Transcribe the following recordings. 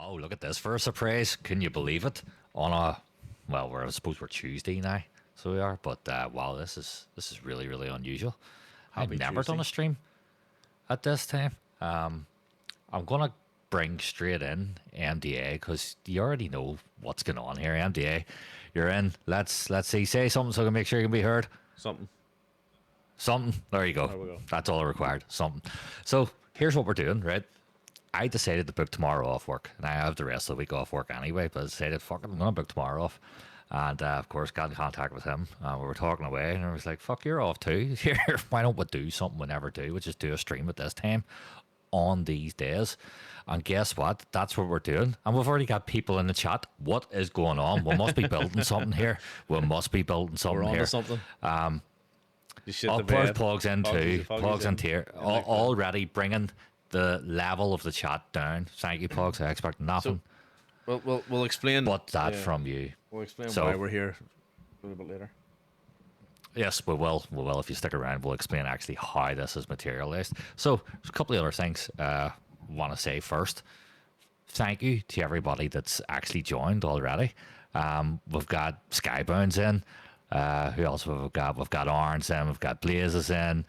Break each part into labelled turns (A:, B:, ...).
A: Oh, look at this for a surprise. Can you believe it? On a, well, I suppose we're Tuesday now, so we are. But wow, this is really really unusual. I've
B: Happy
A: never done
B: Tuesday.
A: a stream at this time. I'm gonna bring straight in MDA because you already know what's going on here. MDA, you're in. Let's see. Say something so I can make sure you can be heard.
B: Something.
A: Something. There you go.
B: There we go.
A: That's all required. Something. So here's what we're doing, right? I decided to book tomorrow off work, and I have the rest of the week off work anyway. But I decided, fuck it, I'm gonna book tomorrow off. And of course, got in contact with him. We were talking away, and I was like, "Fuck, you're off too. Here, why don't we do something we never do, which is do a stream at this time on these days?" And guess what? That's what we're doing. And we've already got people in the chat. What is going on? We must be building something here. We must be building something
B: We're on
A: here.
B: to something. You shit
A: Oh,
B: the
A: plugs,
B: bed.
A: plugs in too. Plugs in here.
B: like that.
A: Already bringing the level of the chat down. Thank you, plugs. I expect nothing
B: We'll explain.
A: but that
B: yeah,
A: from you.
B: We'll explain
A: So-
B: why we're here a little bit later.
A: Yes, we will. We will. If you stick around, we'll explain actually how this is materialized. So, there's a couple of other things I want to say first. Thank you to everybody that's actually joined already. We've got Skybounds in. Who else have we got? We've got Orange in. We've got Blazes in.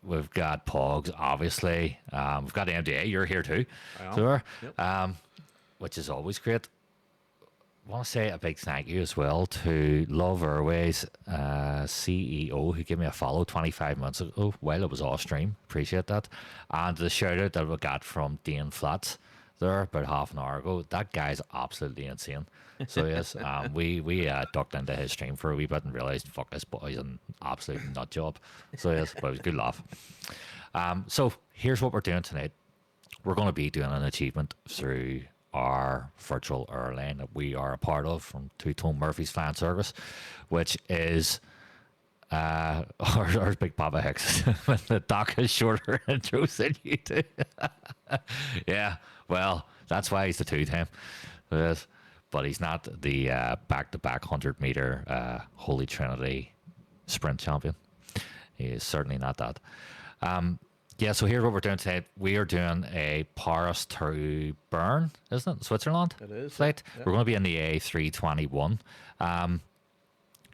A: We've got Pogs, obviously. We've got MDA. You're here too.
B: I am.
A: Sure.
B: Yep.
A: Which is always great. I want to say a big thank you as well to Love Airways CEO who gave me a follow 25 minutes ago while it was off stream. Appreciate that. And the shout out that we got from Dean Flats there about half an hour ago. That guy's absolutely insane. So yes, we ducked into his stream for a wee bit and realised, fuck, this boy's an absolute nut job. So yes, but it was a good laugh. So here's what we're doing tonight. We're going to be doing an achievement through our virtual airline that we are a part of from Two Tone Murphy's Fan Service, which is our Big Papa Hicks. When the doc has shorter intros than you do. Yeah, well, that's why he's the two-time. Yes. But he's not the back-to-back 100-meter Holy Trinity sprint champion. He is certainly not that. Yeah, so here's what we're doing today. We are doing a Paris to Bern, isn't it? Switzerland?
B: It is,
A: Flight.
B: yeah.
A: We're going to be in the A321. A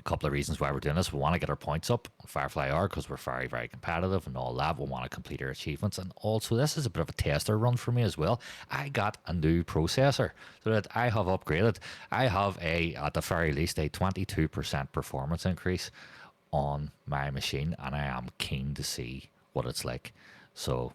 A: couple of reasons why we're doing this. We want to get our points up on Firefly R because we're very, very competitive and all that. We want to complete our achievements. And also, this is a bit of a tester run for me as well. I got a new processor so that I have upgraded. I have at the very least, a 22% performance increase on my machine, and I am keen to see what it's like. So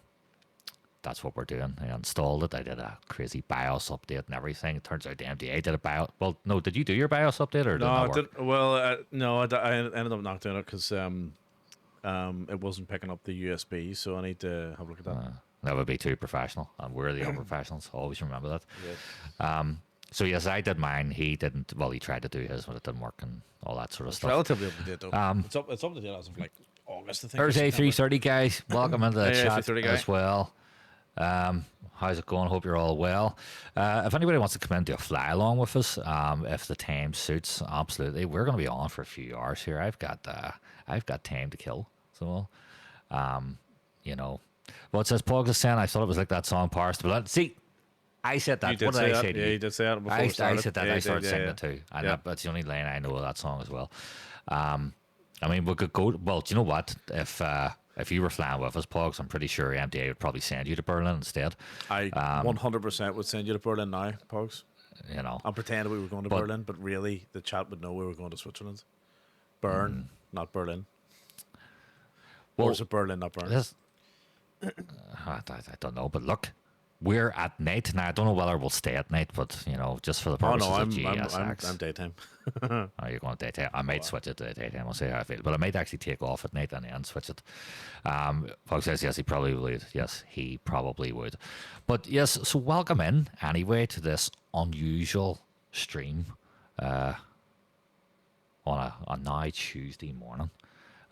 A: that's what we're doing. I installed it. I did a crazy BIOS update and everything. It turns out the MDA did a BIOS. Well, no, did you do your BIOS update or did
B: No,
A: it not work?
B: no, I ended up not doing it because it wasn't picking up the USB, so I need to have a look at that.
A: That would be too professional, and we're the unprofessionals. Always remember that.
B: Yes.
A: So yes, I did mine. He didn't. Well, he tried to do his, but it didn't work and all that sort of
B: It's
A: stuff.
B: relatively up to date though. It's up to date as of like August, I think.
A: Thursday,
B: September.
A: 3:30, guys. Welcome into the
B: Yeah,
A: chat
B: 3:30 guy.
A: as well. How's it going? Hope you're all well. If anybody wants to come in and do a fly along with us, if the time suits, absolutely. We're going to be on for a few hours here. I've got time to kill. So, you know, well, it says Pogs is saying I thought it was like that song Paris to Berlin. See, I said that.
B: You did
A: What did
B: say
A: I
B: that.
A: say to
B: Yeah,
A: you?
B: you did say that before
A: I
B: we started.
A: said that.
B: Yeah,
A: I
B: you
A: started
B: did,
A: singing
B: yeah,
A: it too, and
B: yeah.
A: that's the only line I know of that song as well. I mean, we could go. Well, do you know what? If you were flying with us, Pogs, I'm pretty sure MDA would probably send you to Berlin instead.
B: I 100% would send you to Berlin now, Pogs.
A: You know,
B: I'm pretending we were going to
A: But-
B: Berlin, but really the chat would know we were going to Switzerland. Bern, not Berlin.
A: Well,
B: Or is it Berlin, not Bern?
A: this, I don't know, but look, we're at night now. I don't know whether we'll stay at night, but you know, just for the
B: Oh
A: purposes
B: no,
A: of
B: I'm
A: GSX.
B: daytime.
A: Oh, you're going to daytime. I might switch it to daytime. I'll see how I feel. But I might actually take off at night and then switch it. Fox says yes, he probably would. Yes, he probably would. But yes, so welcome in anyway to this unusual stream on a now Tuesday morning.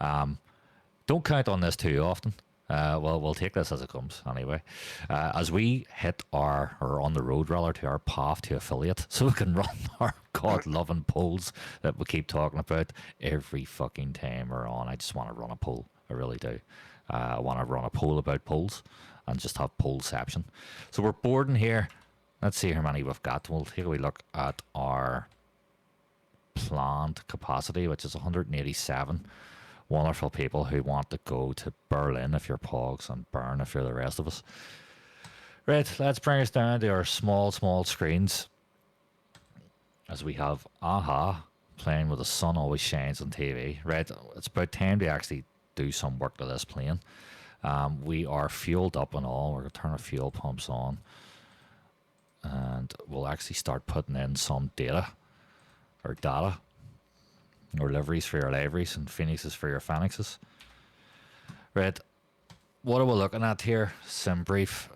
A: Don't count on this too often. Well, we'll take this as it comes anyway. As we hit or on the road rather to our path to affiliate, so we can run our God-loving polls that we keep talking about every fucking time we're on. I just want to run a poll. I really do. I want to run a poll about polls. and just have poleception. So we're boarding here. Let's see how many we've got. We'll take a wee look at our planned capacity, which is 187 wonderful people who want to go to Berlin if you're Pogs and Bern if you're the rest of us. Right, let's bring us down to our small screens as we have Aha playing with the sun always shines on TV. Right, it's about time to actually do some work to this plane. We are fueled up and all. We're going to turn our fuel pumps on and we'll actually start putting in some data or liveries for your liveries and phoenixes for your phoenixes. Right, what are we looking at here? Sim brief.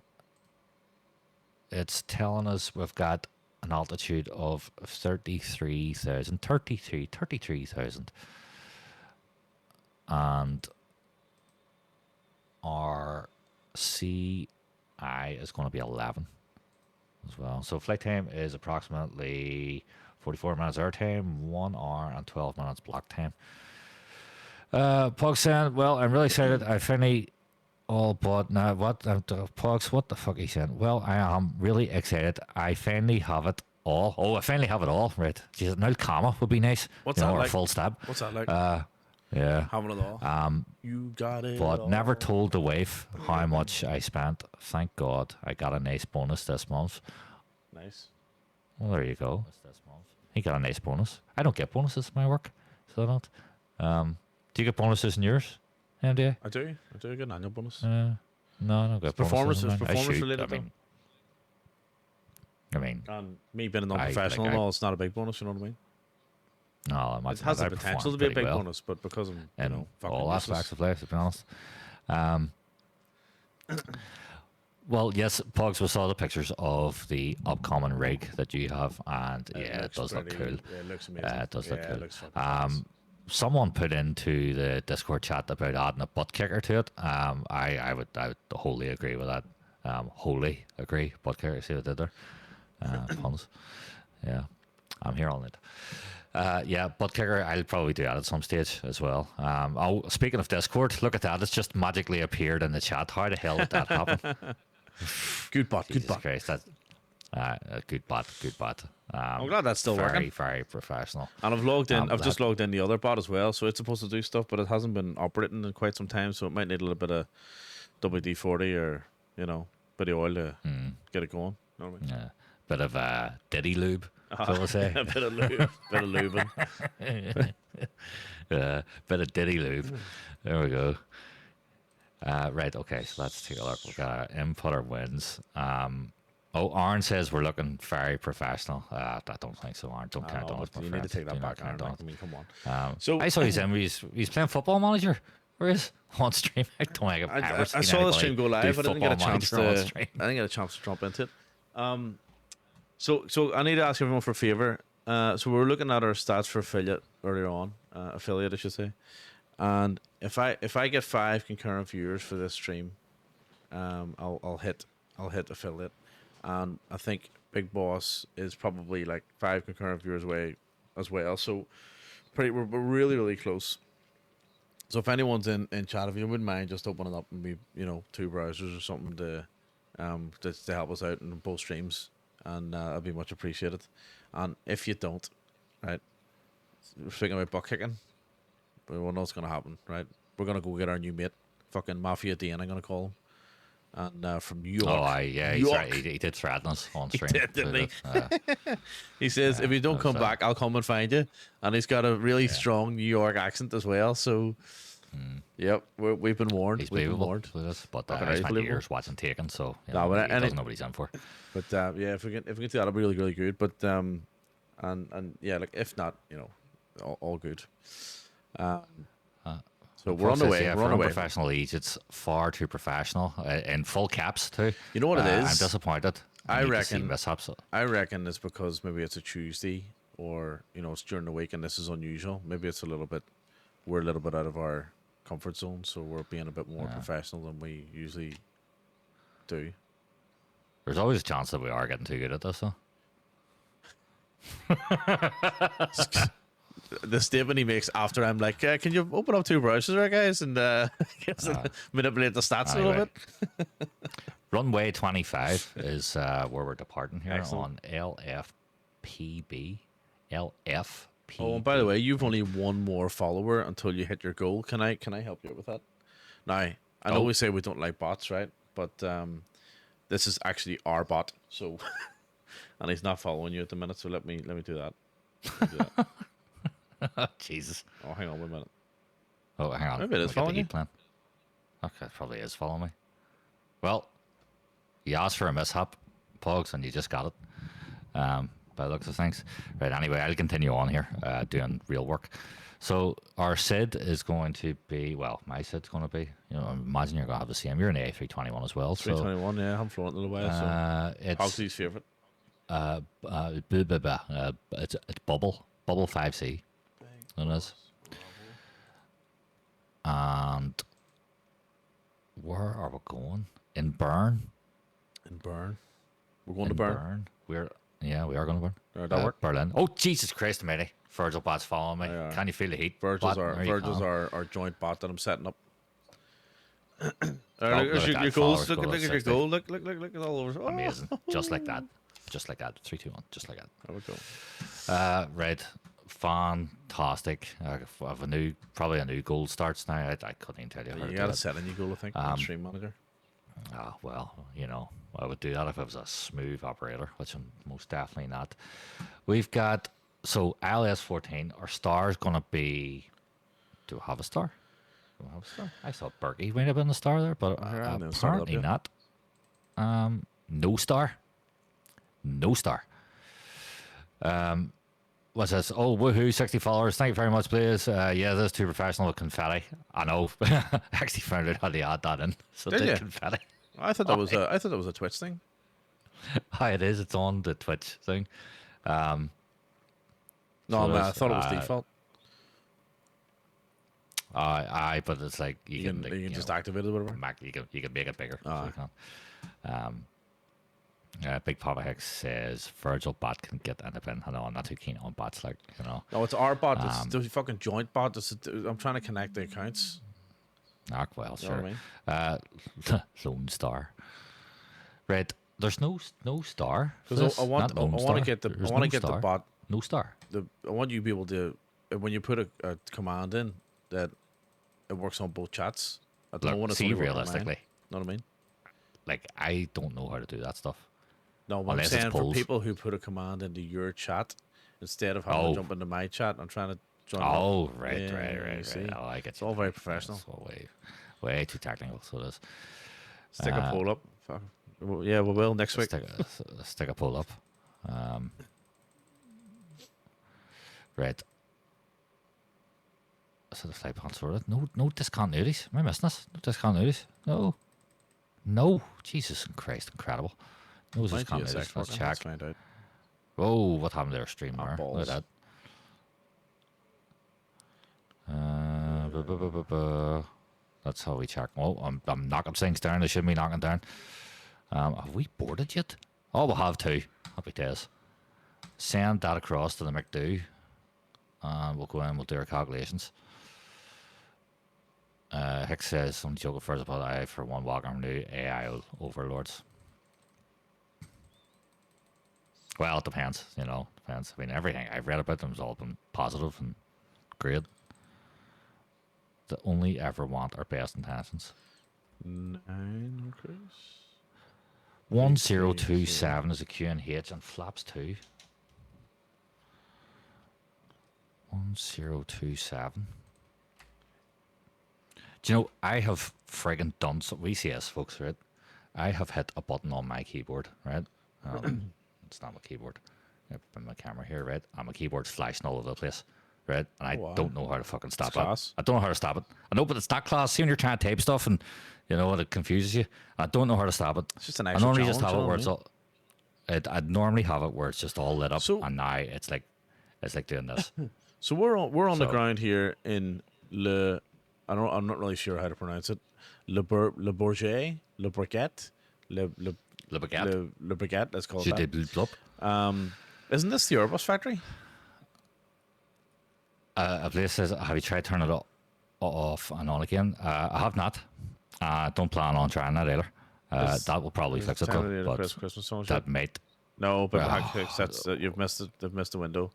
A: It's telling us we've got an altitude of 33,000 and our CI is going to be 11 as well. So flight time is approximately 44 minutes air time, 1 hour and 12 minutes block time. Pog saying, well, I'm really excited. I finally all bought now. What? Pogs, what the fuck he saying? Well, I am really excited. I finally have it all. Oh, I finally have it all. Right. Jesus, now comma would be nice.
B: What's that
A: or
B: like?
A: full stop.
B: What's that like?
A: Yeah.
B: Having it all. You got it.
A: But
B: all.
A: never told the wife how much I spent. Thank God I got a nice bonus this month.
B: Nice.
A: Well, there you go. He got a nice bonus. I don't get bonuses in my work, so I don't. Do you get bonuses in yours, MDA?
B: I do. I do get an annual bonus.
A: No, I don't get
B: Performance
A: bonuses.
B: is performance related.
A: I mean,
B: and me being a non-professional and all, it's not a big bonus. You know what I mean?
A: No,
B: it has the potential to be a big bonus, but because I'm, fucking
A: all aspects of life, to be honest. Well, yes, Pogs, we saw the pictures of the upcoming rig that you have, and it does look cool.
B: Yeah, it looks amazing.
A: It does look cool.
B: It looks fucking
A: someone put into the Discord chat about adding a butt kicker to it. I would wholly agree with that. Wholly agree. Butt kicker, see what I did there? Puns. Yeah, I'm here all night. Yeah, butt kicker, I'll probably do that at some stage as well. Speaking of Discord, look at that. It's just magically appeared in the chat. How the hell did that happen?
B: Good bot.
A: Christ, that's good bot.
B: I'm glad that's still
A: very,
B: working.
A: Very professional.
B: And I've logged in. I've just logged in the other bot as well, so it's supposed to do stuff, but it hasn't been operating in quite some time, so it might need a little bit of WD-40 or bit of oil to get it going. You know what I mean?
A: Yeah, bit of Diddy lube. So we'll say.
B: A bit of lube, lubing.
A: Bit of Diddy lube. There we go. Right, okay, so let's take a look. We've got our inputter wins. Aaron says we're looking very professional. I don't think so, Aaron. Don't count on us.
B: You need to take that back, Aaron. I mean, come on.
A: So I saw he's playing Football Manager. Where is on stream? I don't think I've ever seen
B: I saw the stream go live, but I didn't get a chance to.
A: I
B: didn't get a chance to jump into it. So I need to ask everyone for a favor. So we were looking at our stats for affiliate earlier on, affiliate I should say, and if I get 5 concurrent viewers for this stream, I'll hit affiliate, and I think Big Boss is probably like 5 concurrent viewers away as well. So we're really close. So if anyone's in chat, if you wouldn't mind just opening up maybe 2 browsers or something to help us out in both streams. And that'd be much appreciated. And if you don't, right, speaking about butt kicking, we all know what's going to happen, right? We're going to go get our new mate, fucking Mafia Dean, I'm going to call him. And from New York.
A: Oh, he's right. He did threaten us on stream.
B: He did, didn't he? He says, if you don't come back, I'll come and find you. And he's got a really strong New York accent as well, so... Yep, we've been warned.
A: He's
B: we've
A: believable,
B: been warned.
A: But he's spent years watching Taken, so he doesn't know what he's in for.
B: But yeah, if we can do that, it'll be really good. But and yeah, like if not, all good. So we're on the way.
A: Yeah,
B: we're on the way.
A: Professional leagues, it's far too professional in full caps too.
B: You know what it is?
A: I'm disappointed.
B: I reckon it's because maybe it's a Tuesday or it's during the week and this is unusual. Maybe it's we're a little bit out of our comfort zone, so we're being a bit more professional than we usually do.
A: There's always a chance that we are getting too good at this, though.
B: the statement he makes after I'm like, can you open up two browsers there, guys, and manipulate the stats a little
A: anyway.
B: bit?
A: Runway 25 is where we're departing here
B: Excellent.
A: on LFPB. LFPB.
B: Oh, and by the way, you've only one more follower until you hit your goal. Can I help you with that? Now, I know
A: Oh.
B: we say we don't like bots, right? But this is actually our bot, so and he's not following you at the minute. So let me do that. Let me do that.
A: Jesus.
B: Oh, hang on 1 minute.
A: Oh, hang on.
B: Maybe it is
A: Let me get
B: following
A: the
B: you.
A: heat plan. Okay, it probably is following me. Well, you asked for a mishap, Pogs, and you just got it. By the looks of things. Right, anyway, I'll continue on here, doing real work. So our SID is going to be, well, my SID's going to be, imagine you're going to have the same. You're an A321 as well.
B: 321, yeah, I'm flown in a while, so
A: It's
B: Hogsy's favourite.
A: it's Bubble 5C. It is. And where are we going? In Bern.
B: In Bern. We're going to
A: In
B: Bern.
A: we are going to Bern.
B: That work?
A: Berlin. Oh Jesus Christ, matey! Virgil Bot's following me.
B: Yeah.
A: Can you feel the heat?
B: Virgil's
A: Bot? There you come.
B: our joint bot that I'm setting up.
A: look
B: Look
A: at
B: at
A: that,
B: your
A: followers
B: goals. Look
A: go
B: at
A: to
B: your
A: 60.
B: goal. Look at all over. Oh,
A: Amazing. Just like that. Just like that. 3-2-1. Just like that.
B: There we go.
A: Right. Fantastic. I have probably a new goal starts now. I couldn't even tell you how to
B: You
A: do
B: got to
A: it.
B: set a new goal, I think. on Stream Manager.
A: Well, I would do that if I was a smooth operator, which I'm most definitely not. We've got, so ILS-14, our star is going to be, do I have a star? Do I have a star? I thought Berkey might have been the star there, but
B: Yeah, no, start it up,
A: apparently
B: yeah.
A: not. No star. No star. What's this? Oh, woohoo, 60 followers. Thank you very much, please. Yeah, this is too professional with confetti. I know. Actually found out how to add that in. So
B: Did
A: did
B: you?
A: confetti.
B: I thought that was a Twitch thing.
A: Hi, it is. It's on the Twitch thing.
B: No,
A: So
B: man, I
A: there's,
B: thought it was default.
A: but it's like
B: You can just activate it or whatever.
A: you can make it bigger. So
B: Aye.
A: you can. Big Papa Hicks says Virgil bot can get independent. I know I'm not too keen on bots,
B: No, it's our bot. It's the fucking joint bot. I'm trying to connect the accounts.
A: Well,
B: You know
A: sure.
B: what I mean?
A: Lone Star. Right. There's no star. for
B: Because
A: this,
B: I want
A: not Lone
B: to
A: Star.
B: get the
A: There's
B: I want to
A: no
B: get the
A: star.
B: bot.
A: No star.
B: I want you to be able to, when you put a command in, that it works on both chats. At the
A: Look,
B: moment, it's
A: see
B: only working on
A: realistically,
B: mine. Know what I mean?
A: like I don't know how to do that stuff.
B: No, what I'm
A: Unless it's
B: saying for
A: polls.
B: people who put a command into your chat instead of having
A: Oh.
B: to jump into my chat, I'm trying to join.
A: Oh,
B: up.
A: right,
B: Yeah,
A: right.
B: you see?
A: I like it.
B: It's all very professional.
A: It's all way too technical. So it is.
B: Stick a poll up. Fuck. Well, yeah, we will next week.
A: Stick a poll up. Right. So the flight plan sorted. No discontinuities. Am I missing this? No discontinuities. No. Jesus Christ, incredible. No
B: Might be a
A: discontinuities.
B: sex
A: Let's
B: worker.
A: check.
B: Let's find out.
A: Oh, what happened to our stream there? Look
B: balls.
A: at that. That's how we check. Oh, I'm knocking things down. I shouldn't be knocking down. Have we boarded yet? Oh, we'll have two. Happy days. Send that across to the McDo. And we'll go in and we'll do our calculations. Hicks says some joke first about I for one welcome new AI overlords. Well, it depends, depends. I mean, everything I've read about them has all been positive and great. They only ever want our best intentions.
B: 9, Chris.
A: 1027 is a QNH and flaps 2. 1027. Do you know, I have friggin' done some VCS, folks, right? I have hit a button on my keyboard, right? It's not my keyboard. I put my camera here, right? And my keyboard's flashing all over the place, right? And I don't know how to fucking stop it.
B: class.
A: I don't know how to stop it. I know, but it's that class. See when you're trying to type stuff and, it confuses you. I don't know how to stop it.
B: It's just an
A: I
B: extra
A: normally just
B: challenge,
A: have it
B: you know
A: where
B: what
A: it's all... I'd normally have it where it's just all lit up,
B: So-
A: and now it's like doing this.
B: So we're on the
A: So-
B: ground here in I'm not really sure how to pronounce it. Le Bourget, Le Briquette, Le
A: Baguette.
B: Le Briquette. Let's call
A: She
B: it
A: did
B: that.
A: bloop.
B: Isn't this the Airbus factory?
A: A place says, have you tried turning it off and on again? I have not. Don't plan on trying that either. That will probably
B: Is
A: fix it
B: time
A: though,
B: of year to
A: but
B: Christmas songs yet?
A: that might.
B: No, but
A: Well,
B: that's you've missed it. They've missed the window.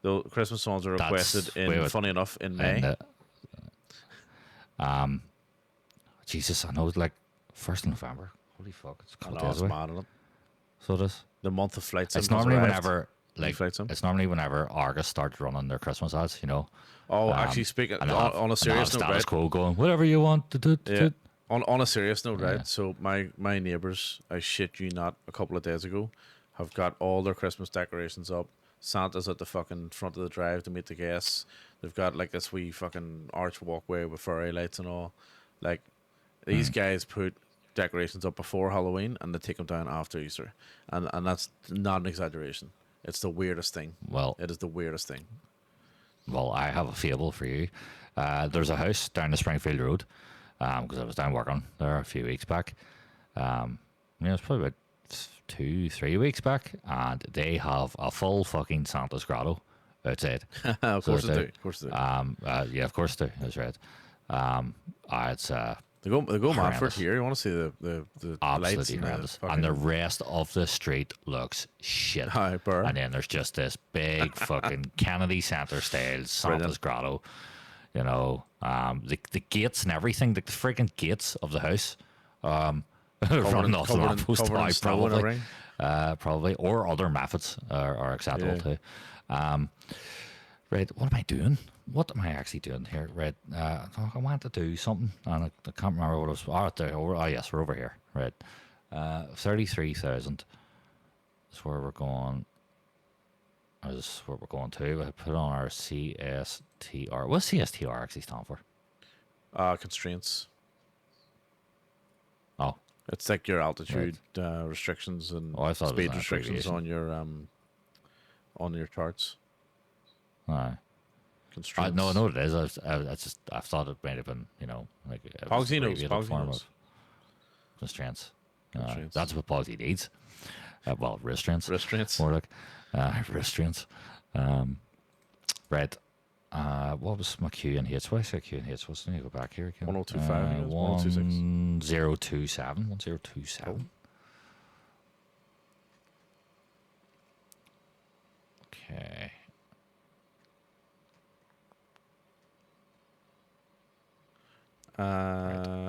B: The Christmas songs are requested
A: that's
B: in, funny enough, in
A: and
B: May.
A: Jesus, I know it's like 1st of November. Holy fuck, it's a
B: I
A: couple
B: know
A: days
B: it's
A: away.
B: mad on it.
A: So it is.
B: The month of flight sim
A: It's
B: has
A: normally
B: arrived.
A: whenever
B: New
A: like
B: flight sim.
A: it's normally whenever Argus starts running their Christmas ads, you know.
B: Oh, actually, speaking
A: And
B: on a serious note,
A: status
B: right?
A: quo going, whatever you want to do.
B: Yeah. On a serious note,
A: Yeah.
B: right? So my neighbors, I shit you not, a couple of days ago, have got all their Christmas decorations up. Santa's at the fucking front of the drive to meet the guests. They've got like this wee fucking arch walkway with fairy lights and all. Like these guys put decorations up before Halloween and they take them down after Easter, and that's not an exaggeration. It's the weirdest thing.
A: Well,
B: It is the weirdest thing.
A: Well, I have a fable for you. There's a house down the Springfield Road because I was down working there a few weeks back. It's probably about 2-3 weeks back, and they have a full fucking Santa's grotto outside.
B: Of
A: So
B: course
A: they
B: they do. Of course they do.
A: Yeah, of course they do. That's right. It's
B: They go mad for it
A: horrendous.
B: here. You want to see the lights
A: absolutely
B: and the
A: horrendous,
B: fucking
A: and the rest of the street looks shit.
B: Hi, Burr.
A: And then there's just this big fucking Kennedy Center style Santa's
B: Brilliant.
A: grotto. You know, the gates and everything, the freaking gates of the house, running off the lamppost
B: covered in
A: high,
B: snow and
A: probably,
B: everything.
A: probably, or other methods are acceptable
B: Yeah.
A: too. Right, what am I doing? What am I actually doing here? Right, I want to do something, and I can't remember what it was. Yes, we're over here. Right, 33,000 is where we're going. Is where we're going to. I put on our CSTR. What's CSTR actually stand for?
B: Constraints.
A: Oh,
B: It's like your altitude restrictions and
A: Oh, I thought it was
B: speed
A: an
B: restrictions
A: abbreviation.
B: on your charts.
A: aye.
B: Constraints.
A: No, I know what it is. I thought it might have been, like it was
B: Pogsy knows.
A: abbreviated
B: Pogsy
A: form
B: knows.
A: of constraints.
B: Constraints.
A: That's what Pogsy needs. Well, restraints.
B: Restraints.
A: More like restraints. Right. What was my Q and H? Why is that Q and H? Let me go back here again.
B: 1025, I guess, 1026.
A: 1027. 1027. Okay.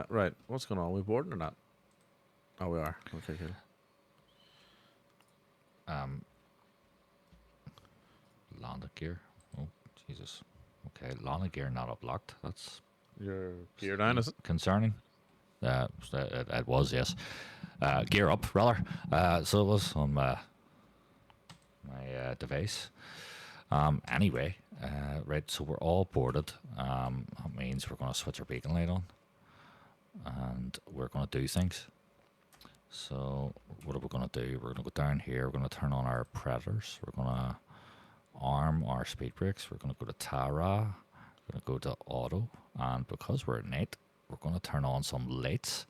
B: Right. What's going on? Are we boarding or not? Oh, we are. Okay, good.
A: Landing gear. Oh, Jesus. Okay, landing gear not uplocked. That's
B: Your gear down, is it?
A: concerning. It was, yes. Gear up, rather. So it was on my device. Anyway, right, so we're all boarded. That means we're going to switch our beacon light on. And we're going to do things. So what are we going to do? We're going to go down here. We're going to turn on our predators. We're going to arm our speed brakes. We're going to go to Tara. We're going to go to auto. And because we're at night, we're going to turn on some lights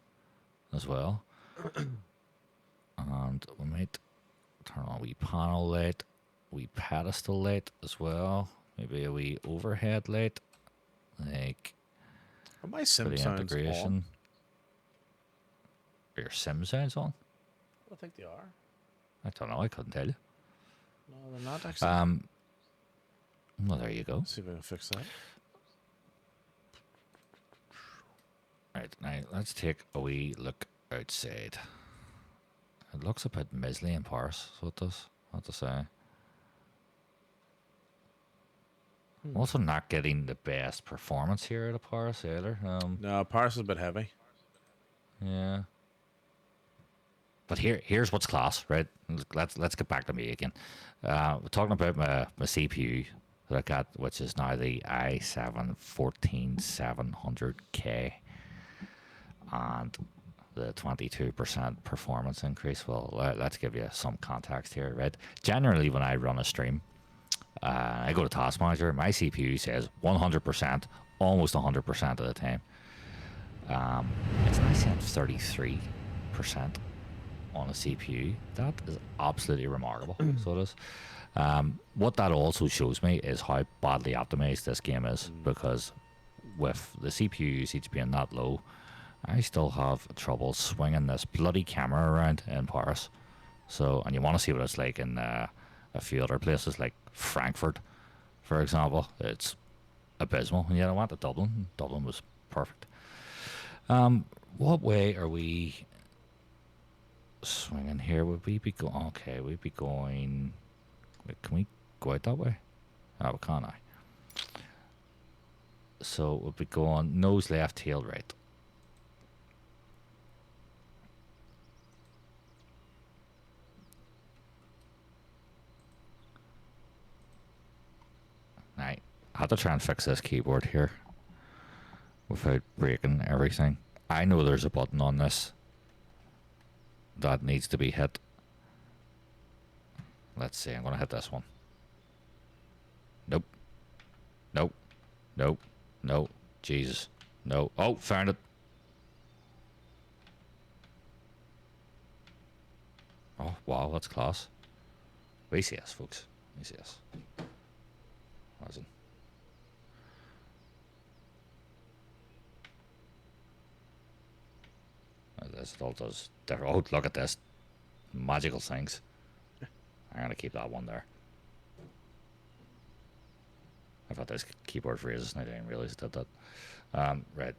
A: as well. And we might turn on a wee panel light, wee pedestal light as well. Maybe a wee overhead light. Like
B: Are my
A: for
B: sim
A: the
B: sounds
A: integration.
B: on?
A: Are your sim sounds on?
B: I think they are.
A: I don't know. I couldn't tell you.
B: No, they're not actually.
A: Well, there you go.
B: Let's see if I can fix that.
A: Right, now let's take a wee look outside. It looks a bit mizzly in Paris, so it does, I have to say. Also not getting the best performance here out of Paris either.
B: No, Paris is a bit heavy.
A: Yeah. But here's what's class, right? Let's get back to me again. We're talking about my CPU that I got, which is now the i7-14700K, and the 22% performance increase. Well, let's give you some context here, right? Generally, when I run a stream, I go to Task Manager, my CPU says 100%, almost 100% of the time. It's now saying 33% on a CPU. That is absolutely remarkable. So it is. What that also shows me is how badly optimized this game is, because with the CPU usage being that low, I still have trouble swinging this bloody camera around in Paris. So, and you want to see what it's like in a few other places like Frankfurt, for example. It's abysmal. And yet I went to Dublin. Dublin was perfect. What way are we swinging here? Would we be going? Okay, we'd be going. Wait, can we go out that way? Oh, we can't. So we'll be going nose left, tail right. Right. I have to try and fix this keyboard here without breaking everything. I know there's a button on this that needs to be hit. Let's see, I'm going to hit this one. Nope. Nope. Nope. Nope. Jesus. No. Oh, found it. Oh, wow, that's class. VCS, folks. VCS. Imagine. This all does different. Oh, look at this. Magical things. I'm going to keep that one there. I've had this keyboard for ages and I didn't realize it did that. Right.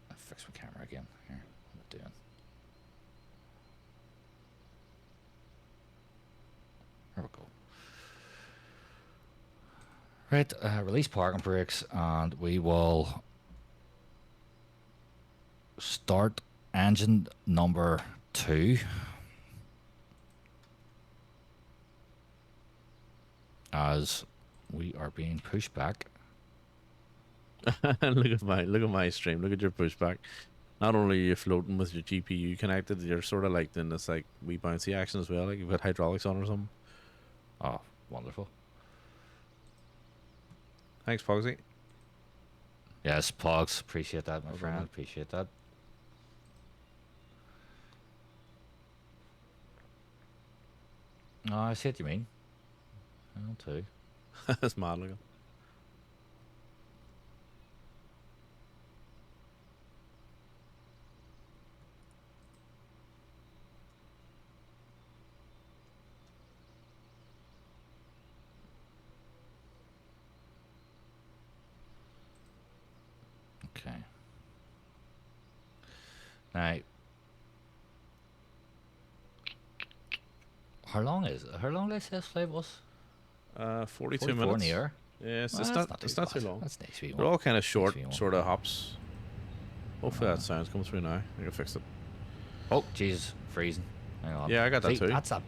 A: I'll fix my camera again. Here. What am I doing? There we go. Right. Release parking brakes and we will start engine number 2. As we are being pushed back.
B: Look at my stream. Look at your pushback. Not only are you floating with your GPU connected, you're sort of like doing this like wee bouncy action as well, like you've got hydraulics on or something.
A: Oh, wonderful.
B: Thanks, Pogsy.
A: Yes, Pogs. Appreciate that, my
B: No
A: friend.
B: problem.
A: Appreciate that. Oh, I see what you mean. I too.
B: That's mad looking.
A: Okay. Now, how long this flight was?
B: 42
A: 44
B: minutes.
A: in the air.
B: Yeah,
A: Well,
B: it's not too long.
A: That's nice.
B: They're all kind of short,
A: Nice wee one.
B: sort of hops. Hopefully that sound's coming through now. I can fix it.
A: Oh, Jesus, freezing. Hang on.
B: Yeah, I got that
A: See,
B: too.
A: That's a.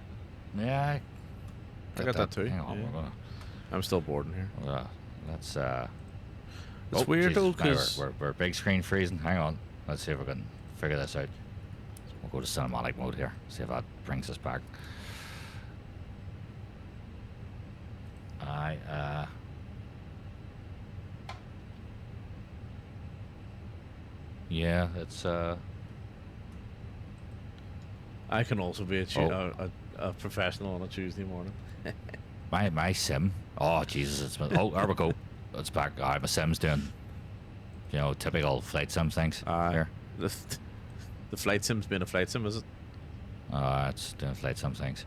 A: Yeah.
B: I got that too.
A: Hang on,
B: Yeah.
A: we're gonna.
B: I'm still boarding here.
A: Let's.
B: It's weird though,
A: Jesus, now
B: because
A: we're big screen freezing. Hang on. Let's see if we can figure this out. We'll go to cinematic mode here. See if that brings us back. Yeah, it's
B: I can also be a professional on a Tuesday morning.
A: my sim. Oh Jesus, it's there we go. It's back. My sim's doing, typical flight sim things here.
B: The flight sim's been a flight sim, is it?
A: It's doing flight sim things.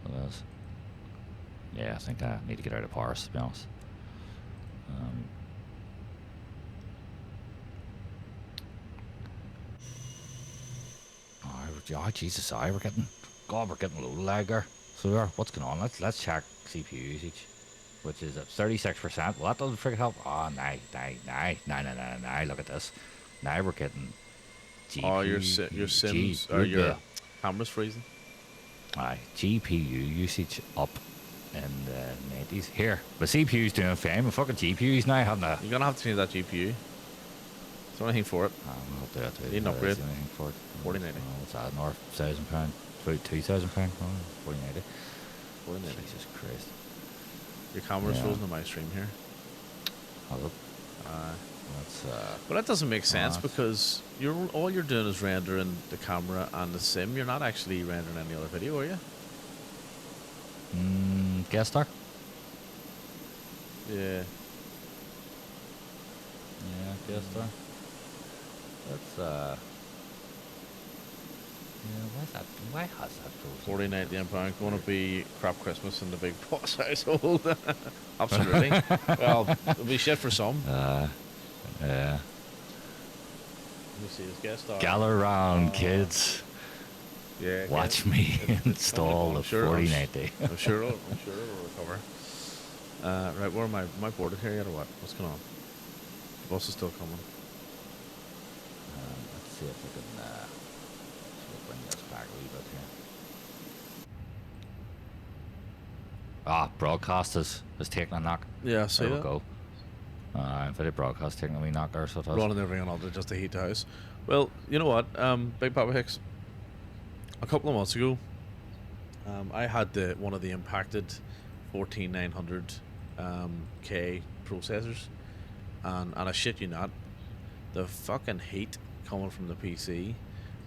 A: It is. Yeah, I think I need to get out of Paris, to be honest. Oh, Jesus, we're getting a load of lag there. So what's going on? Let's check CPU usage, which is at 36%. Well, that doesn't freaking help. Oh, nah. Look at this. Now we're getting GPU.
B: Oh, your sims or your camera's freezing.
A: Aye, GPU usage up in the 90s. Here, the CPU's doing fine. The fucking GPU's now having a.
B: You're gonna have to change that GPU. Is there anything for it?
A: I'll do it.
B: Need an upgrade.
A: For it.
B: 4090.
A: What's that? Another £1,000? About £2,000? 4090.
B: 4090.
A: Jesus Christ.
B: Your camera's
A: Yeah.
B: frozen on my stream here.
A: Have it. That's
B: But that doesn't make sense
A: what?
B: because all you're doing is rendering the camera and the sim. You're not actually rendering any other video, are you?
A: Guest star.
B: Yeah.
A: Yeah, guest star. That's yeah. Why's that? Why has that frozen?
B: £40.90 going to be crap Christmas in the big boss household. Absolutely. Well, it'll be shit for some.
A: Yeah.
B: Let me see his guest star.
A: Gather round,
B: Uh,
A: kids.
B: Yeah.
A: Watch me
B: It's
A: install
B: coming.
A: the 4090.
B: I'm sure it'll recover. Right, where am I? Am I boarded here yet or what? What's going on? The bus is still coming.
A: Let's see if I can bring this back a wee bit here. Broadcast is taking a knock.
B: Yeah, see
A: There we
B: that?
A: go. Video broadcast taking a wee knock there, so it has.
B: Running everything on just to heat the house. Well, you know what? Big Papa Hicks. A couple of months ago, I had one of the impacted 14900 K processors, and I shit you not, the fucking heat coming from the PC.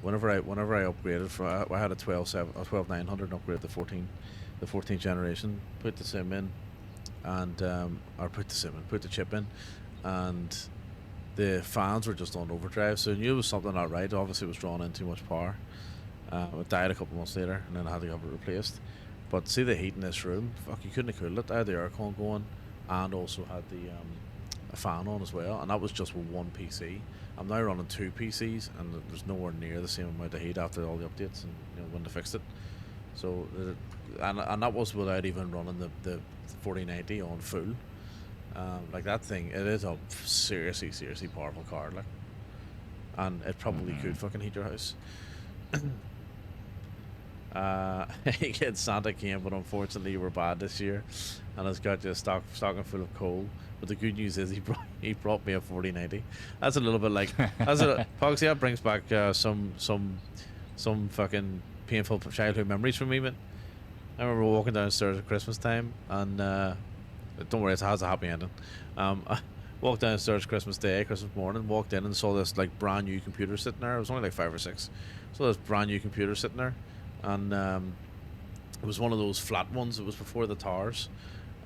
B: Whenever I upgraded I had a 12900 and upgraded the 14th generation. Put the sim in, and put the chip in, and the fans were just on overdrive. So I knew it was something not right. Obviously, it was drawing in too much power. It died a couple months later, and then I had to have it replaced. But see the heat in this room, fuck, you couldn't have cooled it. I had the aircon going, and also had the a fan on as well, and that was just with one PC. I'm now running two PCs, and there's nowhere near the same amount of heat after all the updates and when they fixed it. So, and that was without even running the 4090 on full. Like that thing, it is a seriously powerful card, like, and it probably could fucking heat your house. Again, Santa came, but unfortunately we're bad this year, and it's got just stocking full of coal. But the good news is he brought me a 4090. That's a little bit like Pogsy. That brings back some fucking painful childhood memories for me. But I remember walking downstairs at Christmas time, and don't worry, it has a happy ending. I walked downstairs Christmas Day, Christmas morning, walked in and saw this like brand new computer sitting there. It was only like 5 or 6. Saw this brand new computer sitting there, and it was one of those flat ones. It was before the towers,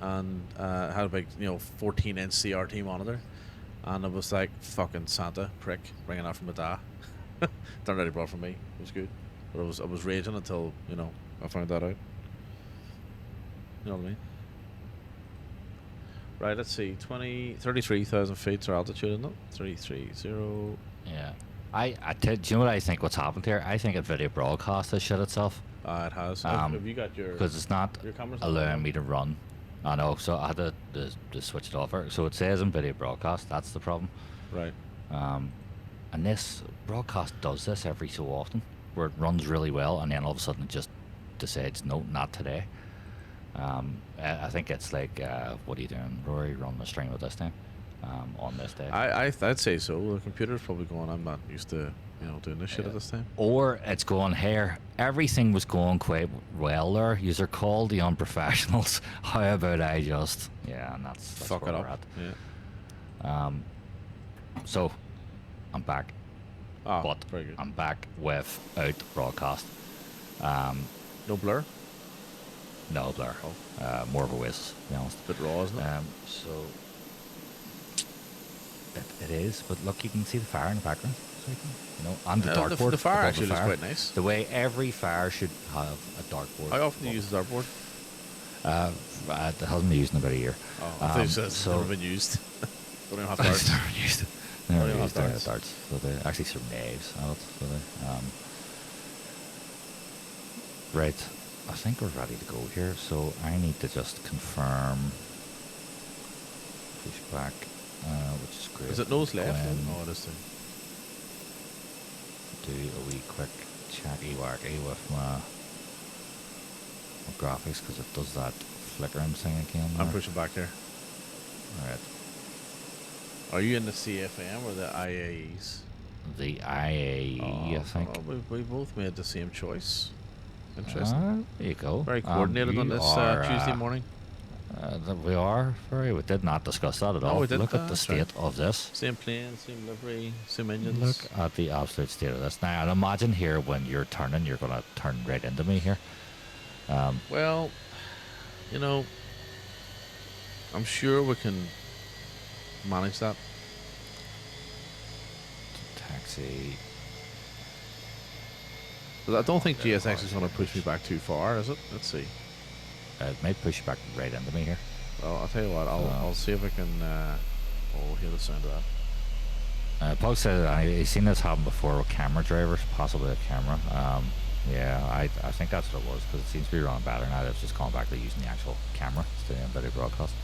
B: and it had a big 14-inch CRT monitor, and it was like fucking Santa prick bringing that from my dad. Turned out he brought it from me. It was good, but I was raging until I found that out. You know what I mean? Right, let's see. 33,000 feet or altitude, isn't it? 330.
A: Yeah. Do you know what I think? What's happened here? I think video broadcast has shit itself.
B: It has. Have you got your?
A: Because it's not
B: your cameras
A: allowing me to run. I know, so I had to switch it off. So it says in video broadcast. That's the problem.
B: Right.
A: And this broadcast does this every so often, where it runs really well, and then all of a sudden it just decides, no, not today. I think it's like, what are you doing, Rory? Run the stream at this time, on this day.
B: I'd say so. The computer's probably going, I'm not used to doing this shit at this time.
A: Or it's going here. Everything was going quite well there. You're called the Unprofessionals. How about I just and that's
B: fuck
A: where
B: it
A: we're
B: up.
A: at.
B: Yeah.
A: So I'm back. But
B: very good.
A: I'm back without broadcast.
B: No blur?
A: No blur.
B: Oh.
A: More of a whiz, to be honest.
B: Bit raw, isn't it?
A: So it is, but look, you can see the fire in the background. So you can, and the dartboard.
B: The fire
A: above
B: actually
A: the
B: looks
A: fire.
B: quite nice.
A: The way every fire should have a dartboard.
B: How often do you use the dartboard?
A: It hasn't been used in about a year.
B: Oh, I thought you said it's never been used. Don't even have
A: It's
B: darts.
A: never used.
B: Don't
A: Never
B: even
A: used
B: have darts.
A: darts. So they actually serve knives. So right. I think we're ready to go here. So I need to just confirm. Push back, which is great.
B: Is it nose left?
A: When
B: Oh, it is too.
A: do a wee quick checky wacky with my graphics because it does that flickering thing again.
B: I'm
A: there.
B: pushing back here.
A: Alright.
B: Are you in the CFM or the IAEs?
A: The IAE, I think.
B: We both made the same choice. Interesting.
A: There you go.
B: Very coordinated on
A: you
B: this
A: are,
B: Tuesday morning.
A: We are very. We did not discuss that at
B: No,
A: all.
B: we didn't.
A: Look at the
B: That's right.
A: state of this.
B: Same plane, same livery, same
A: Look
B: engines.
A: at the absolute state of this. Now, and imagine here when you're turning, you're going to turn right into me here.
B: Well, you know, I'm sure we can manage that.
A: Taxi.
B: But I don't think GSX is going to push me back too far, is it? Let's see.
A: It might push you back right into me here.
B: Well, I'll tell you what. I'll see if I can. Oh, hear the sound of that.
A: Paul said he's seen this happen before with camera drivers, possibly a camera. Yeah, I think that's what it was, because it seems to be running better now. It's just coming back to using the actual camera to the video broadcast.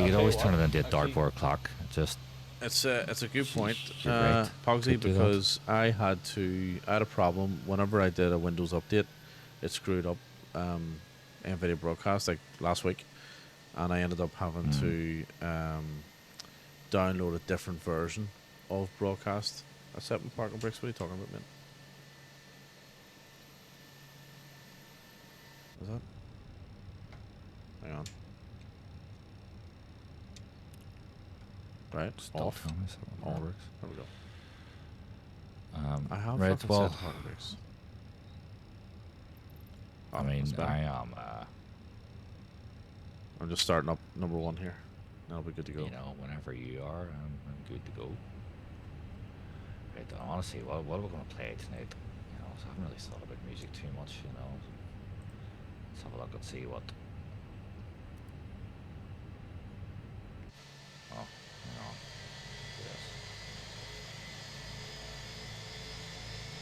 A: You'd always turn it into a dartboard clock. Just
B: It's a good point,
A: You're right.
B: Pogsy,
A: Could do that.
B: because I had a problem whenever I did a Windows update. It screwed up NVIDIA broadcast like last week, and I ended up having to download a different version of broadcast. I set my parking brakes. What are you talking about, man? Is that? Hang on. Right,
A: don't
B: off.
A: tell me something
B: On.
A: works.
B: There we go. I have
A: Right,
B: fucking
A: well,
B: set parking brakes.
A: I
B: Oh,
A: mean,
B: that's better.
A: I am,
B: I'm just starting up number one here. That'll be good to go.
A: you know, whenever you are, I'm good to go. Right, I want to see what are we going to play tonight. You know, so I haven't really thought about music too much. You know, let's have a look and see what. Oh, hang on. Yes.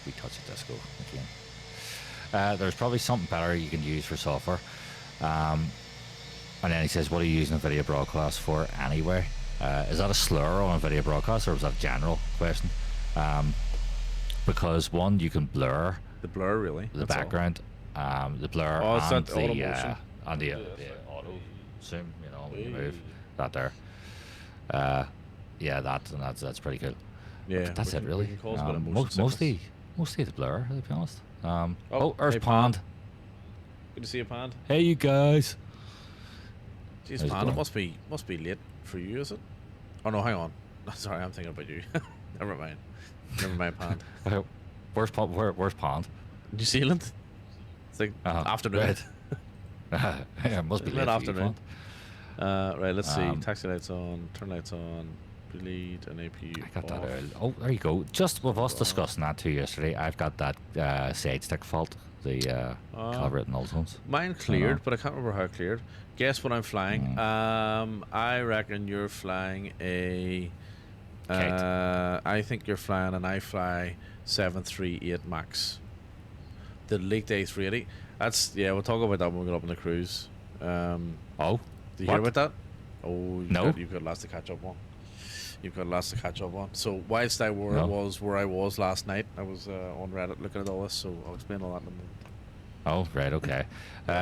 A: We touch a disco again. There's probably something better you can use for software. And then he says, what are you using a video broadcast for anyway? Is that a slur on a video broadcast, or was that a general question? Because one, you can blur
B: The blur, really.
A: the
B: That's all.
A: background, the blur,
B: Oh, it's
A: and
B: that
A: the
B: auto-motion.
A: and the
B: Yeah,
A: auto zoom. You know, when you
B: Hey.
A: move that there. Yeah, that's pretty cool.
B: Yeah,
A: But that's
B: we
A: it
B: can-
A: really.
B: we can cause a bit of motion
A: Mostly the blur, to be honest.
B: Oh,
A: Earth
B: hey,
A: Pond.
B: Good to see you, Pond.
A: Hey, you guys.
B: Jeez,
A: How's it
B: Pond, it
A: going?
B: must be late for you, is it? Oh no, hang on. Sorry, I'm thinking about you. Never mind. Never mind, Pond.
A: Where's Pond?
B: New Zealand. It's like afternoon.
A: Right. Yeah, it must be
B: Late
A: late for you,
B: afternoon.
A: Pond.
B: Right, let's see.
A: Um,
B: Taxi lights on, turn lights on, lead and APU
A: I got that
B: off.
A: early. Oh, there you go. Just with us discussing that too yesterday, I've got that side stick fault. The calibrating those ones.
B: Mine cleared, but I can't remember how it cleared. Guess what I'm flying? I reckon you're flying a.
A: Kite.
B: I think you're flying an iFly 738 Max. The leaked A380. We'll talk about that when we get up on the cruise.
A: Oh,
B: Did you hear
A: what?
B: about that? Oh,
A: No.
B: You've got lots to catch up on. You've got lots to catch up on. So whilst I
A: No.
B: was where I was last night, I was on Reddit looking at all this. So I'll explain all that in a minute.
A: Oh, right, okay.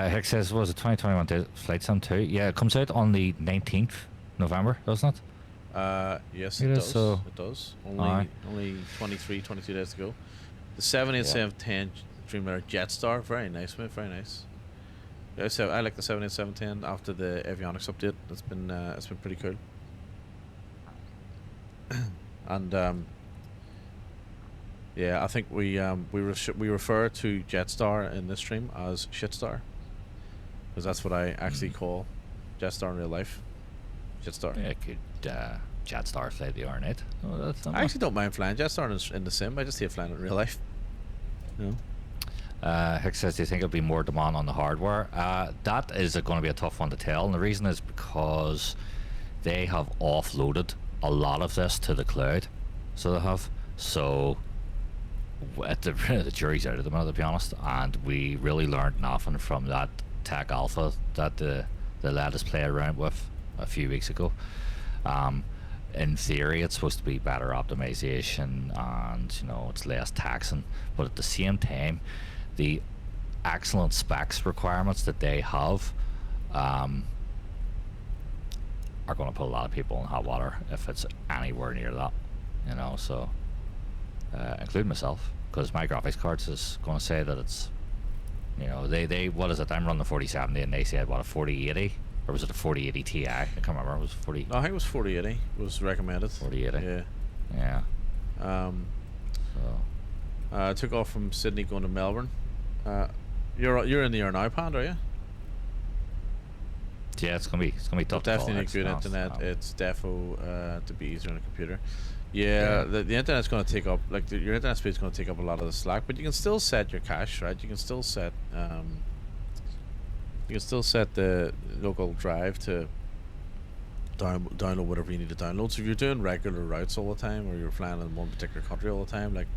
A: Hick says, was it 2021 Flight Sim 2? Yeah, it comes out on the 19th November, doesn't it?
B: Yes,
A: It
B: it
A: is,
B: does.
A: so-
B: It does.
A: Aye.
B: Only 22 days to go. The 787-10 Dreamliner Jetstar, very nice, mate, very nice. Yeah, so I like the 787-10 after the avionics update. It's been pretty cool. And yeah, I think we refer to Jetstar in this stream as Shitstar, because that's what I actually call Jetstar in real life. Jetstar.
A: Yeah, it could Jetstar fly the RNet. Oh, that's not
B: I actually don't mind flying Jetstar in the sim. I just hate flying it in real life. You know?
A: Hick says, do you think it'll be more demand on the hardware? That is going to be a tough one to tell, and the reason is because they have offloaded a lot of this to the cloud. So they have. So the jury's out of the matter, to be honest, and we really learned nothing from that tech alpha that they let us play around with a few weeks ago. In theory, it's supposed to be better optimization, and you know, it's less taxing, but at the same time, the excellent specs requirements that they have are going to put a lot of people in hot water if it's anywhere near that, you know. So including myself, because my graphics cards is going to say that it's You know, they what is it? I'm running the 4070, and they said what, a 4080, or was it a 4080 Ti? I can't remember. It was 40
B: No, I think it was 4080 was recommended.
A: 4080.
B: Yeah.
A: Yeah.
B: Um,
A: So
B: I took off from Sydney going to Melbourne. You're in the air now, Pand, are you?
A: yeah, it's gonna be tough.
B: But
A: to call
B: definitely
A: it,
B: good
A: to be honest.
B: internet. It's defo to be easier on a computer. Yeah, the internet's going to take up your internet speed is going to take up a lot of the slack, but you can still set your cache, right? You can still set the local drive to download whatever you need to download. So if you're doing regular routes all the time, or you're flying in one particular country all the time, like,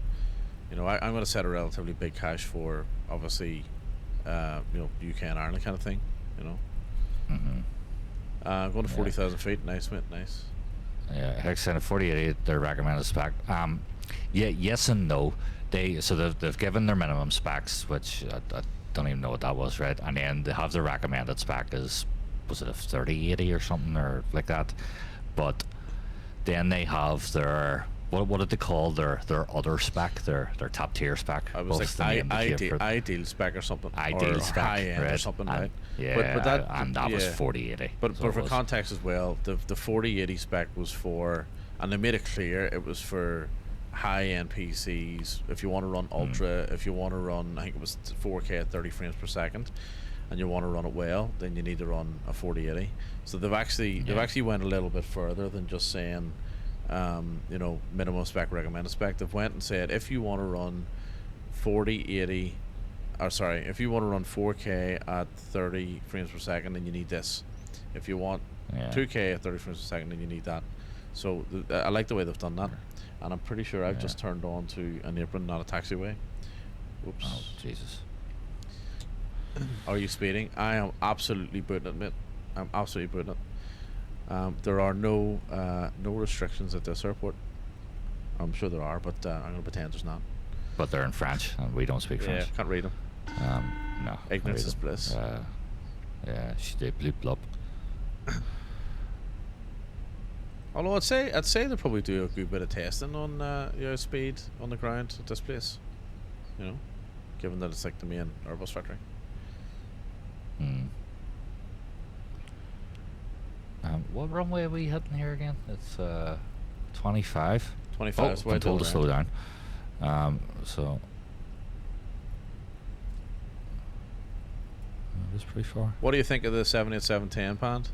B: you know, I'm going to set a relatively big cache for obviously, you know, UK and Ireland kind of thing, you know.
A: Mm-hmm.
B: Going to 40,000 feet, nice, mate, nice.
A: Yeah, heck, saying a 4080, their recommended spec. Yeah, yes and no. They've given their minimum specs, which I don't even know what that was, right? And then they have their recommended spec is, was it a 3080 or something or like that? But then they have their what did they call their other spec, their top tier spec?
B: I was
A: What
B: like
A: was the name they gave for it?
B: ideal spec or something,
A: Ideal
B: or
A: spec,
B: high end or
A: right?
B: something,
A: And,
B: right?
A: yeah,
B: but that
A: and that was
B: yeah.
A: 4080.
B: But
A: so
B: but
A: it
B: for
A: was.
B: context as well, the 4080 spec was for, and they made it clear it was for high end PCs. If you want to run ultra, if you want to run, I think it was 4K at 30 frames per second, and you want to run it well, then you need to run a 4080. So they've actually went a little bit further than just saying, you know, minimum spec, recommended spec. They've went and said if you want to run 4080, or sorry, if you want to run 4K at 30 frames per second, then you need this. If you want 2K at 30 frames per second, then you need that. So I like the way they've done that, and I'm pretty sure I've just turned on to an apron, not a taxiway. Oops.
A: Oh Jesus!
B: Are you speeding? I am absolutely booting it, mate. I'm absolutely booting it. There are no restrictions at this airport. I'm sure there are, but I'm going to pretend there's not.
A: But they're in French, and we don't speak French.
B: Yeah, can't read them.
A: No.
B: Ignorance is bliss.
A: Yeah, they bloop blop.
B: Although I'd say they probably do a good bit of testing on your speed on the ground at this place. You know, given that it's like the main Airbus factory.
A: What runway are we hitting here again? It's 25.
B: 25.
A: Oh,
B: So
A: I'm told to slow down. So that's pretty far.
B: What do you think of the 787-10 Pand?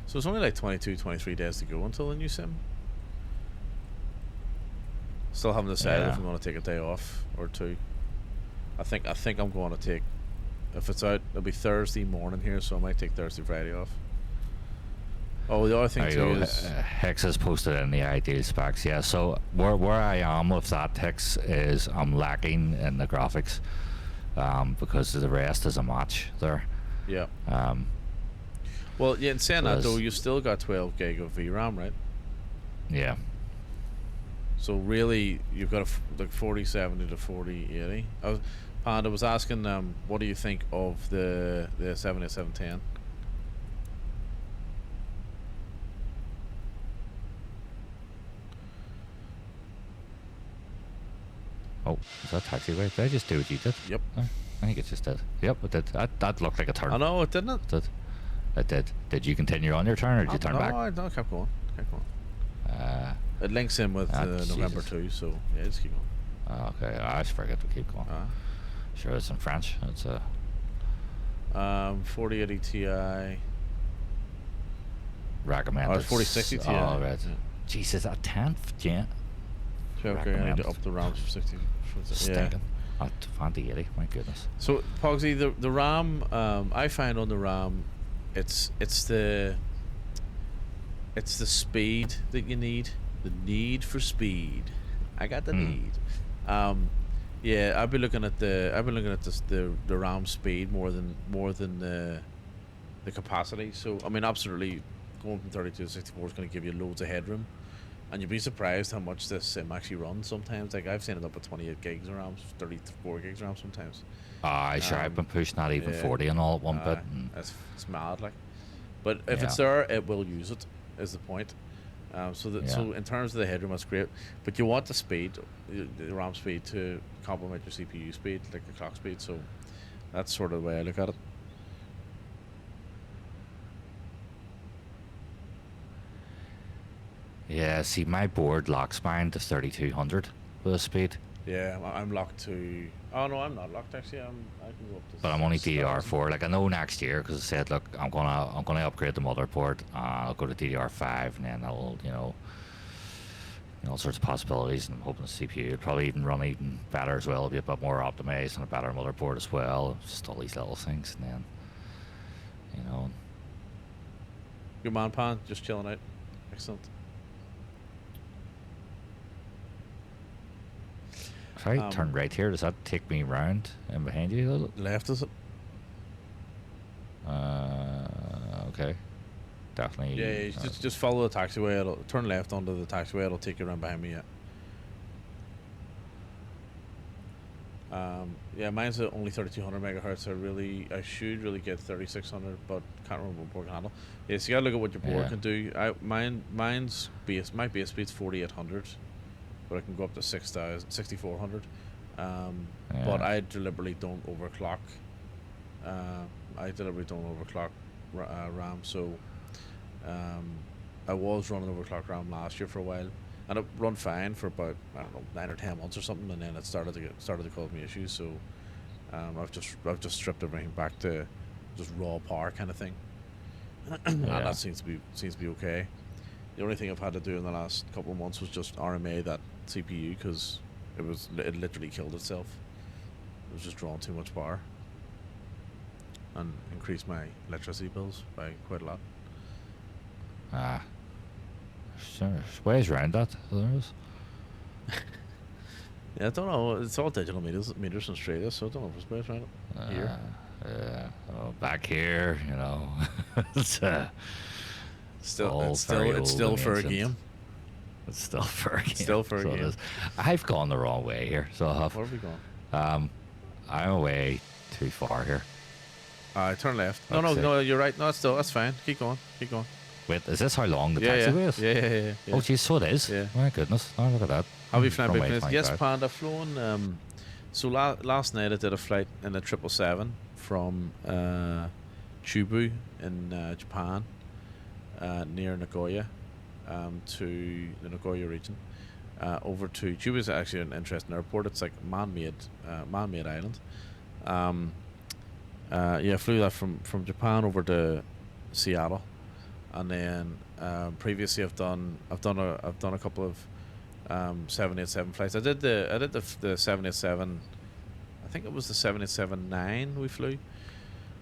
B: So it's only like 22, 23 days to go until the new sim. Still haven't decided if I'm going to take a day off or two. I think I'm going to take, if it's out, it'll be Thursday morning here, so I might take Thursday, Friday off. Oh, the other thing too is
A: Hex has posted in the ideal specs. Yeah, so where I am with that, Hex, is I'm lacking in the graphics, because the rest is a match there.
B: Yeah. Well, yeah, in saying that though, you've still got 12 gig of VRAM, right?
A: Yeah.
B: So really, you've got like 4070 to 4080. Panda was asking, what do you think of the 787-10?
A: Oh, is that taxiway? Did I just do what you did?
B: Yep.
A: I think it just did. Yep, it did. That looked like a turn.
B: I know, it didn't it?
A: It did. Did you continue on your turn, or did you turn back?
B: No, I kept going. It links in with November 2, so yeah, just keep going.
A: Okay, I just forget to keep going. Sure, it's in French. It's a
B: 4080 Ti.
A: Recommended.
B: Or 4060 Ti.
A: Oh, right.
B: Yeah.
A: Jesus, a 10th gen.
B: Okay, I need to up the RAM for 60.
A: Stinking. At 2080, my goodness.
B: So Pogsy, the RAM, I find on the RAM, it's the speed that you need, the need for speed. I got the need. Yeah, I've been looking at the RAM speed more than the capacity. So I mean, absolutely, going from 32 to 64 is going to give you loads of headroom. And you'd be surprised how much this sim actually runs sometimes. Like I've seen it up at 28 gigs of RAM, 34 gigs of RAM sometimes.
A: Sure, I've been pushing that even
B: Yeah,
A: 40 and all at one bit. And
B: it's mad. Like, but if
A: yeah,
B: it's there, it will use it. Is the point.
A: yeah.
B: So in terms of the headroom, that's great. But you want the speed, the RAM speed, to complement your CPU speed, like the clock speed. So that's sort of the way I look at it.
A: Yeah, see, my board locks mine to 3200 with the speed,
B: Yeah, I'm locked to. Oh no, I'm not locked actually. I can go up to
A: but I'm only
B: 6,000.
A: DDR4. Like I know next year because I said, look, I'm gonna upgrade the motherboard. I'll go to DDR5, and then I'll all sorts of possibilities. And I'm hoping the CPU will probably even run even better as well, be a bit more optimized and a better motherboard as well. Just all these little things, and then you know,
B: Good man, Pan. Just chilling out. Excellent.
A: if I turn right here, does that take me round and behind you a little?
B: Left is it?
A: Okay, definitely.
B: Yeah, yeah, just follow the taxiway. It'll turn left onto the taxiway. It'll take you around behind me. Yeah. Yeah, mine's at only 3200 megahertz. I should really get 3600, but can't remember what board can handle. Yeah, so you gotta look at what your board
A: Yeah.
B: can do. My base speed's 4800, but I can go up to 6000, 6400. But
A: Yeah.
B: I deliberately don't overclock. I deliberately don't overclock RAM. So I was running overclock RAM last year for a while, and it run fine for about, I don't know, 9 or 10 months or something, and then it started to cause me issues. So I've just stripped everything back to just raw power kind of thing, and
A: Yeah.
B: that seems to be okay. The only thing I've had to do in the last couple of months was just RMA that CPU because it literally killed itself. It was just drawing too much power, and increased my electricity bills by quite a lot.
A: Ah, sure. There's ways around that. There is.
B: Yeah, I don't know. It's all digital meters in Australia, so I don't know if it's better around it here.
A: Yeah. Oh, back here, it's all very
B: It's
A: old
B: still
A: and
B: for a
A: ancient.
B: game.
A: It's still for a game.
B: Still for a
A: So it
B: game.
A: is. I've gone the wrong way here, so I have.
B: Where have we gone?
A: I'm away too far here.
B: Turn left. No,
A: Let's see.
B: no, you're right. No, that's fine. Keep going.
A: Wait, is this how long the
B: Yeah, yeah,
A: taxiway is?
B: yeah.
A: Oh, geez, so it is.
B: Yeah.
A: My goodness. Oh, look at that.
B: Have you flown
A: From
B: by
A: way
B: planes? Yes,
A: 25.
B: Panda. Flown. So last night I did a flight in a 777 from Chubu in Japan, near Nagoya, to the Nagoya region, over to Chubu. Is actually an interesting airport. It's like man-made island. Yeah, flew that from Japan over to Seattle, and then previously I've done a couple of 787 flights. I did the 787. I think it was the 787-9 we flew.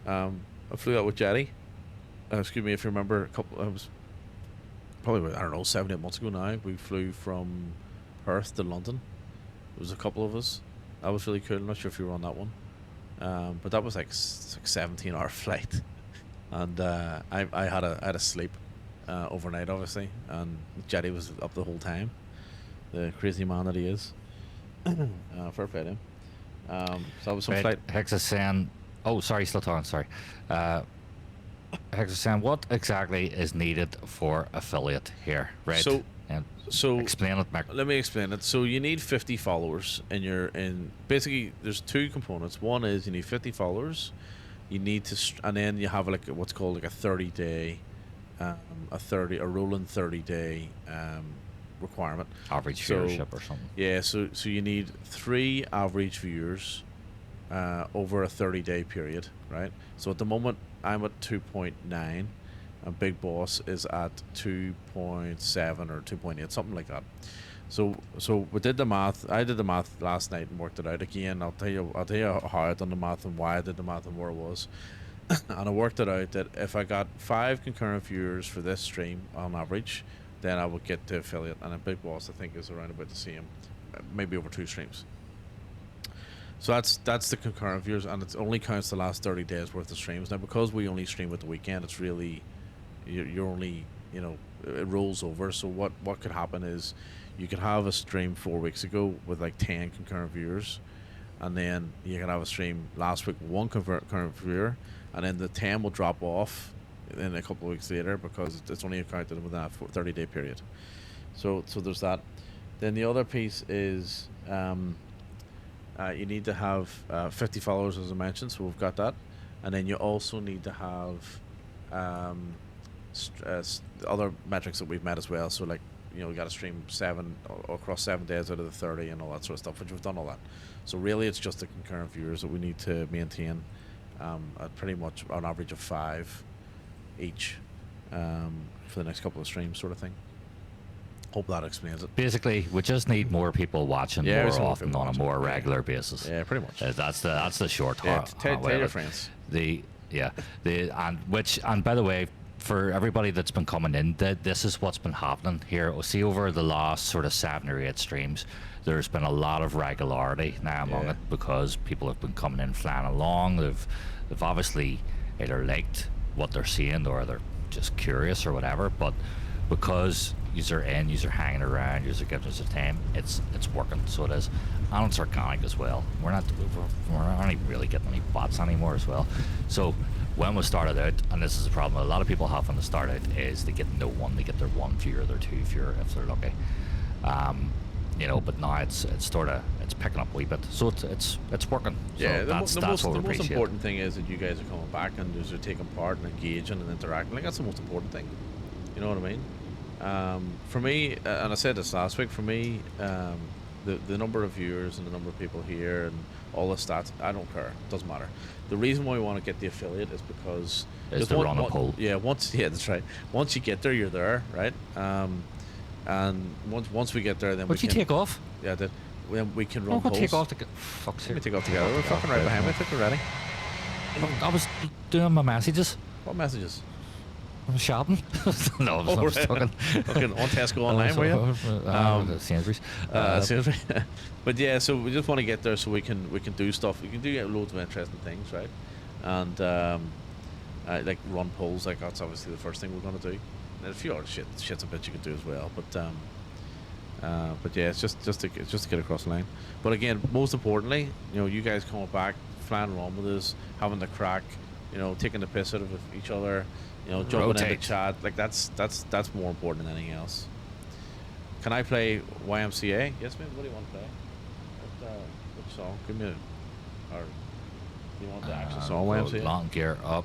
B: I flew that with Jetty. Excuse me, if you remember, a couple. I was probably, I don't know, 7-8 months ago now. We flew from Perth to London. There was a couple of us. That was really cool. I'm not sure if you were on that one, but that was like 17-hour flight, and I had a sleep overnight, obviously, and Jetty was up the whole time. The crazy man that he is. Fair play to him. So that was some
A: Right,
B: flight.
A: Hex is saying, oh, sorry, still talking, sorry. Hex is saying, what exactly is needed for affiliate here, right?
B: So-
A: and
B: So
A: explain it, Mac.
B: let me explain it. So you need 50 followers in basically there's two components. One is you need 50 followers. You need to and then you have like what's called like a 30-day a rolling 30-day requirement.
A: Average
B: So-
A: viewership or something.
B: Yeah, so you need 3 average viewers over a 30-day period, right? So at the moment I'm at 2.9 and Big Boss is at 2.7 or 2.8, something like that. So we did the math. I did the math last night and worked it out again. I'll tell you how I done the math and why I did the math and where it was. And I worked it out that if I got 5 concurrent viewers for this stream on average, then I would get to affiliate. And a Big Boss I think is around about the same, maybe over 2 streams. So that's the concurrent viewers, and it only counts the last 30 days worth of streams. Now because we only stream at the weekend, it's really you're only it rolls over. So what could happen is you could have a stream 4 weeks ago with like 10 concurrent viewers, and then you can have a stream last week with one concurrent viewer, and then the 10 will drop off in a couple of weeks later because it's only counted within a 30-day period. So there's that. Then the other piece is you need to have 50 followers, as I mentioned, so we've got that. And then you also need to have other metrics that we've met as well. So like, we got to stream across 7 days out of the 30 and all that sort of stuff, which we've done all that. So really it's just the concurrent viewers that we need to maintain at pretty much an average of 5 each for the next couple of streams, sort of thing. Hope that explains it.
A: Basically, we just need more people watching more often on a more regular basis.
B: Yeah, pretty much.
A: That's the short
B: tell your friends.
A: And by the way, for everybody that's been coming in, this is what's been happening here. See, over the last sort of 7 or 8 streams, there's been a lot of regularity now among it because people have been coming in, flying along. They've obviously either liked what they're seeing or they're just curious or whatever. But because you're hanging around, you're giving us a time, it's working. So it is, and it's organic as well. We're not really getting any bots anymore as well. So when we started out, and this is a problem a lot of people have when they start out, is they get no one, they get their 1 viewer, their 2 viewer if they're lucky. But now it's picking up a wee bit, so it's working. So
B: yeah,
A: the most
B: important thing is that you guys are coming back and you're taking part and engaging and interacting. Like, that's the most important thing. You know what I mean? For me, and I said this last week, for me, the number of viewers and the number of people here and all the stats, I don't care. It doesn't matter. The reason why we want to get the affiliate is because
A: to run a poll.
B: Yeah, that's right. Once you get there, you're there, right? And once we get there, then
A: Would you take off?
B: Yeah, we can run polls.
A: Take off fuck's sake.
B: Let me take off together. We're fucking right behind me. I think we're ready.
A: I was doing my messages.
B: What messages?
A: I'm shopping. No, I was talking.
B: Fucking on Tesco online, were you?
A: Sainsbury's.
B: Sainsbury's. But yeah, so we just want to get there so we can do stuff. We can do loads of interesting things, right? And like run polls. Like, that's obviously the first thing we're going to do. And a few other shits a bit you can do as well. But yeah, it's just to get across the line. But again, most importantly, you guys coming back, flying around with us, having the crack, taking the piss out of each other, jumping in the chat. Like, that's more important than anything else. Can I play YMCA? Yes, mate. What do you want to play? Which song? Give me or do you want the actual song? YMCA.
A: Long gear up.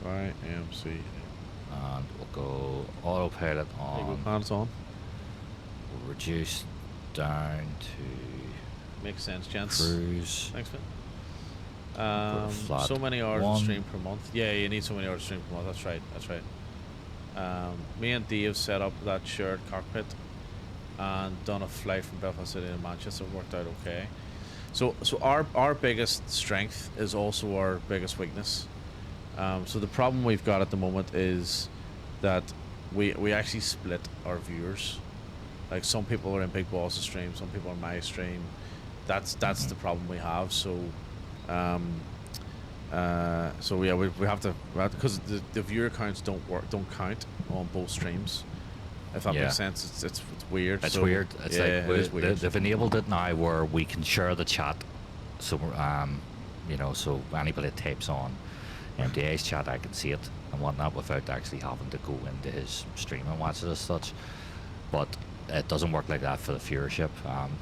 B: YMCA.
A: And we'll go autopilot on.
B: Pants on.
A: We'll reduce down to.
B: Makes sense, gents.
A: Cruise.
B: Thanks, man. So many hours of stream per month. Yeah, you need so many hours of stream per month. That's right. Me and Dave set up that shared cockpit and done a flight from Belfast City to Manchester. It worked out okay. So our biggest strength is also our biggest weakness. So the problem we've got at the moment is that we actually split our viewers. Like, some people are in Big Boss's stream, some people are in my stream. That's the problem we have. So yeah, we have to, because the viewer counts don't count on both streams. If that makes sense, it's weird.
A: It's weird. It's
B: it is weird.
A: They've enabled it now where we can share the chat. So so anybody that types on MDA's chat, I can see it and whatnot without actually having to go into his stream and watch it as such. But it doesn't work like that for the viewership.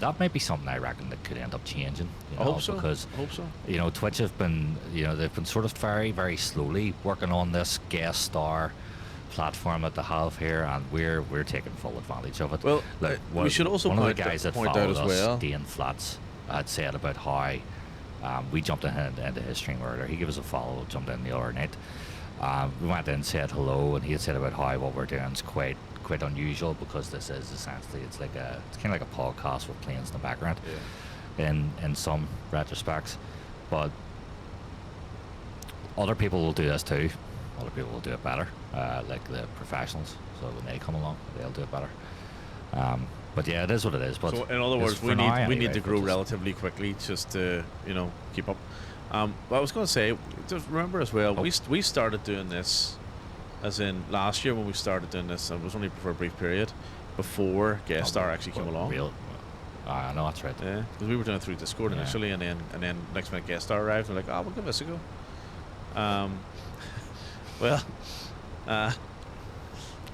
A: That might be something I reckon that could end up changing.
B: I hope so.
A: Because
B: hope so.
A: Twitch have been, they've been sort of very, very slowly working on this guest star platform that they have here, and we're taking full advantage of it.
B: Well, we should also
A: one of the guys that
B: point
A: followed
B: out as well.
A: us, Dean Flats, had said about how we jumped into his stream earlier. He gave us a follow, jumped in the other night. We went in and said hello, and he had said about how what we're doing is quite unusual, because this is essentially it's kind of like a podcast with planes in the background, in some retrospects. But other people will do this too. Other people will do it better, like the professionals. So when they come along, they'll do it better. But yeah, it is what it is. But
B: so in other words, we need to grow relatively quickly just to keep up. But I was going to say, just remember as well, we started doing this As in last year when we started doing this, it was only for a brief period before guest star actually came along.
A: Real. I know that's right.
B: Yeah, because we were doing it through Discord
A: Yeah.
B: initially, and then next minute guest star arrived. We're like, oh, we'll give this a go. Well,
A: I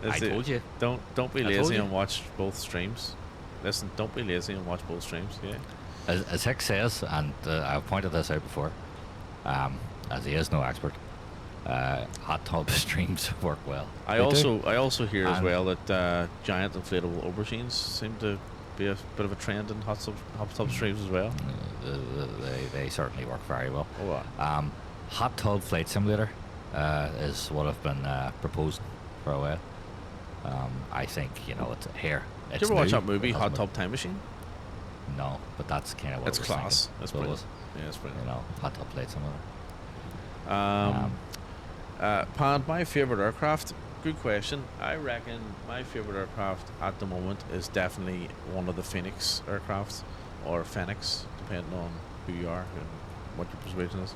B: it's
A: told you.
B: don't be
A: I told
B: lazy
A: you.
B: and watch both streams. Listen, don't be lazy and watch both streams. Yeah.
A: As Hick says, and I've pointed this out before, as he is no expert, hot tub streams work well.
B: I
A: They do.
B: also hear as
A: And-
B: well that giant inflatable aubergines seem to be a bit of a trend in hot tub streams as well.
A: They certainly work very well.
B: Oh, wow.
A: Hot tub flight simulator is what I've been proposing for a while. I think it's here.
B: Did you ever watch
A: new,
B: that movie
A: it
B: Hot
A: hasn't
B: Tub Time Machine?
A: been- No, but that's kind of what
B: It's
A: I was
B: class.
A: thinking.
B: That's
A: So it
B: brilliant.
A: was,
B: Yeah, it's brilliant.
A: hot tub flight simulator.
B: Pan, my favorite aircraft. Good question. I reckon my favorite aircraft at the moment is definitely one of the Phoenix aircraft, or Phoenix, depending on who you are and what your persuasion is.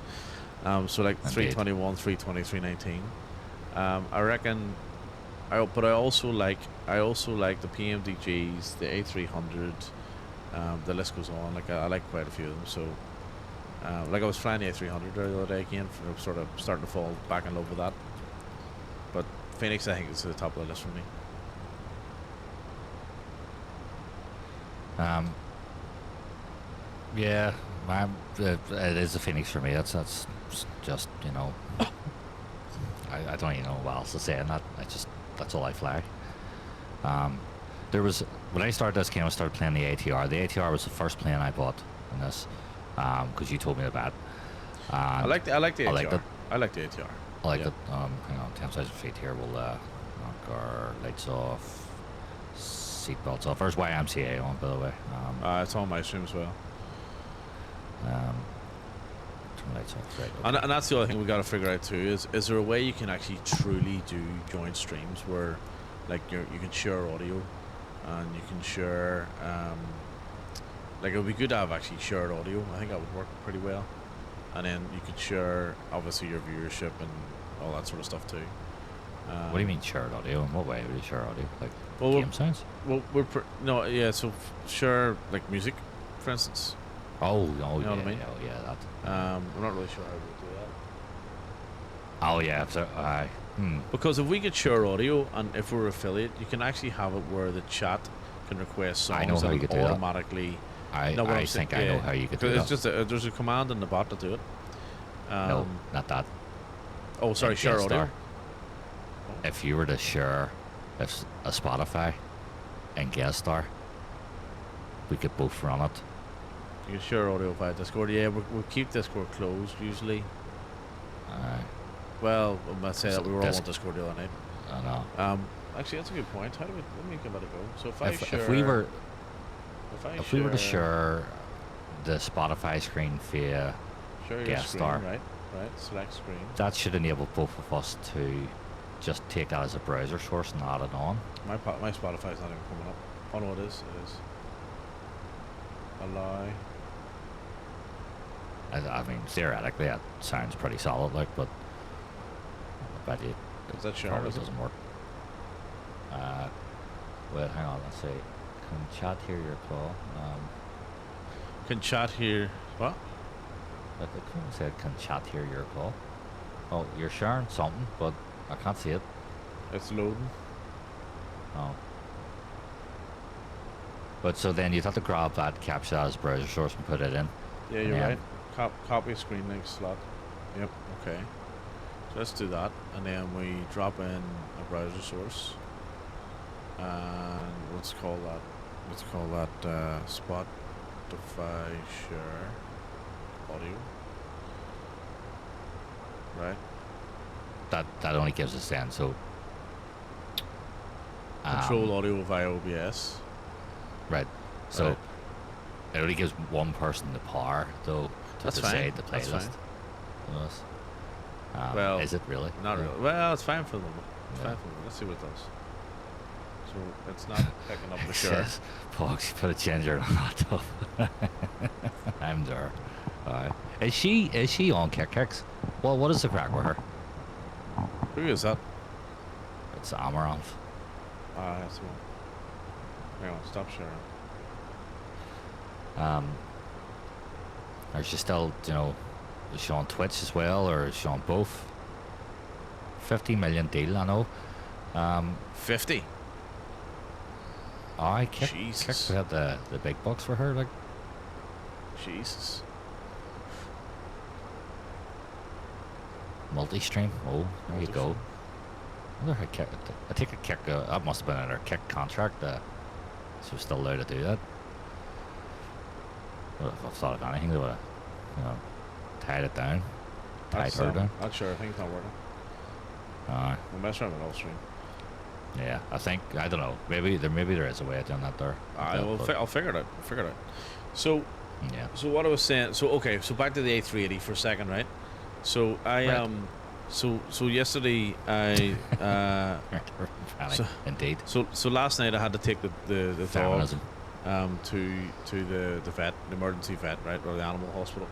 B: So like
A: Indeed.
B: 321, 320, 319. I reckon. But I also like the PMDGs, the A300. The list goes on. Like I like quite a few of them. So. Like I was flying the A300 the other day again, sort of starting to fall back in love with that. But Phoenix, I think, is at the top of the list for me.
A: Yeah, it is a Phoenix for me. That's just I don't even know what else to say in that. That's all I fly. There was when I started this game, I started playing the ATR. The ATR was the first plane I bought in this because you told me about.
B: I like the ATR.
A: I liked it.
B: I like the ATR.
A: I like
B: Yeah.
A: it. Hang on, 10,000 feet here. We'll knock our lights off, seatbelts off. There's YMCA on, by the way.
B: It's on my stream as well.
A: Turn lights off. Right.
B: And that's the other thing we got to figure out too is there a way you can actually truly do joint streams where, like, you can share audio, and you can share like it would be good to have actually shared audio. I think that would work pretty well, and then you could share obviously your viewership and all that sort of stuff too.
A: What do you mean shared audio? In what way would you share audio? Like
B: Well,
A: game sounds?
B: Well, no, yeah. So share like music, for instance.
A: Oh,
B: You know
A: yeah,
B: what I mean?
A: oh, yeah, that.
B: I'm not really sure how we do that.
A: Oh, yeah. So,
B: Because if we could share audio, and if we're affiliate, you can actually have it where the chat can request songs
A: I know how
B: and
A: you could do that.
B: automatically.
A: I
B: No, what I'm
A: think
B: saying-
A: I know
B: yeah.
A: how you could do
B: 'Cause
A: that.
B: it's just there's a command in the bot to do it.
A: No, not that.
B: Oh, sorry,
A: In
B: share
A: Guest
B: audio.
A: Star, if you were to share a Spotify and Guest Star, we could both run it.
B: You can share audio via Discord. Yeah, we'll keep Discord closed usually. Well, I must say that we were all on Discord the other night.
A: I know.
B: Actually, that's a good point. Let me give that a go. So if I share,
A: If we were
B: if
A: to share the Spotify screen via
B: share your
A: Guest
B: screen,
A: Star,
B: right, select screen.
A: that should enable both of us to just take that as a browser source and add it on.
B: My Spotify's not even coming up. Oh no, it is. It is. Allow.
A: I mean, theoretically, that sounds pretty solid, like, but I bet you
B: Is that share?
A: probably
B: Is it?
A: doesn't work. Well, hang on, let's see. Can chat hear your call?
B: Can chat here. What?
A: I think it said, can chat hear your call? Oh, you're sharing something, but I can't see it.
B: It's loading.
A: Oh. But so then you'd have to grab that, capture that as a browser source and put it in.
B: Yeah,
A: And
B: you're
A: then-
B: right. Copy screen link slot. Yep. Okay. So let's do that, and then we drop in a browser source. And let's call that Spotify share audio. Right.
A: That only gives us then, so...
B: Control audio via OBS.
A: Right. So
B: Right.
A: it only gives one person the power, though, to
B: That's
A: decide
B: fine.
A: the
B: That's
A: playlist. Yes.
B: Well,
A: is it really?
B: Not
A: Or-
B: really. Well, it's fine for the moment. It's
A: Yeah.
B: fine for the moment. Let's see what it does. So it's not picking up the
A: It
B: share.
A: says, Pogs, you put a ginger on that top. I'm there. Alright. Is she on Kick Kicks? Well, what is the crack with her?
B: Who is that?
A: It's Amaranth.
B: Ah, that's the one. Hang on, stop sharing.
A: Um, Are she still, is she on Twitch as well, or is she on both? 50 million deal, I know.
B: 50.
A: I kicked
B: Jesus.
A: out the big bucks for her, like.
B: Jesus.
A: Multi-stream. Oh, there you go.
B: Multi-stream.
A: I wonder how I take a kick. That must have been in her kick contract. She was still allowed to do that. Well, if I thought of anything, they would have, tied it down. Tied her down.
B: Not sure. I think it's not working. I'm messing around with all stream.
A: Yeah, I don't know. Maybe there is a way of doing that there.
B: I'll figure it out. So,
A: yeah.
B: So what I was saying. So okay. So back to the A380 for a second, right? So
A: Right.
B: So yesterday I
A: Indeed.
B: so last night I had to take the dog
A: Feminism.
B: to the vet, the emergency vet, right, or the animal hospital,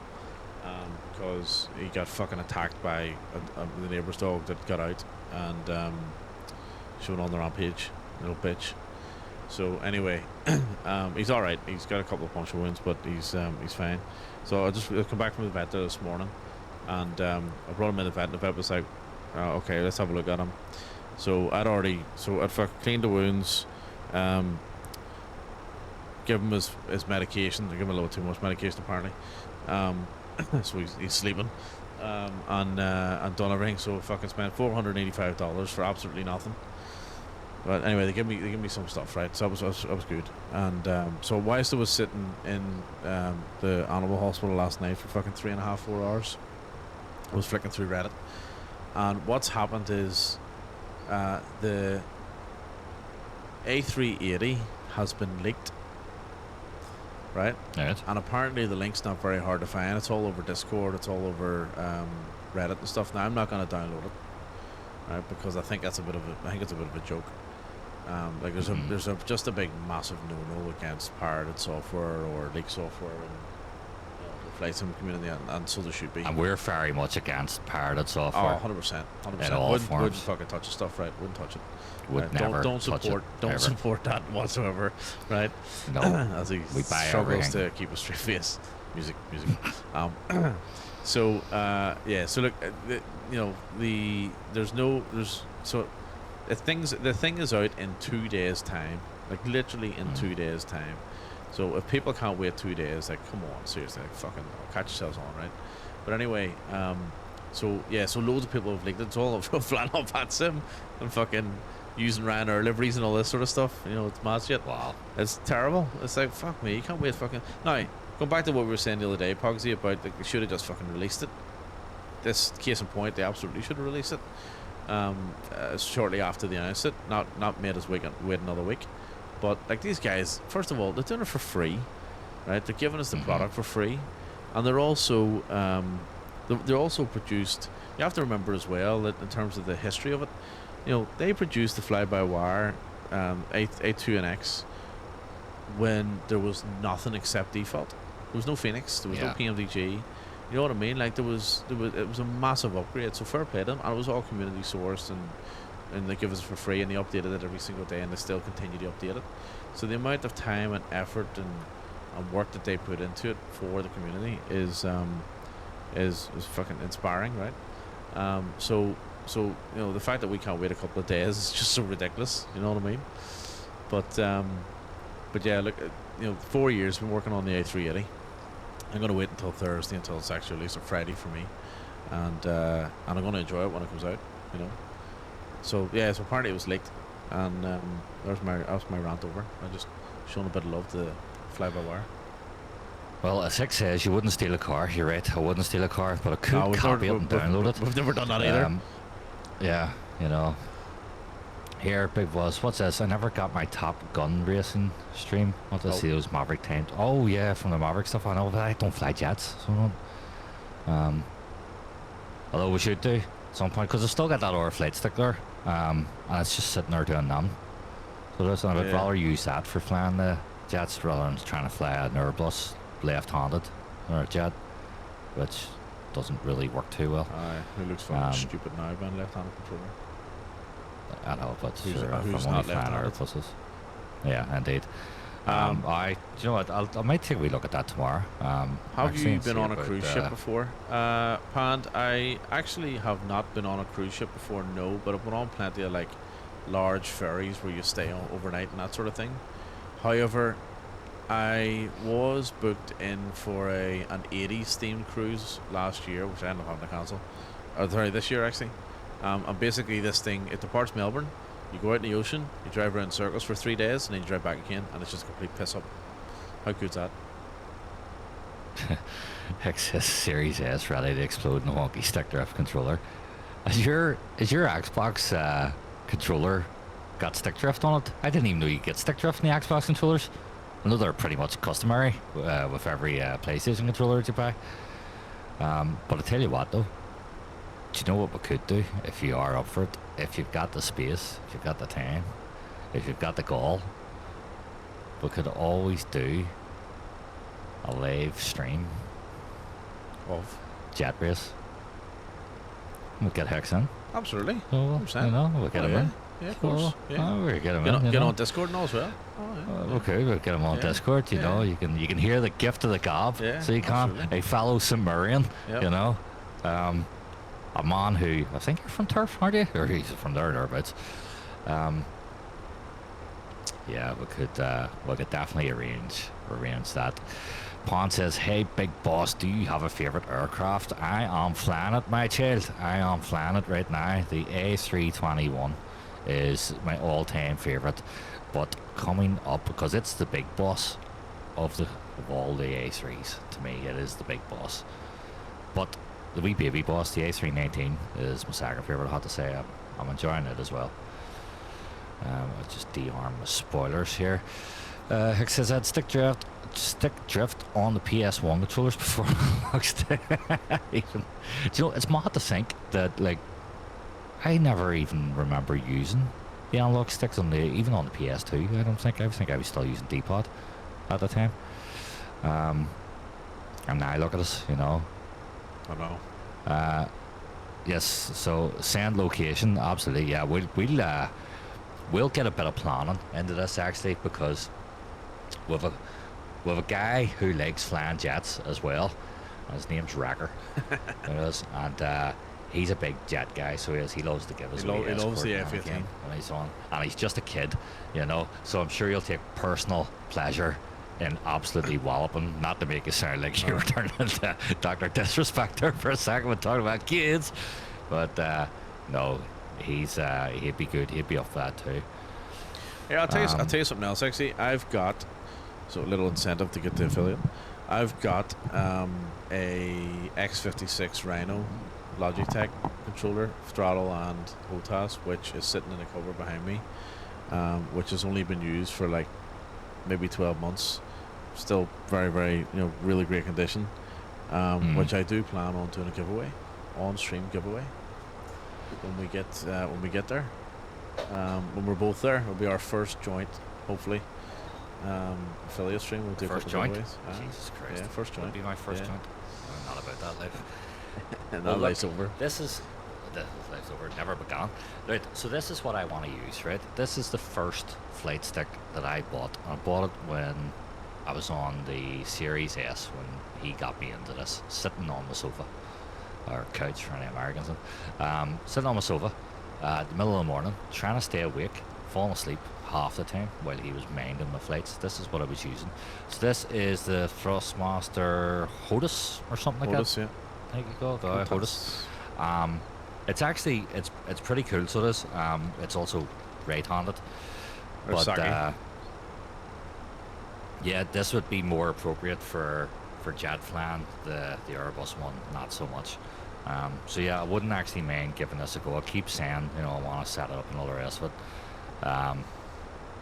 B: because he got fucking attacked by the neighbour's dog that got out and she went on the rampage, little bitch. So anyway, he's all right. He's got a couple of puncture wounds, but he's fine. So I come back from the vet there this morning, and I brought him in the vet. And the vet was like, "Okay, let's have a look at him." So I'd cleaned the wounds, give him his medication. I give him a little too much medication apparently, so he's sleeping, and done everything. So I fucking spent $485 for absolutely nothing. But anyway, they give me some stuff, right? So I was good. And so whilst I was sitting in the animal hospital last night for fucking 3.5, 4 hours, I was flicking through Reddit, and what's happened is the A380 has been leaked, right?
A: Right.
B: And apparently the link's not very hard to find. It's all over Discord. It's all over Reddit and stuff. Now I'm not going to download it, right? Because I think it's a bit of a joke. Like there's just a big massive no against pirated software or leaked software in the flight sim community, and so there should be.
A: And we're very much against pirated
B: Oh,
A: software.
B: 100%.
A: In all
B: Wouldn't
A: forms.
B: fucking touch the stuff, right? Wouldn't touch it.
A: Would
B: Right?
A: never
B: Don't
A: touch
B: support
A: it,
B: don't
A: ever.
B: support that whatsoever, right?
A: No.
B: As he
A: We buy
B: struggles
A: everything.
B: to keep a straight face. Music. So yeah. So look, the thing is out in 2 days' time, like literally in 2 days' time. So if people can't wait 2 days, like come on, seriously, like fucking catch yourselves on, right? But anyway, so loads of people have leaked it. It's all flying off at sim and fucking using Ryanair liveries and all this sort of stuff. It's mad shit.
A: Wow.
B: It's terrible. It's like, fuck me, you can't wait fucking... Now, going back to what we were saying the other day, Pogsy, about like, they should have just fucking released it. This case in point, they absolutely should have released it. Shortly after they announced it. Not made us wait another week. But, like, these guys, first of all, they're doing it for free, right? They're giving us the product for free. And they're also... they're also produced... You have to remember as well that in terms of the history of it, they produced the fly-by-wire A2NX when there was nothing except default. There was no Phoenix. There was no PMDG. You know what I mean? Like it was a massive upgrade. So fair play to them, and it was all community sourced, and they give us it for free, and they updated it every single day, and they still continue to update it. So the amount of time and effort and work that they put into it for the community is fucking inspiring, right? So the fact that we can't wait a couple of days is just so ridiculous. You know what I mean? But yeah, look, 4 years been working on the A380. I'm gonna wait until Thursday until it's actually released, or Friday for me, and I'm gonna enjoy it when it comes out. So yeah, so apparently it was leaked, and that was my rant over. I just shown a bit of love to fly-by-wire.
A: Well, a 6 says you wouldn't steal a car. You're right, I wouldn't steal a car, but I could copy it and download it.
B: We've never done that either.
A: Yeah, Here, Big Buzz, what's this? I never got my Top Gun racing stream. What does I see those Maverick times? Oh, yeah, from the Maverick stuff. I know, but I don't fly jets. So although we should do at some point, because I still got that hour flight stick there. And it's just sitting there doing none. So I would rather use that for flying the jets rather than trying to fly an Airbus left-handed or a jet, which doesn't really work too well.
B: Aye, it looks fucking stupid now being left-handed controller.
A: I know, but
B: Who's-
A: sure, if
B: who's
A: I'm only
B: not
A: flying our
B: left-handed.
A: buses. Yeah, indeed.
B: Um,
A: Do you know what? I might take a wee look at that tomorrow.
B: Have
A: Actually,
B: you
A: and
B: been
A: see
B: on a
A: about,
B: cruise ship before, Pand? I actually have not been on a cruise ship before, no, but I've been on plenty of like large ferries where you stay on overnight and that sort of thing. However, I was booked in for an 80s themed cruise last year, which I ended up having to cancel. Sorry, this year actually. And basically, this thing it departs Melbourne. You go out in the ocean, you drive around in circles for 3 days, and then you drive back again, and it's just a complete piss up. How good's that?
A: XS Series S ready to explode in a wonky stick drift controller. Is your Xbox controller got stick drift on it? I didn't even know you get stick drift in the Xbox controllers. I know they're pretty much customary with every PlayStation controller that you buy. But I tell you what though, do you know what we could do if you are up for it? If you've got the space, if you've got the time, if you've got the gall, we could always do a live stream
B: Of
A: jet race. We'll get Hex in.
B: absolutely.
A: So,
B: 100%.
A: you know, we'll get him
B: yeah.
A: in.
B: Yeah, of
A: So,
B: course. Yeah.
A: we'll get him
B: Get
A: in.
B: on,
A: You
B: get
A: know.
B: on Discord and all as well. Oh, yeah.
A: Okay, we'll get him on
B: Yeah,
A: Discord. You know,
B: yeah.
A: you can hear the gift of the gob.
B: Yeah,
A: So you can
B: absolutely.
A: a fellow Sumerian.
B: Yep.
A: You know, a man who I think you're from Turf, aren't you? Or he's from thereabouts. Yeah, we could definitely arrange that. Pond says, "Hey, big boss, do you have a favorite aircraft? I am flying it, my child. I am flying it right now. The A321 is my all-time favorite, but coming up because it's the big boss of all the A3s. To me, it is the big boss. But the wee baby boss, the A319, is my second favorite. I have to say, I'm enjoying it as well. I'll just de-arm the spoilers here. Hick says I'd stick drift on the PS1 controllers before even. Do you know, it's mad to think that like I never even remember using the analog sticks even on the PS2. I think I was still using D-pad at the time. And now look at us, you know.
B: I know.
A: Yes, so send location, absolutely. Yeah, we'll get a bit of planning into this actually because we've a guy who likes flying jets as well. His name's Racker. It is, and he's a big jet guy, so he loves to give us.
B: He loves the F-18
A: when he's on, and he's just a kid, you know. So I'm sure he'll take personal pleasure in absolutely walloping. Not to make it sound like you were turning into Dr. Disrespecter for a second when talking about kids, but no, he'd be good. He'd be up for that too.
B: Yeah, I'll tell you something else. Actually, I've got a little incentive to get the affiliate. I've got a X56 Rhino Logitech controller, throttle and HOTAS, which is sitting in a cover behind me, which has only been used for like maybe 12 months. Still very, very, really great condition. Which I do plan on doing a giveaway, on stream giveaway, when we get there. When we're both there, it'll be our first joint, hopefully. Affiliate stream. We'll do
A: First
B: a couple
A: joint.
B: giveaways.
A: Jesus Christ.
B: Yeah, first joint.
A: Would be my first
B: Yeah.
A: joint. I'm not about that life.
B: And
A: Well,
B: that
A: look,
B: life's over.
A: This is life's over. Never began. Right. So this is what I want to use. Right. This is the first flight stick that I bought. I bought it when I was on the Series S when he got me into this, sitting on the sofa or couch for any Americans. Sitting on my sofa in the middle of the morning, trying to stay awake, falling asleep half the time while he was minding the flights. This is what I was using. So this is the Thrustmaster HOTAS or something like
B: HOTAS,
A: that.
B: yeah.
A: I think you call it HOTAS. It's actually it's pretty cool. So it is. It's also right-handed,
B: Or
A: but
B: Saki.
A: yeah, this would be more appropriate for jet flying. The Airbus one, not so much. So yeah, I wouldn't actually mind giving this a go. I keep saying, I want to set it up and all the rest of it.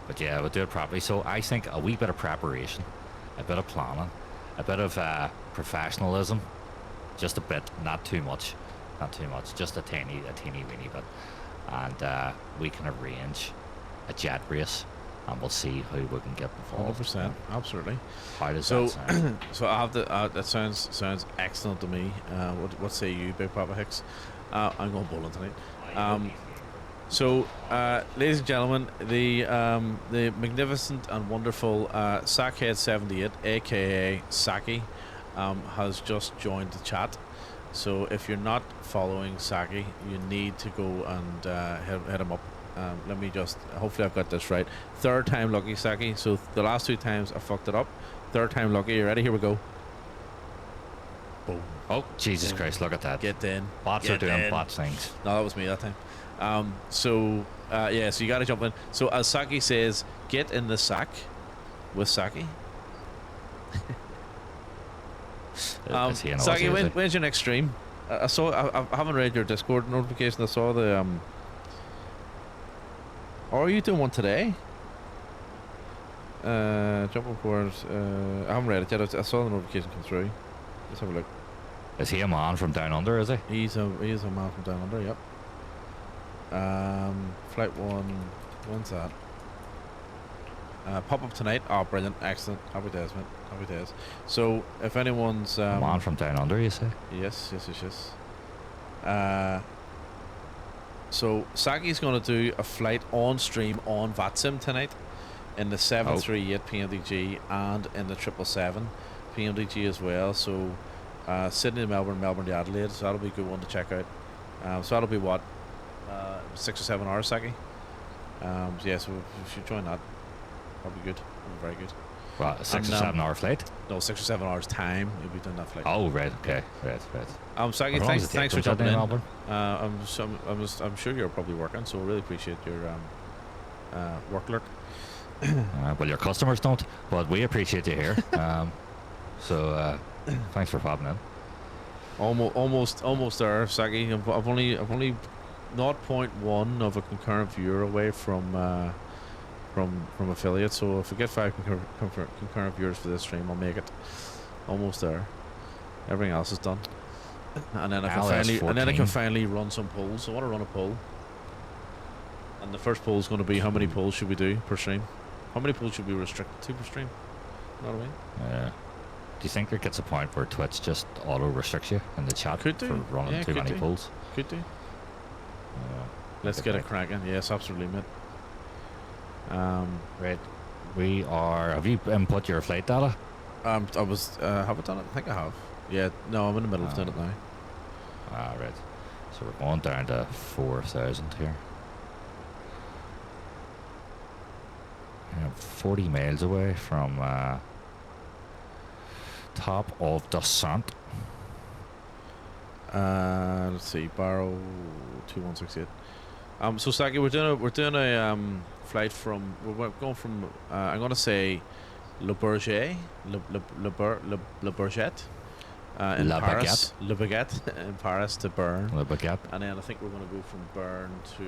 A: But yeah, we'll do it properly. So I think a wee bit of preparation, a bit of planning, a bit of professionalism, just a bit, not too much, just a teeny weeny bit, and we can arrange a jet race, and we'll see how we can get involved.
B: 100%, absolutely.
A: How does
B: So,
A: that sound?
B: so I have to. That sounds excellent to me. What say you, Big Papa Hicks? I'm going bowling tonight. So, ladies and gentlemen, the magnificent and wonderful Sackhead78, aka Saki, has just joined the chat. So, if you're not following Saki, you need to go and hit him up. Let me just. Hopefully, I've got this right. Third time lucky, Saki. So the last 2 times I fucked it up. Third time lucky. You ready? Here we go. Boom.
A: Oh, Jesus Christ, look at that.
B: Get in.
A: Bots
B: Get
A: are doing
B: in.
A: bot things.
B: No, that was me that time. So you got to jump in. So as Saki says, get in the sack with Saki.
A: Is he an
B: Saki,
A: Aussie, is he?
B: when's your next stream? I haven't read your Discord notification. I saw the Or are you doing one today? Jump on course. I haven't read it yet. I saw the notification come through. Let's have a look.
A: Is he a man from down under, is he?
B: He's a man from down under. Yep. Flight 1. When's that? Pop up tonight. Oh, brilliant! Excellent. Happy days, mate. Happy days. So, if anyone's
A: A man from down under, you say?
B: yes. So Saki's going to do a flight on stream on VATSIM tonight in the 738 PMDG and in the 777 PMDG as well. So Sydney to Melbourne, Melbourne to Adelaide. So that'll be a good one to check out. So that'll be what 6 or 7 hours, Saki. So yeah, so if you join that, that'll be good. That'll be very good.
A: What, a 6
B: And,
A: or 7 hour flight?
B: No, 6 or 7 hours time. You'll be doing that flight.
A: Oh, right, okay. Right.
B: Saki,
A: How long does it
B: thanks
A: take
B: for
A: to
B: jumping
A: get
B: in.
A: Melbourne?
B: I'm sure you're probably working, so I really appreciate your work lurk.
A: Well, your customers don't, but we appreciate you here. So thanks for popping in.
B: Almost there, Saki. I've only 0.1 of a concurrent viewer away from affiliate. So if we get 5 concurrent viewers for this stream, I'll make it. Almost there. Everything else is done, and then I can finally run some polls. I want to run a poll, and the first poll is going to be how many polls should we do per stream? How many polls should we restrict to per stream? You know what I mean?
A: Yeah. Do you think there gets a point where Twitch just auto restricts you in the chat
B: Could do.
A: for running
B: Yeah,
A: too
B: could
A: many
B: do.
A: polls?
B: Could do. Let's
A: Look
B: get
A: at
B: it cracking. Yes, absolutely, mate.
A: Right. We are. Have you input your flight data?
B: I was have I done it? I think I have. Yeah. No, I'm in the middle of doing it now.
A: Ah, right. So we're going down to 4,000 here. 40 miles away from top of descent.
B: Let's see, Barrow 2168. So Saki, we're doing a flight from we're going from I'm gonna say Le Bourget, Le Bourget, in
A: La
B: Paris, Le Baguette in Paris to Bern,
A: Le Baguette.
B: and then I think we're gonna go from Bern to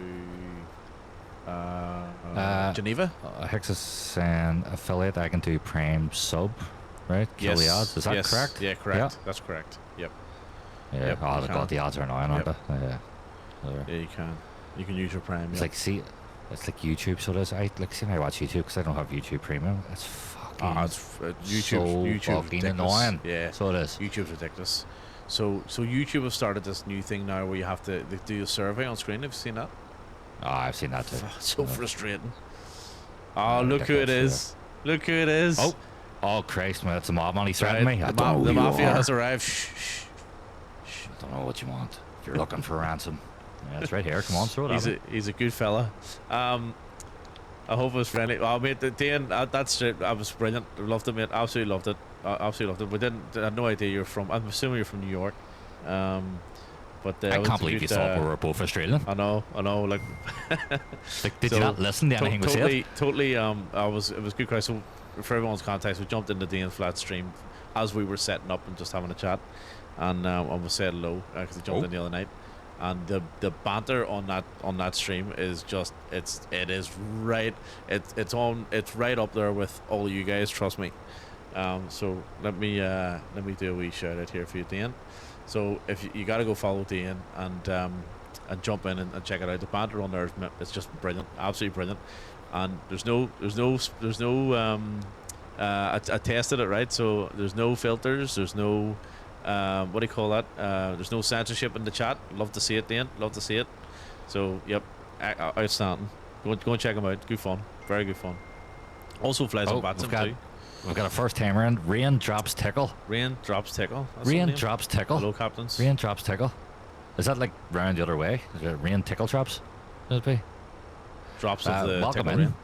B: Geneva.
A: Hexus saying affiliate I can do prime sub, right? Kill the odds. Is that
B: yes,
A: correct?
B: Yeah, correct.
A: Yeah.
B: That's correct. Yep.
A: Yeah.
B: Yep,
A: Oh,
B: you
A: God, the odds are annoying, aren't
B: Yep.
A: they? Yeah.
B: Yeah, you can. You can use your Prime.
A: It's
B: Yep.
A: like it's like YouTube. So does I like see when I watch YouTube because I don't have YouTube Premium. It's fucking
B: It's YouTube.
A: so
B: YouTube's
A: fucking
B: ridiculous.
A: annoying.
B: Yeah.
A: So it is.
B: YouTube's ridiculous. So YouTube have started this new thing now where you have to they do a survey on screen. Have you seen that?
A: Oh, I've seen that too.
B: So
A: Yeah.
B: frustrating.
A: Yeah,
B: Oh, look who it
A: ridiculous,
B: is! Look who it is!
A: Oh Christ, man! It's a mob money threatening me. I don't know
B: the
A: who you
B: mafia
A: are.
B: has arrived. Shh.
A: I don't know what you want. If you're looking for ransom, yeah, it's right here. Come on, throw it at me.
B: He's a good fella. I hope it was friendly. Oh, mate, Dan, that's straight. I was brilliant. Loved it, mate. Absolutely loved it. Absolutely loved it. I had no idea you're from. I'm assuming you're from New York. But
A: I can't believe you thought we were both Australian.
B: I know. Like,
A: Like, did
B: So,
A: you not listen to anything we said?
B: Totally. It was good. Cry. So, for everyone's context, we jumped into Dane's flat stream as we were setting up and just having a chat, and we said hello because he jumped in the other night, and the banter on that stream is just it's right up there with all of you guys. Trust me. So let me do a wee shout out here for you, Dane. So if you got to go follow Dane and jump in and check it out. The banter on there is just brilliant, absolutely brilliant. And there's no I tested it, right, so there's no filters, there's no what do you call that, there's no censorship in the chat. Love to see it, Dan, love to see it. So yep, outstanding. Go and check them out. Good fun. Very good fun. Also flies on Batson too.
A: We've got a first timer in. Rain drops tickle.
B: Rain drops tickle. That's
A: Rain
B: the name.
A: drops tickle.
B: Hello, captains.
A: Rain drops tickle. Is that like round the other way? Is it rain tickle drops? Would it be?
B: Drops of the
A: welcome
B: tickle
A: in.
B: rain.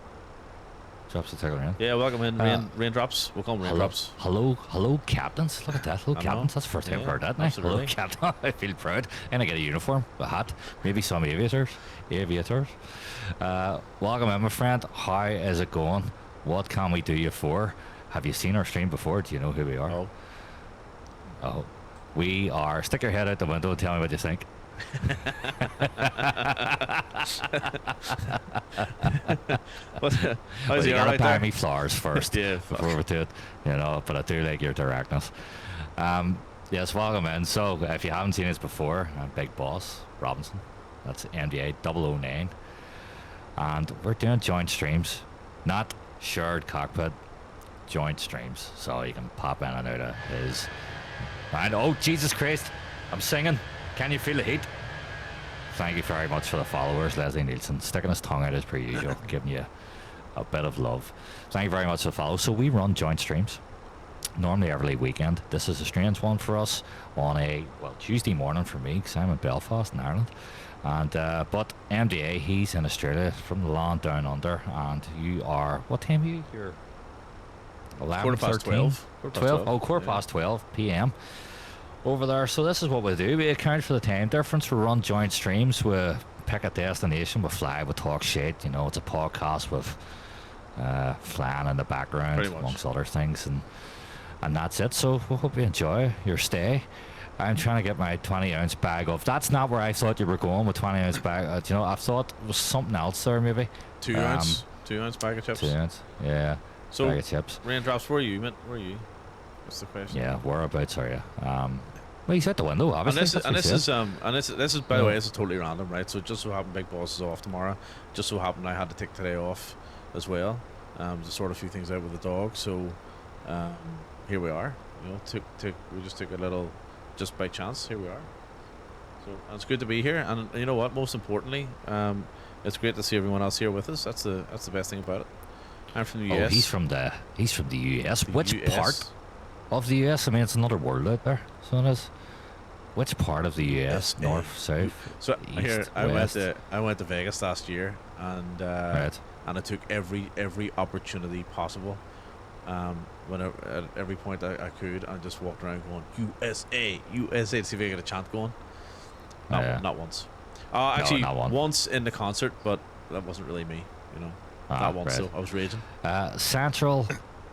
A: Drops the tickle rain.
B: Yeah, welcome in. Raindrops. We'll call them raindrops.
A: Hello, captains. Look at that. Hello,
B: I know.
A: captains. That's the first time I've heard that now. Hello,
B: Absolutely.
A: captain. I feel proud. And I get a uniform, a hat, maybe some aviators. Welcome in, my friend. How is it going? What can we do you for? Have you seen our stream before? Do you know who we are? Oh. We are. Stick your head out the window and tell me what you think.
B: How's he
A: you
B: all
A: gotta
B: right
A: buy
B: there?
A: me flowers first
B: Yeah,
A: before we do it, but I do like your directness. Yes, welcome in. So if you haven't seen us before, I'm Big Boss Robinson. That's MDA 009, and we're doing joint streams, not shared cockpit, joint streams, so you can pop in and out of his. And oh Jesus Christ, I'm singing. Can you feel the heat? Thank you very much for the followers, Leslie Nielsen, sticking his tongue out as per usual, giving you a bit of love. Thank you very much for the follow. So we run joint streams, normally every weekend. This is a strange one for us on a Tuesday morning for me, because I'm in Belfast in Ireland. And but MDA, he's in Australia from the land down under, and you are, what time are you? You're 11,
B: 12.
A: 12. Oh, quarter past 12 p.m. over there. So this is what we do. We account for the time difference. We run joint streams. We pick a destination. We fly. We talk shit. It's a podcast with flying in the background, amongst other things, and that's it. So we hope you enjoy your stay. I'm trying to get my 20-ounce bag off. That's not where I thought you were going with 20-ounce bag. I thought it was something else there, maybe.
B: 2 ounce bag of chips.
A: 2 ounce, yeah.
B: So
A: bag of chips.
B: Raindrops. Where are you, mate? Where are you? What's the question?
A: Yeah, whereabouts are you? Well, he's out the window, obviously.
B: And this is by the way, this is totally random, right? So just so happened Big Boss is off tomorrow. Just so happened I had to take today off as well, to sort a few things out with the dog. So here we are. We just took a little, just by chance. Here we are. So and it's good to be here. And you know what? Most importantly, it's great to see everyone else here with us. That's the best thing about it. I'm from the US.
A: He's from the US. Which
B: US.
A: part of the US? I mean, it's another world out there, so it is. Which part of the US? North, south,
B: So
A: east,
B: here
A: west?
B: I went to Vegas last year, and
A: Right.
B: and I took every opportunity possible. Whenever at every point I could, I just walked around going USA to see if I get a chant going. Not once. Actually,
A: not one.
B: once in the concert, but that wasn't really me. Not once.
A: right.
B: So I was raging.
A: Central,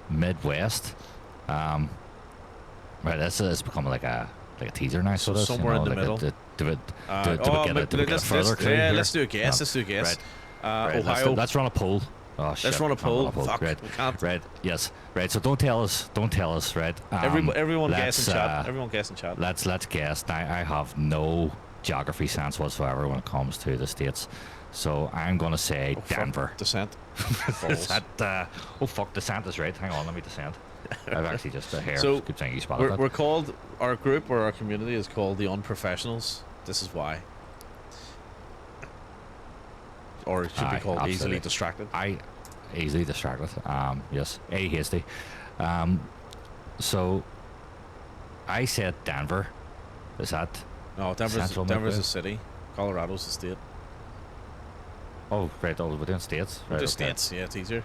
A: Midwest. Right, this is becoming like a teaser now.
B: So
A: So
B: somewhere in the middle.
A: Do we get a further clue here?
B: let's do a guess. Let's do a guess.
A: Right,
B: Ohio.
A: let's run a poll. Oh, shit.
B: Let's run a poll. Fuck,
A: Right,
B: we can't.
A: right, yes, right. So don't tell us, right.
B: Everyone
A: let's,
B: guess in chat. Everyone guess in chat.
A: Let's guess. Now, I have no geography sense whatsoever when it comes to the states, so I'm gonna say Denver.
B: Descent.
A: Oh fuck, descent is right. Hang on, let me descent. I've actually just here.
B: So
A: good thing you spotted that.
B: we're called, our group or our community is called the Unprofessionals. This is why. Or it should be called
A: absolutely.
B: Easily Distracted.
A: Easily distracted. Yes, hasty. So I said Denver. Is that?
B: No, Denver's
A: Central
B: a
A: Midwest?
B: city. Colorado's a state.
A: Oh, right. Oh, we're doing states. Right.
B: Just
A: okay.
B: states. Yeah, it's easier.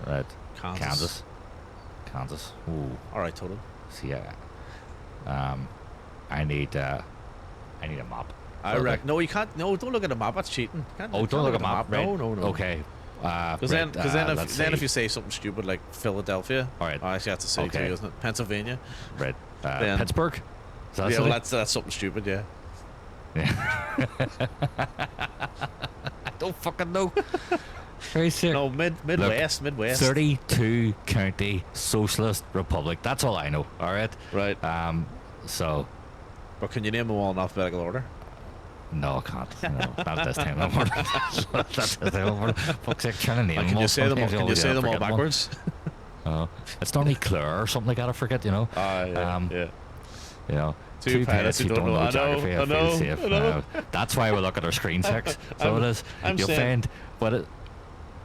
A: Right.
B: Kansas.
A: Kansas. Ooh.
B: All right, total.
A: See, I need a map.
B: I reckon. No, you can't. No, don't look at the map. That's cheating. Can't,
A: Oh, don't look at map. Right.
B: No.
A: Okay.
B: Because then if you say something stupid like Philadelphia,
A: all right,
B: actually that's a city too, isn't it? Pennsylvania,
A: right?
B: Then-
A: Pittsburgh. Is that a
B: yeah,
A: city?
B: well, that's something stupid, yeah.
A: I don't fucking know. Very sick.
B: No, Midwest.
A: 32 county socialist republic. That's all I know. All right.
B: Right.
A: So.
B: But can you name them all in alphabetical order?
A: No, I can't. No, not this time. Not this time. Fuck's sake, trying to name them
B: Can
A: all.
B: you say them?
A: Sometimes
B: Can you
A: always
B: say them all
A: forget one.
B: backwards?
A: It's normally Claire or something like that. I forget.
B: Yeah.
A: You know,
B: Two pilots who don't know. I know,
A: geography
B: I
A: and feel
B: know,
A: safe.
B: I know.
A: That's why we look at our screen text. So
B: I'm-
A: it is.
B: I'm
A: You'll
B: saying-
A: find, but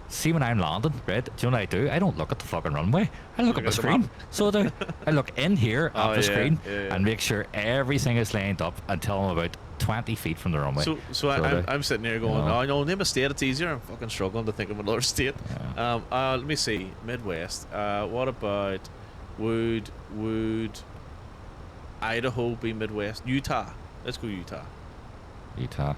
A: see when I'm landing, right? Do you know what I do? I don't look at the fucking runway. I look at
B: at
A: the
B: the
A: screen.
B: map.
A: So I look in here at
B: Oh,
A: the
B: yeah,
A: screen
B: yeah.
A: and make sure everything is lined up until I'm about 20 feet from the runway.
B: So I'm sitting here going,
A: know.
B: oh, no, name a state. It's easier. I'm fucking struggling to think of another state.
A: Yeah.
B: Let me see. Midwest. What about would Idaho be Midwest? Utah. Let's go Utah.
A: Utah.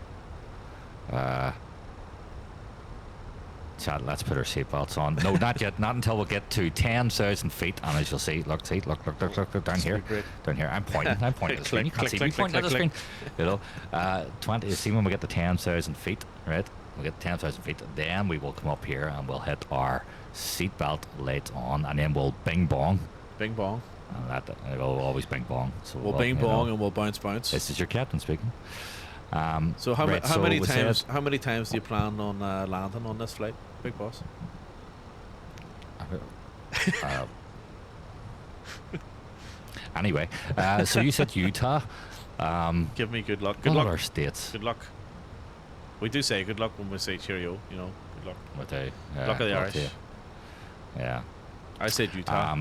A: Chat, let's put our seatbelts on. No, not yet. Not until we get to 10,000 feet. And as you'll see, look, down here.
B: Great.
A: Down here. I'm pointing at the screen. You can't see me pointing at the screen. You know, 20. See when we get to 10,000 feet, right? We get to 10,000 feet. Then we will come up here and we'll hit our seatbelt lights on, and then we'll bing bong.
B: Bing bong.
A: And that it will always bing bong. So
B: We'll bing bong and we'll bounce.
A: This is your captain speaking.
B: So how
A: right, so
B: many
A: we
B: times?
A: said-
B: How many times do you plan on landing on this flight, Big Boss?
A: Uh, anyway, so you said Utah.
B: Give me good luck.
A: Good
B: Good
A: luck.
B: luck.
A: Our states.
B: Good luck. We do say good luck when we say cheerio. You know, good luck.
A: What they,
B: Luck of the Irish.
A: Yeah.
B: I said Utah.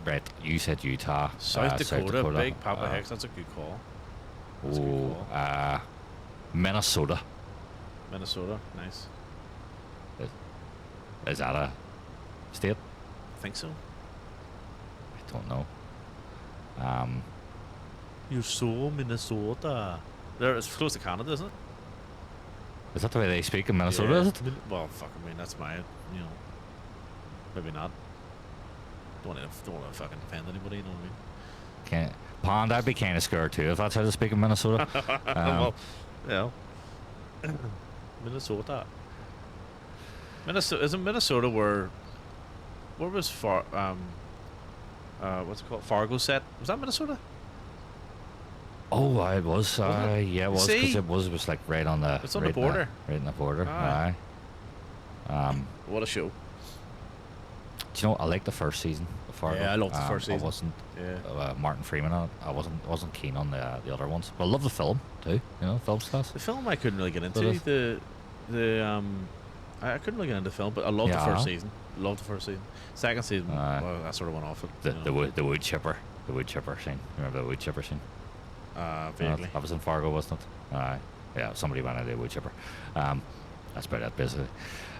A: Right, you said Utah.
B: South Dakota, Big Papa Hex. That's a good call. That's a good call.
A: Minnesota.
B: Minnesota, nice.
A: Is that a state?
B: I think so.
A: I don't know.
B: You saw Minnesota. There, it's close to Canada, isn't it?
A: Is that the way they speak in Minnesota? Is it?
B: Well, fuck. I mean, that's my. Maybe not. Don't want to fucking offend anybody. You know what I mean?
A: Can't, Pond, I'd be kind of scared too if that's how they speak in Minnesota.
B: Well, yeah. Minnesota. Minnesota isn't Minnesota where was what's it called? Fargo set? Was that Minnesota?
A: Oh, I was.
B: Wasn't it?
A: Yeah, it was
B: See?
A: because it was like right on the.
B: It's on the
A: right
B: border.
A: Right on the border.
B: Aye.
A: Aye.
B: What a show!
A: Do you know? I liked the first season of Fargo.
B: Yeah, I loved the first season.
A: I wasn't.
B: Yeah.
A: Martin Freeman on it. I wasn't keen on the other ones. But I love the film too. You know, film stuff.
B: The film I couldn't really get into.
A: But
B: I couldn't really get into the film, but I loved the
A: Yeah.
B: first season. Loved the first season. Second season, well, I sort of went off it.
A: The wood chipper. The wood chipper scene. Remember the wood chipper scene?
B: Vaguely.
A: That was in Fargo, wasn't it? Yeah, somebody went into the wood chipper. That's about it, basically.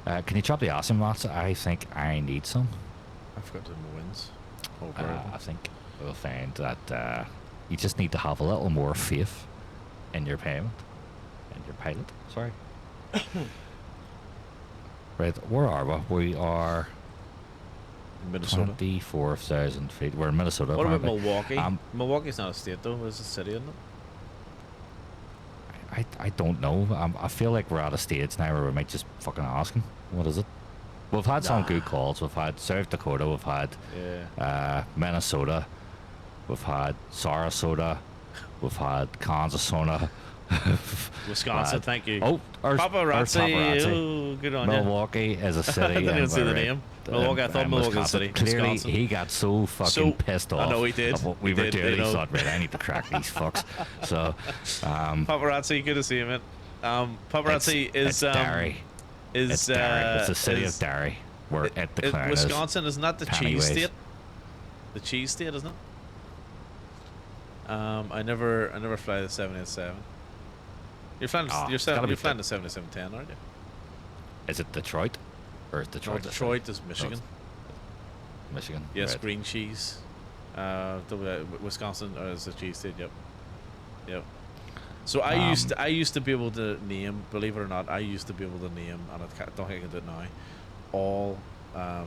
A: Can you chop the awesome mats? I think I need some.
B: I forgot to do my wins.
A: I think we'll find that you just need to have a little more faith in your payment, in your pilot. Sorry. Right, where are we? We are
B: Minnesota.
A: 24,000 feet. We're in Minnesota.
B: What about
A: apparently.
B: Milwaukee? Milwaukee's not a state though. It's a city, isn't it?
A: I don't know. I feel like we're at a stage now where we might just fucking ask him. What is it? We've had some good calls. We've had South Dakota. We've had Minnesota. We've had Sarasota. We've had Kansasona.
B: Wisconsin, thank you.
A: Oh,
B: Paparazzi. Oh, good on you.
A: Milwaukee is a city.
B: I didn't even
A: and
B: see the
A: we're
B: name.
A: in-
B: Milwaukee, I thought
A: in
B: Milwaukee was a
A: Wisconsin.
B: city.
A: Clearly,
B: Wisconsin.
A: he got so fucking pissed off.
B: I know he did.
A: of what we
B: He
A: were
B: did,
A: doing.
B: you
A: He
B: know.
A: thought, right, I need to crack these fucks. So,
B: Paparazzi, good to see you, man. Paparazzi
A: it's Derry.
B: is
A: It's Derry. It's the city
B: is-
A: of Derry. Where at the clown is.
B: Wisconsin isn't that the
A: Penny
B: cheese
A: ways.
B: state? The cheese state, isn't it? I never fly the 787. You're flying
A: Ah,
B: you're
A: it's gotta be
B: you're flying the 7710, aren't you?
A: Is it Detroit? Or is
B: No,
A: Detroit?
B: Detroit is Michigan.
A: Michigan.
B: Yes,
A: right.
B: green cheese. Wisconsin is a cheese state. Yep. So I used to be able to name, believe it or not, I used to be able to name, and I don't think I can do it now, all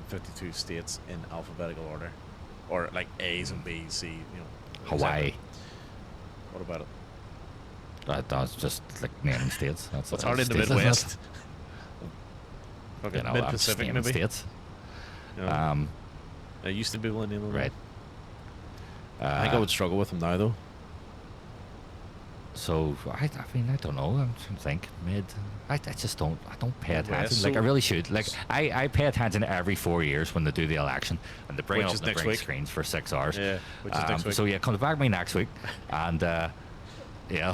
B: 52 states in alphabetical order, or like A's and B's, C.
A: Hawaii.
B: Exactly. What about it?
A: That's just like naming states. That's
B: It's hardly in the
A: states, isn't it?
B: Midwest.
A: You
B: Okay,
A: know,
B: Mid
A: I'm just
B: Pacific
A: naming
B: maybe.
A: states.
B: I used to be able to name them.
A: Right.
B: I think I would struggle with them now though.
A: So I mean, I don't know. I'm trying to think. Mid. I just don't. I don't pay
B: Midwest,
A: attention. Like I
B: so-
A: really should. Like I pay attention every 4 years when they do the election and they bring
B: Which
A: it up
B: is
A: on the
B: next
A: big
B: week.
A: screens for 6 hours.
B: Yeah, which is next week.
A: So yeah, come back to me next week, and yeah,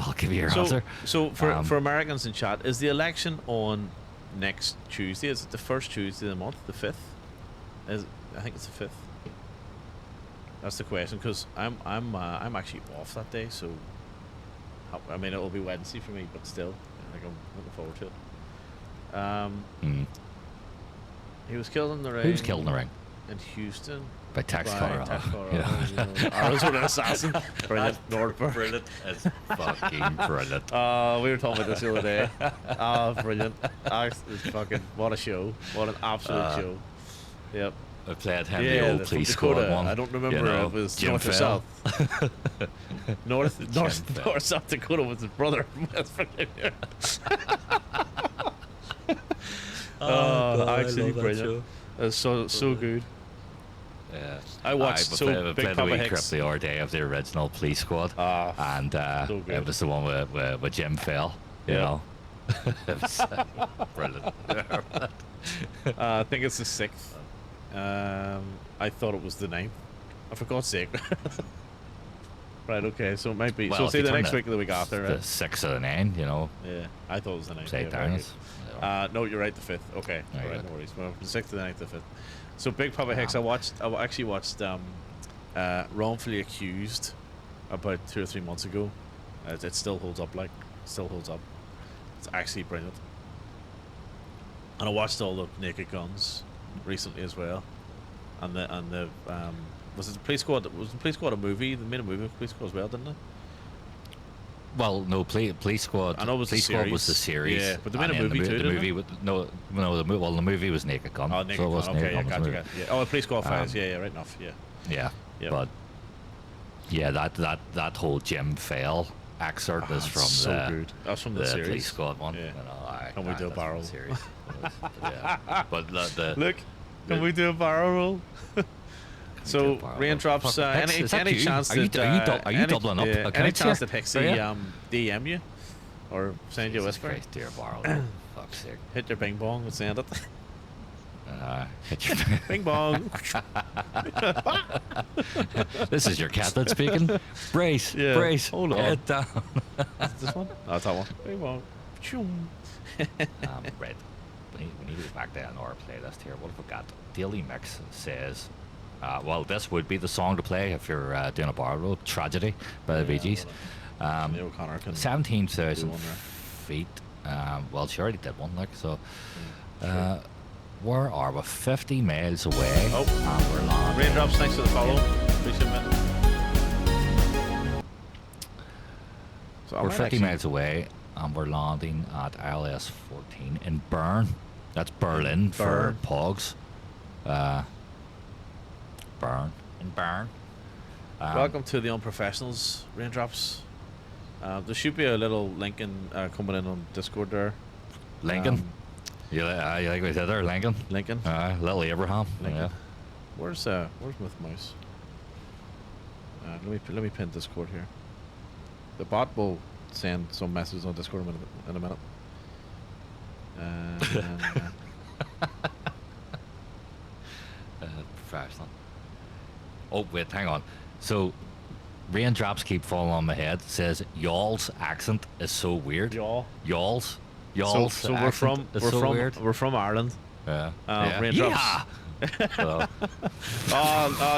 A: I'll give you your
B: So,
A: answer.
B: so for
A: Um,
B: for Americans in chat, is the election on next Tuesday? Is it the first Tuesday of the month, the 5th? I think it's the 5th. That's the question, because I'm actually off that day, so I mean it'll be Wednesday for me, but still, like I'm looking forward to it. He was killed in the ring.
A: Who was killed in the ring?
B: In Houston.
A: By Tex
B: By
A: Colorado.
B: Tex Colorado,
A: Yeah.
B: you know, Arizona assassin. Brilliant. Nordberg.
A: Brilliant. It's fucking brilliant.
B: We were talking about this the other day. Brilliant. It's fucking, what a show. What an absolute show. Yep.
A: I played him
B: Yeah,
A: the old
B: from
A: police
B: Dakota.
A: squad one.
B: I don't remember
A: you know,
B: if it was
A: Jim
B: north or
A: Fell.
B: south. North,
A: Fell.
B: South Dakota was his brother from West Virginia.
A: God, I
B: actually
A: love that
B: brilliant.
A: show.
B: It's so good.
A: Yeah.
B: I watched
A: we played
B: Big
A: the
B: Papa
A: wee
B: Hicks.
A: clip the other day of the original police squad. And
B: so good.
A: it was the one with Jim Fell, you
B: Yeah.
A: know. It was brilliant.
B: I think it's the 6th. I thought it was the 9th. For God's sake. Right, okay, so it might be.
A: Well,
B: so
A: if
B: see
A: you
B: the
A: turn
B: next
A: the-
B: week or the week after,
A: The
B: right?
A: 6 of the 9, you know.
B: Yeah, I thought it was the 9th.
A: Say
B: Yeah,
A: it
B: very
A: down.
B: good. No, you're right, the 5th. Okay,
A: There you
B: alright,
A: go.
B: no worries. Well, the 6th to the 9th, the 5th. So Big Papa Hicks, I actually watched Wrongfully Accused about 2 or 3 months ago. It still holds up, still holds up. It's actually brilliant. And I watched all the Naked Guns recently as well. And the was it the Police Squad? Was the Police Squad a movie? They made a movie of Police Squad as well, didn't they?
A: Well, no, police squad.
B: I know it was the
A: police squad was the
B: series.
A: series.
B: Yeah, but they made a
A: and then
B: movie too,
A: The
B: didn't
A: movie
B: they?
A: with the movie was Naked Gun.
B: Oh, Naked
A: so it
B: Gun.
A: was
B: Okay,
A: Naked
B: yeah,
A: Gun was
B: gotcha,
A: the movie.
B: gotcha. Yeah. Oh, Police Squad Files.
A: Um,
B: Yeah, right enough. Yeah.
A: Yeah,
B: Yep.
A: but yeah, that whole Jim Fell excerpt is from
B: so
A: the
B: good. That's from the
A: police
B: series.
A: squad one.
B: Yeah.
A: You know,
B: Can we do a
A: that's from
B: barrel?
A: the series. Yeah, but the
B: Look, can
A: the-
B: we do a barrel roll? So
A: barrel roll?
B: raindrops.
A: Fuck, Hicks,
B: Any
A: is that
B: any
A: you?
B: chance
A: Are you-
B: that
A: are you doubling up
B: any
A: accounts
B: chance
A: here?
B: that
A: Are
B: Hixie
A: ya?
B: DM you or send you a
A: Jesus
B: whisper?
A: Christ, dear barrel. Fuck's sake.
B: Hit your bing bong and send it.
A: Hit your-
B: Bing bong.
A: This is your cat that's speaking. Brace,
B: Yeah,
A: brace.
B: hold on.
A: Head down.
B: This one? Oh, it's that one. Bing bong. Choom.
A: Red. We need to go back to our playlist here. What have we got? Daily Mix says, well, this would be the song to play if you're doing a bar road. Tragedy by the Bee Gees.
B: Neil O'Connor can
A: 17,000
B: do one there.
A: feet. Well, she already did one, like, so. Where are we? 50 miles away.
B: Oh.
A: And we're landing.
B: Raindrops, thanks for the follow. Appreciate it. So I
A: We're
B: might
A: 50
B: actually-
A: miles away, and we're landing at ILS 14 in Bern. That's Berlin for
B: Bern.
A: Pogs. Bern. In Bern.
B: Welcome to the Unprofessionals, Raindrops. There should be a little link in, coming in on Discord there.
A: Lincoln. You like what I said there, Lincoln?
B: Lincoln.
A: Little Abraham.
B: Lincoln.
A: Yeah.
B: Where's Myth Mouse? Let me pin Discord here. The bot will send some messages on Discord in a minute.
A: Professional. Oh, wait, hang on. So, raindrops keep falling on my head. It says, y'all's accent is so weird.
B: Y'all.
A: Y'all's.
B: So,
A: Y'all's
B: so we're
A: accent
B: from
A: is
B: we're
A: so
B: from
A: weird.
B: we're from Ireland.
A: Yeah.
B: Raindrops.
A: Yeah.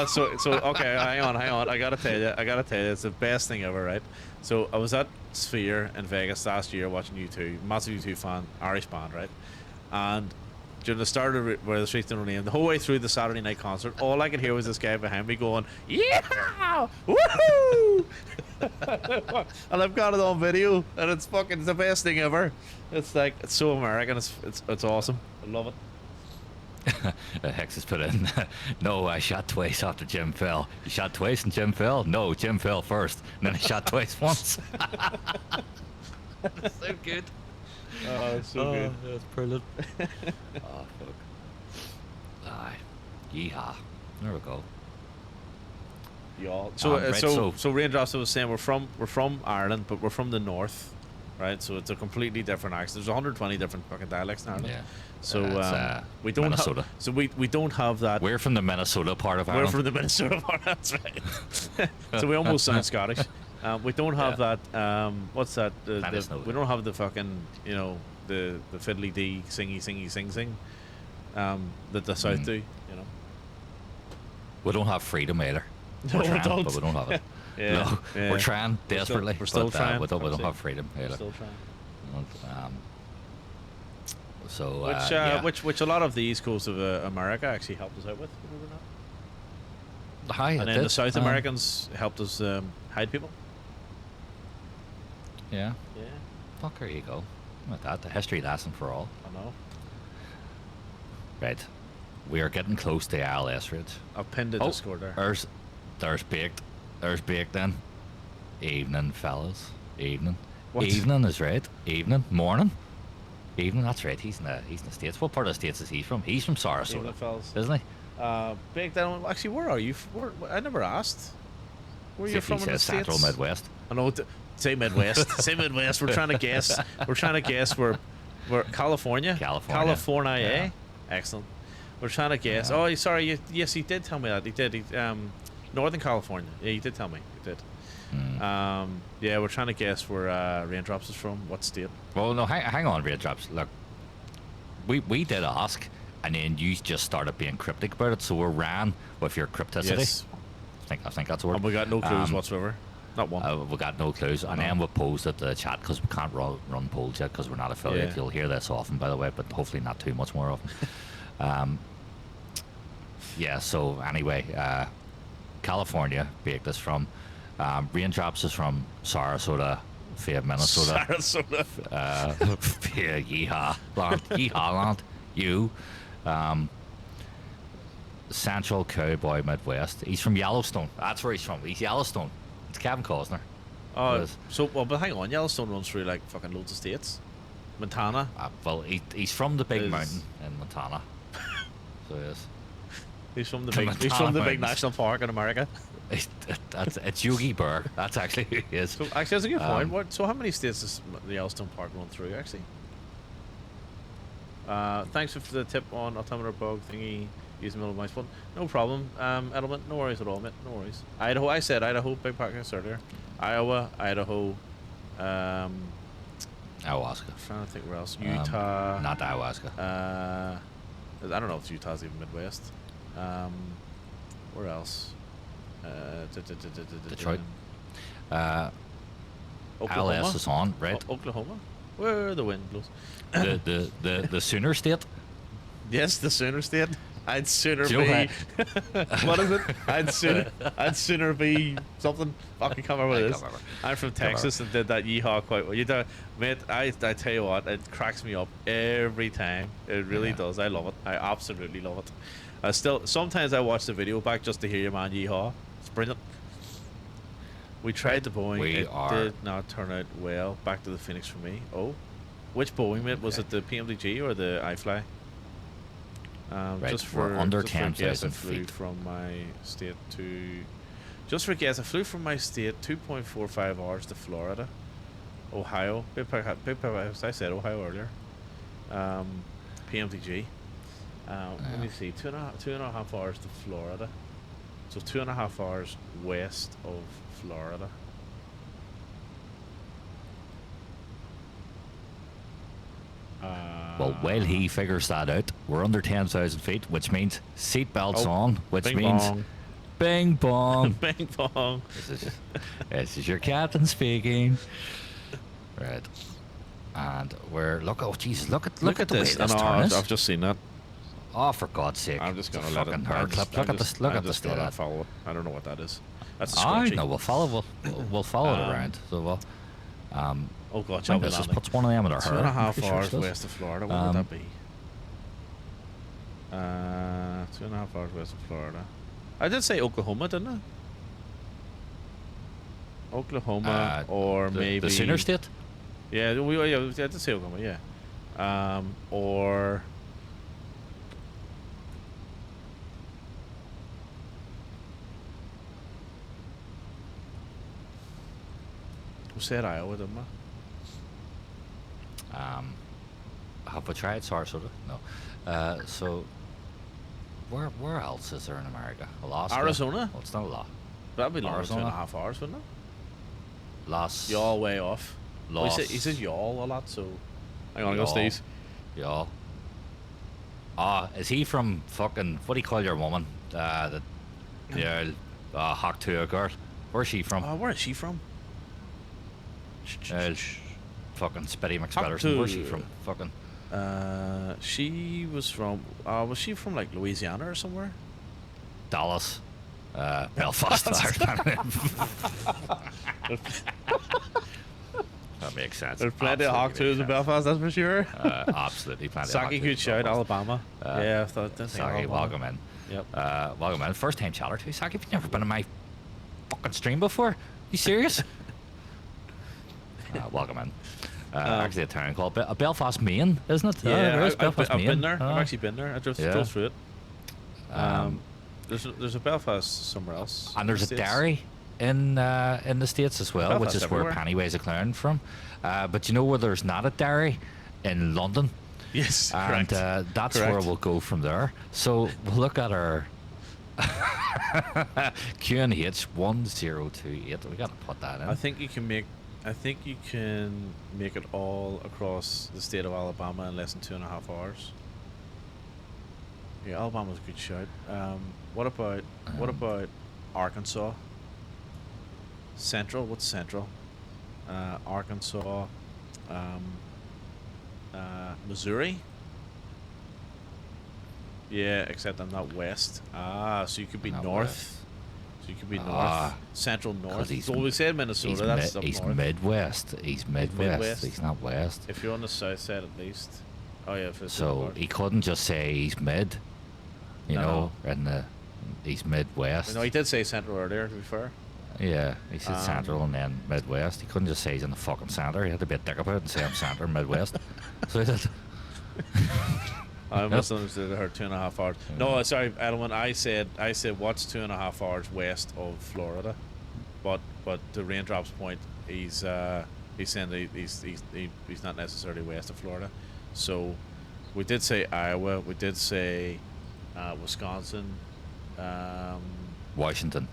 A: So,
B: So okay, hang on. I gotta tell you, it's the best thing ever, right? So I was at Sphere in Vegas last year watching U2, massive U2 fan, Irish band, right? And during the start of where the streets don't name, the whole way through the Saturday night concert, all I could hear was this guy behind me going, "Yeah, woohoo!" And I've got it on video, and it's the best thing ever. It's like it's so American. It's awesome. I love it.
A: Hex has put in, no, I shot twice after Jim fell. You shot twice and Jim fell? No, Jim fell first. And then I shot twice once. That's so good.
B: Oh, it's so good.
A: That's brilliant. Oh, fuck. Aye. Yeehaw. There we go.
B: y'all. So
A: Right,
B: so Raindrops, I was saying we're from Ireland, but we're from the north, right? So it's a completely different accent. There's 120 different fucking dialects in Ireland.
A: yeah.
B: So
A: It's,
B: we don't
A: Minnesota.
B: have. So we don't have that.
A: We're from the Minnesota part of
B: We're
A: Ireland.
B: from the Minnesota part. That's right. So we almost sound Scottish. We don't have that. What's that?
A: Let us know.
B: We don't have the fucking the fiddly dee singy sing that the South do.
A: We don't have freedom either.
B: No,
A: We're
B: we
A: trying,
B: don't.
A: but we don't have it.
B: Yeah,
A: No,
B: yeah.
A: we're trying desperately.
B: We're still
A: but,
B: trying.
A: we don't
B: Obviously.
A: have freedom either.
B: Still trying.
A: So
B: Which
A: yeah.
B: which a lot of the East Coast of America actually helped us out with, believe it or not.
A: Hi,
B: And then the South Americans helped us hide people.
A: Yeah.
B: Yeah,
A: Fuck, there you go. With that, the history lesson for all.
B: I know.
A: Right. We are getting close to ILS ridge.
B: I've pinned the Discord there.
A: There's baked. There's baked then. Evening, fellas. Evening.
B: What?
A: Evening is right. Evening. Morning. Evening, that's right. He's in the States. What part of the States is he from? He's from Sarasota,
B: Evening, fellas.
A: isn't he?
B: Big down. Actually, where are you? I never asked. Where are you
A: If
B: from
A: he
B: in the
A: says Central
B: States?
A: Midwest.
B: I know. Say Midwest. Say Midwest. We're trying to guess. We're trying to guess. We're California.
A: California.
B: California.
A: Yeah.
B: Excellent. We're trying to guess.
A: Yeah.
B: Oh, sorry. Yes, he did tell me that. He did. Northern California. Yeah, he did tell me. He did. Yeah, we're trying to guess where Raindrops is from. What state?
A: Well, no, hang on, Raindrops. Look, we did ask, and then you just started being cryptic about it, so we ran with your crypticity.
B: Yes.
A: I think that's the word.
B: And we got no clues whatsoever. Not one.
A: We got no clues, and then we posed at the chat because we can't run polls yet because we're not affiliate.
B: Yeah.
A: You'll hear this often, by the way, but hopefully not too much more often. Yeah. So anyway, California, baked is from. Raindrops is from Sarasota, via Minnesota.
B: Sarasota.
A: Via Yeehaw land. You. Central Cowboy Midwest. He's from Yellowstone. That's where he's from. He's Yellowstone. It's Kevin Costner.
B: Oh,
A: Yes.
B: but hang on. Yellowstone runs through like fucking loads of states. Montana.
A: Well, he's from the big
B: Is-
A: mountain in Montana. So yes.
B: He's from the
A: The
B: big. He's from the
A: Montana
B: big
A: Mountains.
B: national park in America.
A: It's Yogi Berg. That's actually who he is.
B: So actually, that's a good point. So how many states does the Yellowstone Park run through? Actually. Thanks for the tip on altimeter bug thingy. Use the middle of my phone. No problem. Element. No worries at all, mate. No worries. Idaho. I said Idaho. Big podcast earlier. Iowa. Idaho.
A: Ayahuasca.
B: Trying to think where else. Utah.
A: Not ayahuasca.
B: I don't know if Utah's even Midwest. Where else?
A: Detroit.
B: Oklahoma.
A: LS is on, right?
B: Oklahoma. Where the wind blows.
A: The Sooner State.
B: Yes, the Sooner State. I'd sooner
A: Do you know
B: be. What is it? I'd sooner be something. Fucking can't remember what
A: I
B: it
A: can't
B: is.
A: remember.
B: I'm from Texas and did that yeehaw quite well. You do, mate. I tell you what, it cracks me up every time. It really
A: Yeah.
B: does. I love it. I absolutely love it. Sometimes I watch the video back just to hear your man yeehaw. It's brilliant. We tried the Boeing. It did not turn out well. Back to the Phoenix for me. Oh, which Boeing, mate? Was
A: Okay.
B: it the PMDG or the iFly?
A: Right,
B: Just
A: we're
B: for
A: under
B: just for guess, I
A: 10,000
B: flew
A: feet.
B: from my state to. Just for guess, I flew from my state 2.45 hours to Florida, Ohio. I said Ohio earlier. PMDG. Let me see, two and a half hours to Florida. So 2.5 hours west of Florida.
A: Well, while he figures that out, we're under 10,000 feet, which means seatbelts
B: Oh,
A: on, which
B: bing
A: means
B: bong.
A: bing bong.
B: Bing bong.
A: This is your captain speaking. Right. And we're look Jesus, look at the way
B: this.
A: this
B: I know,
A: turn is.
B: I've just seen that.
A: Oh, for God's sake!
B: I'm just gonna
A: It's a
B: let it.
A: fucking hair clip. Look at this. Look at the state of that.
B: Follow it. I don't know what that is. That's a
A: I
B: scrunchie.
A: know. We'll follow. We'll follow it around. So we'll.
B: Oh God,
A: I think
B: jump
A: this just
B: landing.
A: puts one of them in our hair.
B: 2.5
A: I'm pretty sure
B: hours
A: it does.
B: west of Florida. What would that be? 2.5 hours west of Florida. I did say Oklahoma, didn't I? Oklahoma, or maybe
A: the Sooner State.
B: Yeah, I did say Oklahoma. Yeah, or said Iowa, didn't we?
A: Have we tried Sarasota? No. So where else is there in America? Alaska.
B: Arizona?
A: Well, it's not a lot.
B: That'd be longer than
A: Arizona?
B: 2.5 hours, wouldn't it?
A: Las.
B: Y'all way off. Well,
A: Los.
B: he says y'all a lot, so hang on, I go
A: Y'all.
B: sneeze.
A: Y'all. Is he from fucking, what do you call your woman? The Hawk to girl. Where's she from?
B: Where is she from?
A: Fucking Spitty
B: Hawk
A: McSpitterson. Where's she
B: to-
A: from? Fucking
B: She was from. Was she from like Louisiana or somewhere?
A: Dallas. Belfast. That makes sense.
B: There's plenty of Hawk
A: Absolutely
B: 2s in
A: makes
B: Belfast, that's for sure.
A: sense. Absolutely plenty of
B: Saki
A: Hawk
B: could
A: 2s in
B: shout
A: Belfast.
B: Alabama. Yeah, I thought that's
A: Saki, welcome in.
B: Yep.
A: Welcome in. First time chatter too. Saki, have you never been on my fucking stream before? You serious? Welcome in. Actually, a town called Belfast, Maine, isn't it?
B: Yeah,
A: there is
B: I've
A: Belfast,
B: been
A: Maine.
B: there. I've actually been there. I drove through it. There's a Belfast somewhere else.
A: And there's a
B: States.
A: dairy in the States as well,
B: Belfast
A: which is where
B: everywhere.
A: Pennywise a Clown from. But you know where there's not a dairy? In London.
B: Yes,
A: And
B: correct.
A: that's where
B: Correct.
A: we'll go from there. So we'll look at our QNH 1028. We gotta put that in.
B: I think you can make it all across the state of Alabama in less than 2.5 hours. Yeah, Alabama's a good shout. What about Arkansas? Central? What's Central? Arkansas. Missouri. Yeah, except I'm not west. So you could be
A: Not
B: north.
A: west.
B: So you could be north,
A: Ah,
B: central north.
A: 'cause he's
B: So we said Minnesota. That's up
A: he's
B: north.
A: Midwest. He's Midwest.
B: Midwest.
A: He's not West.
B: If you're on the south side, at least. Oh yeah, if it's
A: So
B: north.
A: he couldn't just say he's mid. You
B: No.
A: know, and he's Midwest.
B: No, he did say central earlier. To be fair.
A: Yeah, he said Central and then Midwest. He couldn't just say he's in the fucking center. He had to be a dick about it and say I'm Center, Midwest. So he did.
B: I misunderstood. I heard 2.5 hours. No, sorry, Edelman. I said what's 2.5 hours west of Florida, but to Raindrop's point, he's saying that he's not necessarily west of Florida. So we did say Iowa. We did say Wisconsin.
A: Washington.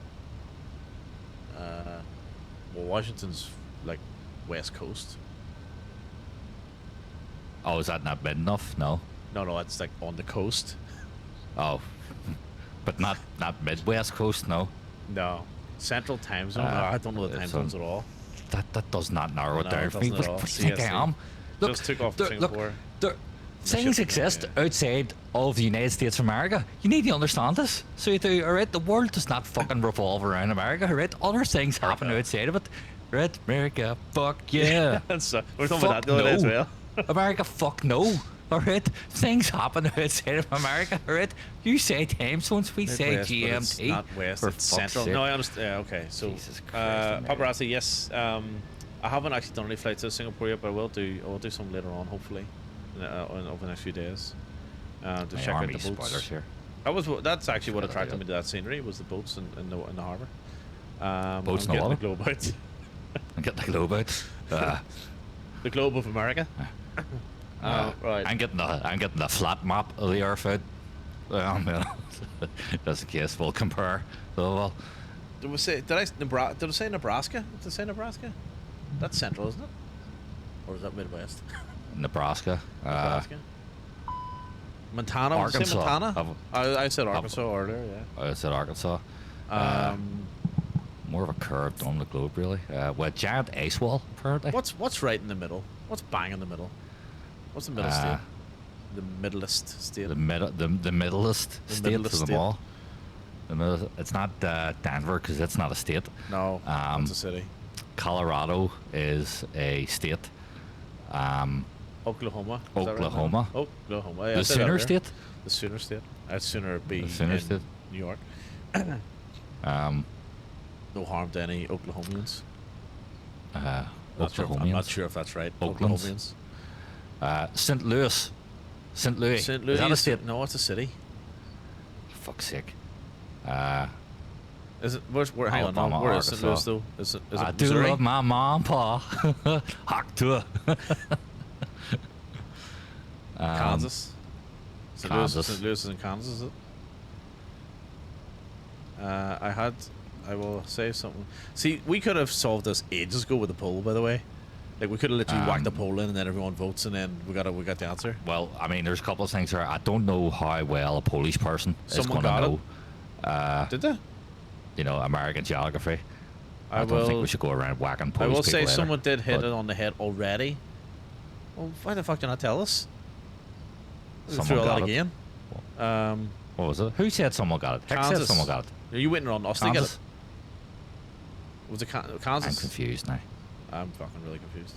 B: Well, Washington's like west coast.
A: Oh, is that not mid enough? No.
B: No, it's like on the coast.
A: Oh, but not Midwest coast. No.
B: No, Central Time Zone. I don't know the time
A: so-
B: zones at all.
A: That does not narrow it
B: No,
A: down
B: it
A: for me.
B: doesn't
A: What,
B: at all.
A: what do you think I
B: CST.
A: am?
B: Just took off from Singapore.
A: Things
B: ship,
A: exist
B: yeah.
A: outside of the United States of America. You need to understand this. So you do, alright? The world does not fucking revolve around America, alright? Other things happen outside of it. Right? America, fuck yeah.
B: That's we're talking about
A: Fuck
B: that the other day as
A: no.
B: well.
A: America, fuck no. Alright? Things happen outside of America, alright? You say time zones, we say
B: Midwest, but it's
A: GMT.
B: not west.
A: for
B: It's
A: fuck's
B: central.
A: sake.
B: No, I understand. Yeah, okay. So,
A: Jesus Christ,
B: paparazzi. Yes. I haven't actually done any flights to Singapore yet, but I will do some later on, hopefully, over the next few days. To
A: My
B: check out
A: army
B: the boats.
A: spoilers here.
B: That's actually what
A: Good
B: attracted
A: idea.
B: me to that scenery was the boats in the harbour.
A: Boats
B: I'm
A: in the
B: getting
A: water?
B: the globe out.
A: And get the globe out.
B: The globe of America. Right.
A: I'm getting the flat map of the earth out. Just in case we'll compare. So, well,
B: Did I say Nebraska? Did I say Nebraska? That's central, isn't it? Or is that Midwest?
A: Nebraska.
B: Nebraska. Montana. Did I say
A: Arkansas.
B: Montana? I said Arkansas earlier. Yeah.
A: I said Arkansas. More of a curve down the globe, really. With giant ice wall, apparently.
B: What's right in the middle? What's bang in the middle? What's the middle state? The middleest state.
A: The middleest state
B: middleest
A: of them
B: state.
A: all. It's not Denver because it's not a state.
B: No,
A: Um,
B: it's a city.
A: Colorado is a state.
B: Oklahoma. Is that right?
A: Oklahoma.
B: Oklahoma. Yeah, I
A: The
B: said that
A: Sooner
B: earlier.
A: State.
B: The Sooner State. I'd sooner be
A: The Sooner
B: in
A: State.
B: New York.
A: Um,
B: No harm to any Oklahomans. I'm not
A: Oklahomians.
B: sure if that's right.
A: Oaklands.
B: Oklahomans.
A: St. Louis. St. Louis.
B: St. Louis.
A: Is that a state?
B: No, it's a city.
A: Fuck's sake.
B: Is it? Hang on,
A: Alabama,
B: no, where is St. Louis
A: Arkansas.
B: though? Is it
A: I do
B: Missouri?
A: love my mom, pa. Hack to it.
B: Kansas. St. Louis,
A: Kansas.
B: St. Louis is in Kansas, is it? I will say something. See, we could have solved this ages ago with the poll, by the way. Like, we could have literally whacked the poll in and then everyone votes and then we got the answer.
A: Well, I mean, there's a couple of things here. I don't know how well a Polish person
B: Someone
A: is going to
B: got
A: know.
B: Did they?
A: You know, American geography.
B: I
A: don't think
B: will-
A: we should go around whacking
B: I
A: Polish
B: will
A: people
B: say
A: either,
B: someone did hit
A: but
B: it on the head already. Well, why the fuck did you not tell us?
A: Someone
B: Through all
A: got
B: that
A: it.
B: again.
A: What was it? Who said someone got it? Heck said
B: Kansas.
A: someone got it.
B: Are you waiting on us to get it?
A: Kansas?
B: Was it
A: I'm
B: Kansas?
A: confused now.
B: I'm fucking really confused.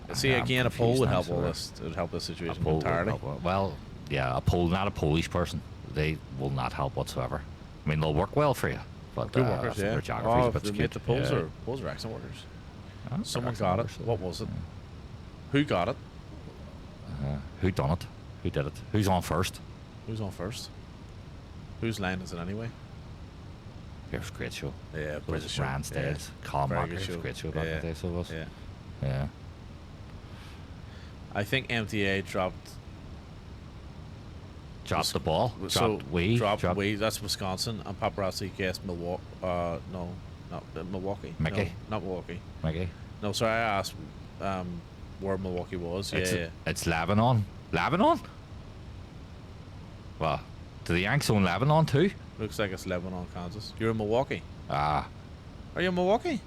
A: I
B: See,
A: am
B: again, a poll
A: confused
B: would
A: now,
B: help
A: so
B: all
A: we're-
B: this. It would help this
A: A
B: situation
A: poll would
B: entirely.
A: help. Well, yeah, a poll, not a Polish person. They will not help whatsoever. I mean, they'll work well for you, but
B: Good workers,
A: for
B: yeah.
A: their geography's a bit
B: the,
A: skewed.
B: the polls
A: Yeah.
B: are excellent workers.
A: Oh, they're
B: Someone
A: excellent
B: got it.
A: workers,
B: What was it?
A: yeah.
B: Who got it?
A: Who done it? Who did it? Who's on first?
B: Who's on first? Whose line is it anyway?
A: It was a great show.
B: Yeah,
A: Those Randstad, Colin
B: Very
A: Marker,
B: good
A: it was a
B: show.
A: great show back in the day, so it was.
B: Yeah.
A: Yeah.
B: I think MTA dropped.
A: Dropped the ball.
B: So
A: Dropped we.
B: dropped we. That's Wisconsin. And paparazzi guessed Milwaukee. No, not Milwaukee.
A: Mickey?
B: No, not Milwaukee.
A: Mickey.
B: No, sorry. I asked where Milwaukee was.
A: It's,
B: Yeah.
A: it's Lebanon. Lebanon? Well, do the Yanks own Lebanon too?
B: Looks like it's Lebanon, Kansas. You're in Milwaukee.
A: Ah,
B: Are you in Milwaukee?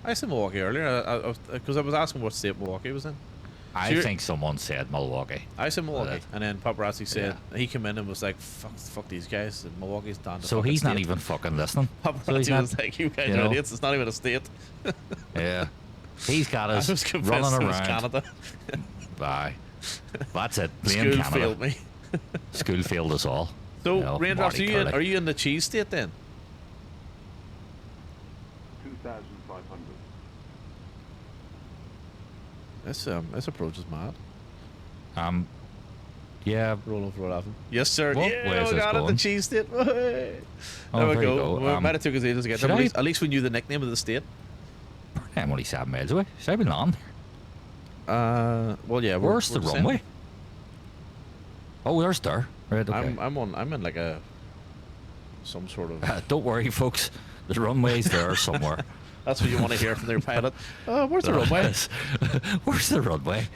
B: I said Milwaukee earlier because I was asking what state Milwaukee was in.
A: I
B: you're-
A: think someone said Milwaukee.
B: I said Milwaukee,
A: Right.
B: and then paparazzi said he came in and was like, "Fuck these guys. Milwaukee's down."
A: So he's not even fucking listening. So he's
B: Paparazzi
A: not,
B: was like, "You guys
A: you
B: are
A: know.
B: idiots. It's not even a state."
A: yeah. He's got
B: I
A: us
B: was convinced
A: running
B: it was
A: around.
B: Canada.
A: Aye. That's it. Playing
B: School
A: Canada.
B: failed me.
A: School failed us all.
B: So
A: You know,
B: Raindrops,
A: Marty Curley.
B: are you in the cheese state then?
C: 2,500.
B: This approach is mad.
A: Yeah.
B: Rolling for 11. Yes, sir.
A: What
B: Yeah,
A: way is
B: we
A: this
B: got it. The
A: going?
B: cheese state. There
A: Oh,
B: we
A: there you
B: go.
A: go.
B: Well, it might have took us ages to get
A: should
B: there. But
A: I-
B: at least we knew the nickname of the state.
A: I'm only 7 miles away. Should I be on?
B: Well, yeah.
A: Where's
B: we're
A: the
B: same.
A: runway? Oh, there's there. Right, okay.
B: I'm in like some sort of.
A: Don't worry, folks. The runway's there somewhere.
B: That's what you want to hear from their pilot. Where's the runway?
A: Where's the runway?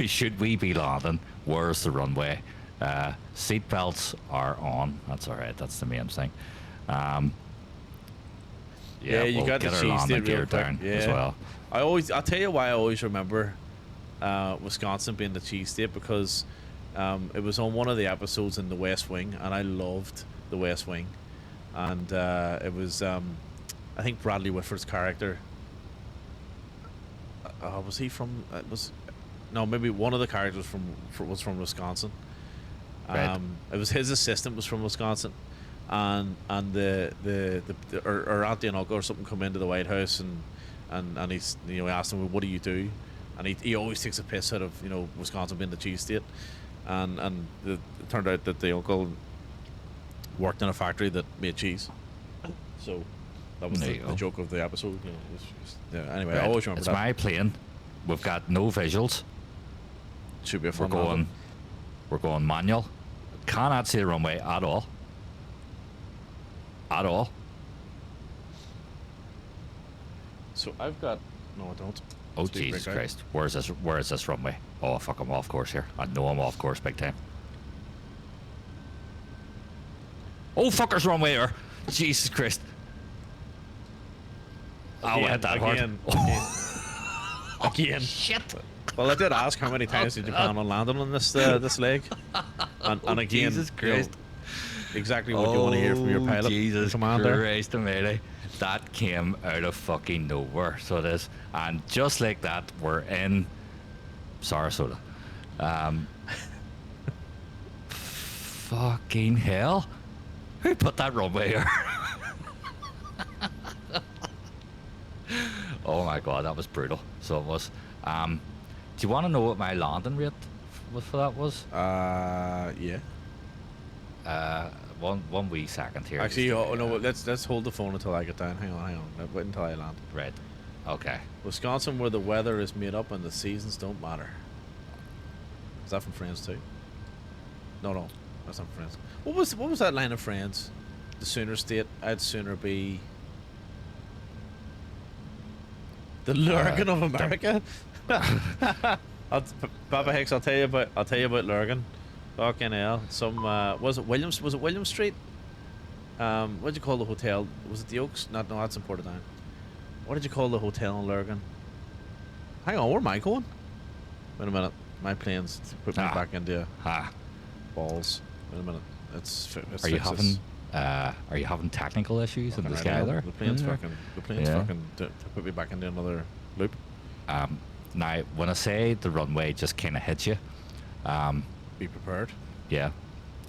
A: Should we be landing? Where's the runway? Seat belts are on. That's all right. That's the main thing.
B: Yeah, you
A: we'll
B: got
A: get
B: the
A: our
B: cheese
A: landing
B: state real
A: gear
B: quick.
A: down
B: Yeah.
A: as well.
B: I'll tell you why I always remember Wisconsin being the cheese state because it was on one of the episodes in The West Wing, and I loved The West Wing, and it was I think Bradley Whitford's character. Was he from? No, maybe one of the characters was from Wisconsin.
A: Right.
B: It was his assistant was from Wisconsin, and the or auntie and uncle or something come into the White House and he's he asked him, what do you do, and he always takes a piss out of Wisconsin being the cheese state, and it turned out that the uncle worked in a factory that made cheese, so that was
A: There
B: the
A: you go.
B: joke of the episode. Anyway, I
A: Right,
B: always remember
A: it's
B: that.
A: my plane. We've got no visuals.
B: Should be a
A: We're
B: fun
A: going manual. Cannot see the runway at all. At all.
B: So I've got no, I don't.
A: Oh
B: Speed
A: Jesus
B: break out.
A: Christ! Where is this runway? Oh fuck! I'm off course here. I know I'm off course big time. Oh fuckers runway here! Jesus Christ! Oh, I hit that
B: again,
A: hard.
B: again.
A: Shit!
B: Well, I did ask how many times did you plan on landing on this this leg, and again,
A: Jesus Christ.
B: exactly what you want to hear from your pilot,
A: Jesus
B: commander.
A: Christ Almighty. That came out of fucking nowhere. So it is. And just like that, we're in Sarasota. Fucking hell. Who put that runway here? Oh my god, that was brutal. So it was. Do you want to know what my landing rate for that was?
B: Yeah.
A: one wee second here.
B: Actually,
A: just to,
B: oh no, let's hold the phone until I get down. Hang on. Wait until I land.
A: right. Okay.
B: Wisconsin, where the weather is made up and the seasons don't matter. Is that from Friends too? No, that's not Friends. What was that line of Friends? The Sooner State, I'd sooner be the Lurgan of America. Papa Hicks, I'll tell you about Lurgan. Fucking hell. Some was it Williams Street? What did you call the hotel? Was it the Oaks? No, that's in Portadown. What did you call the hotel in Lurgan? Hang on, where am I going? Wait a minute. My plane's put me back into balls. Wait a minute.
A: Are you having technical issues in the sky there?
B: The plane's fucking to put me back into another loop.
A: Now, when I say the runway just kind of hits you,
B: Be prepared.
A: yeah,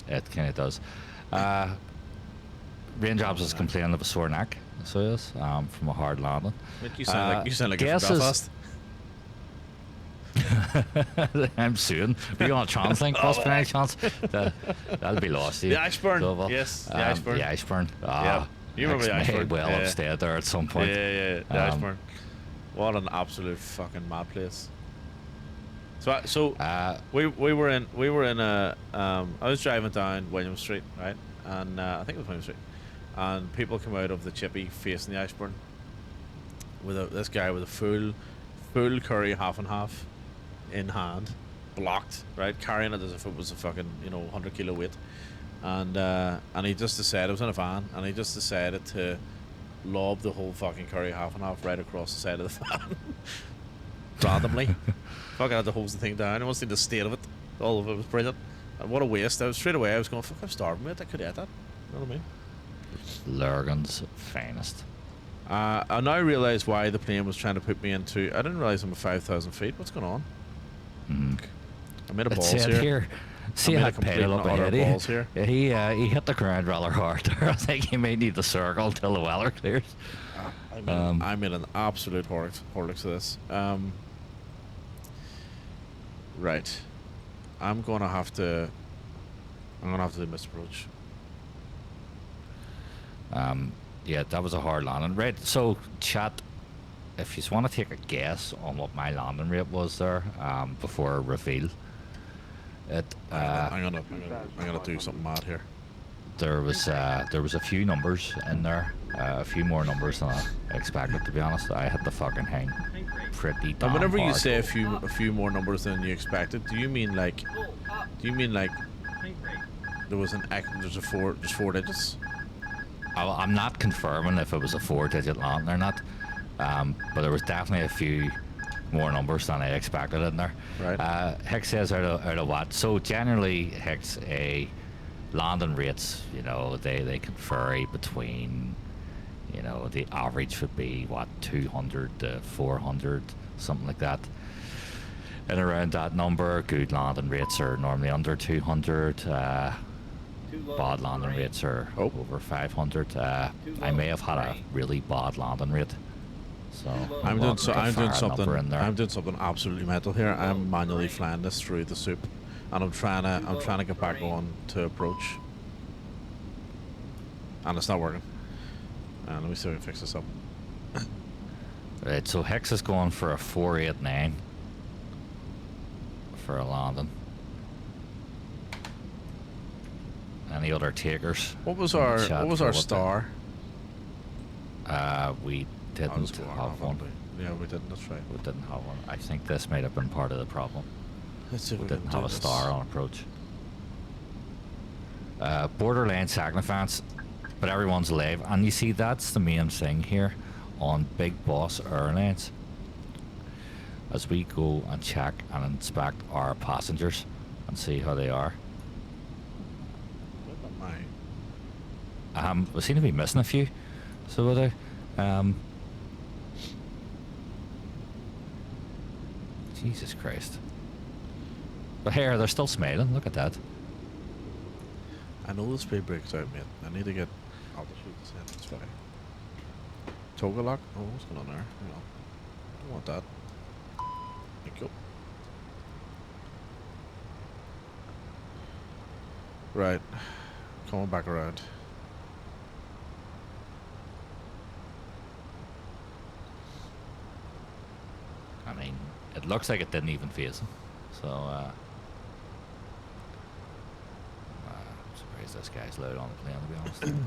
A: it kind of does. Raindrops is complaining of a sore neck, so yes, from a hard landing.
B: You sound like you're from Belfast.
A: I'm soon. Are you on a TransLink bus by any chance? That'll be lost to you.
B: The Ashburn.
A: Global.
B: Yes, the Ashburn.
A: The Ashburn.
B: Yeah. You remember the
A: may
B: Ashburn?
A: well
B: Yeah.
A: have stayed there at some point.
B: Yeah, the Ashburn. What an absolute fucking mad place. We were in a I was driving down William Street, right, and I think it was William Street, and people come out of the chippy facing the Ashburn with this guy with a full curry half and half in hand, blocked, right, carrying it as if it was a fucking 100-kilo weight, and he just decided, it was in a van, and he just decided to lob the whole fucking curry half and half right across the side of the van randomly. Fucking had to hose the thing down. I must see the state of it. All of it was brilliant. And what a waste. Straight away I was going, fuck, I'm starving, mate. I could eat that. You know what I mean?
A: Lurgan's finest.
B: I now realise why the plane was trying to put me into. I didn't realise I'm at 5,000 feet. What's going on? I made a balls
A: It's
B: here.
A: here. See
B: I made
A: how
B: a complete
A: pedal up
B: and utter
A: ahead.
B: balls here.
A: He hit the ground rather hard there. I think he may need the circle until the weather clears.
B: I made an absolute horlicks of this. Right. I'm gonna have to do misapproach.
A: Yeah, that was a hard landing. Right, so chat, if you want to take a guess on what my landing rate was there before reveal,
B: I'm gonna do something mad here.
A: there was a few numbers in there, a few more numbers than I expected, to be honest. I had the fucking hang pretty damn
B: And whenever you
A: hard.
B: say a few more numbers than you expected, do you mean like there's four digits?
A: I'm not confirming if it was a 4-digit landing or not, but there was definitely a few more numbers than I expected in there.
B: Right.
A: Hicks says out of what? So generally, Hicks, landing rates, they can vary between, the average would be what, 200 to 400, something like that. And around that number, good landing rates are normally under 200. Bad landing rates are over 500. I may have had a really bad landing rate. So
B: I'm doing something.
A: in there.
B: I'm doing something absolutely mental here. I'm manually flying this through the soup, and I'm trying to get back on to approach, and it's not working. Let me see if I can fix this up.
A: Right, so Hicks is going for a 489 for a landing. Any other takers?
B: What was
A: in the
B: our
A: chat for
B: star?
A: We didn't have one.
B: Yeah, we didn't. That's right.
A: We didn't have one. I think this might have been part of the problem.
B: Let's see if
A: We
B: we
A: didn't
B: can
A: have
B: do
A: a
B: this.
A: star on approach. Borderline Sagnafans, but everyone's alive. And you see, that's the main thing here on Big Boss Airlines. As we go and check and inspect our passengers and see how they are. We seem to be missing a few. So we do. Jesus Christ. But here, they're still smiling. Look at that.
B: I know the speed breaks out, mate. I need to get altitude descent. That's why. Toggle lock? Oh, what's going on there? Hang on. Don't want that. Thank you. Right. coming back around.
A: I mean, it looks like it didn't even phase him. So, I'm surprised this guy's loud on the plane, to be honest.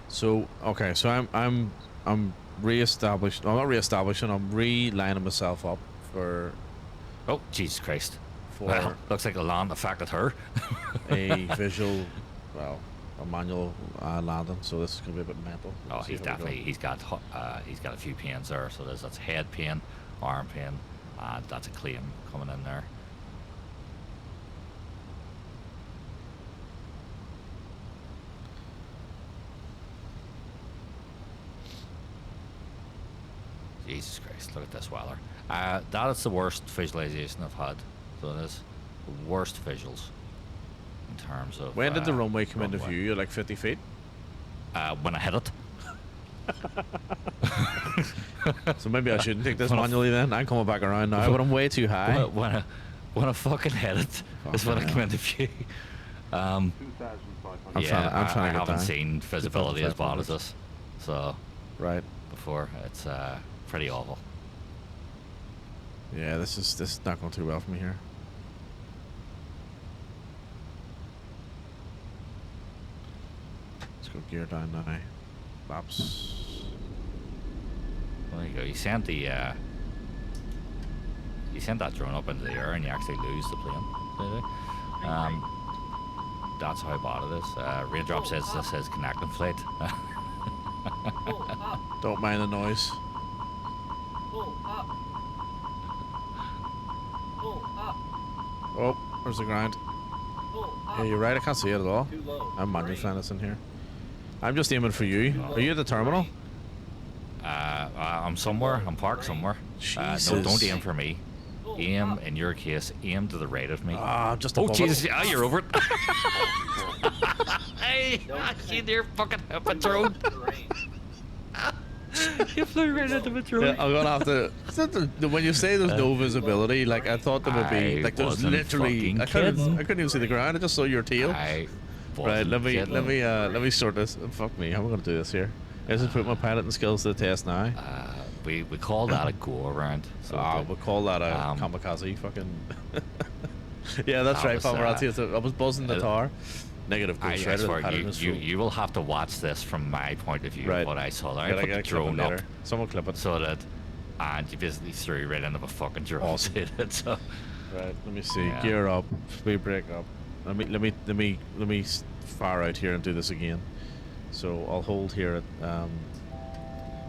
B: So okay, so I'm re-established. I'm not re-establishing. I'm relining myself up for
A: Oh, Jesus Christ.
B: for
A: Well, looks like the land affected her.
B: a visual, well, a manual landing. So this is gonna be a bit mental.
A: Oh,
B: Let's see
A: he's
B: how we go.
A: definitely, he's got a few pains there. So that's head pain, arm pain, and that's a claim coming in there. Jesus Christ, look at this Weller. That is the worst visualization I've had. So it is the worst visuals in terms of.
B: When did the runway come into
A: runway.
B: view? At like 50 feet.
A: When I hit it.
B: So maybe I shouldn't take this
A: When I-
B: manually then. I'm coming back around now, but I'm way too high.
A: When I fucking hit it, is when I come into view.
C: 2,500.
B: I'm
A: Yeah,
B: trying to
A: I
B: get
A: haven't
B: down.
A: seen visibility as bad
B: 2,500.
A: as this. So
B: Right.
A: before, it's pretty awful.
B: Yeah, this is not going too well for me here. Let's go gear down now. Laps.
A: Well, there you go. You sent that drone up into the air, and you actually lose the plane. Really. That's how bad it is. Raindrop says this is connecting flight.
B: Don't mind the noise. Oh, where's the ground? Yeah, you're right. I can't see it at all. I'm manual flying this in here. I'm just aiming for you. Are you at the terminal?
A: I'm somewhere. I'm parked somewhere. No,
B: Jesus.
A: don't aim for me. Aim, in your case, aim to the right of me.
B: Ah, I'm just
A: Oh,
B: above
A: Jesus.
B: it.
A: Ah, you're over it. Hey, I see there fucking hit my drone. You flew right into my drone.
B: Yeah, I'm gonna have to. When you say there's no visibility, like I thought there would be.
A: I
B: Like there's
A: wasn't
B: literally.
A: fucking
B: I
A: kidding.
B: couldn't even see the ground. I just saw your tail.
A: I
B: Right,
A: wasn't
B: let
A: kidding.
B: me sort this. Fuck me, how am I gonna do this here? Is it put my piloting skills to the test now?
A: We call that a go around. So
B: We'll call that a kamikaze. Fucking. Yeah, that's
A: That
B: right,
A: was,
B: paparazzi. I was buzzing the tar. Negative
A: I
B: ghost rider.
A: swear,
B: The pattern is full.
A: you will have to watch this from my point of view
B: Right.
A: of what I saw there. I
B: Gotta
A: put
B: get
A: the
B: a clip
A: drone
B: later.
A: up
B: Someone clip it.
A: so that, and you basically threw right into a fucking drone.
B: Awesome.
A: So,
B: Right, let me see.
A: Yeah.
B: Gear up, speed brake up. Let me fire out here and do this again. So I'll hold here at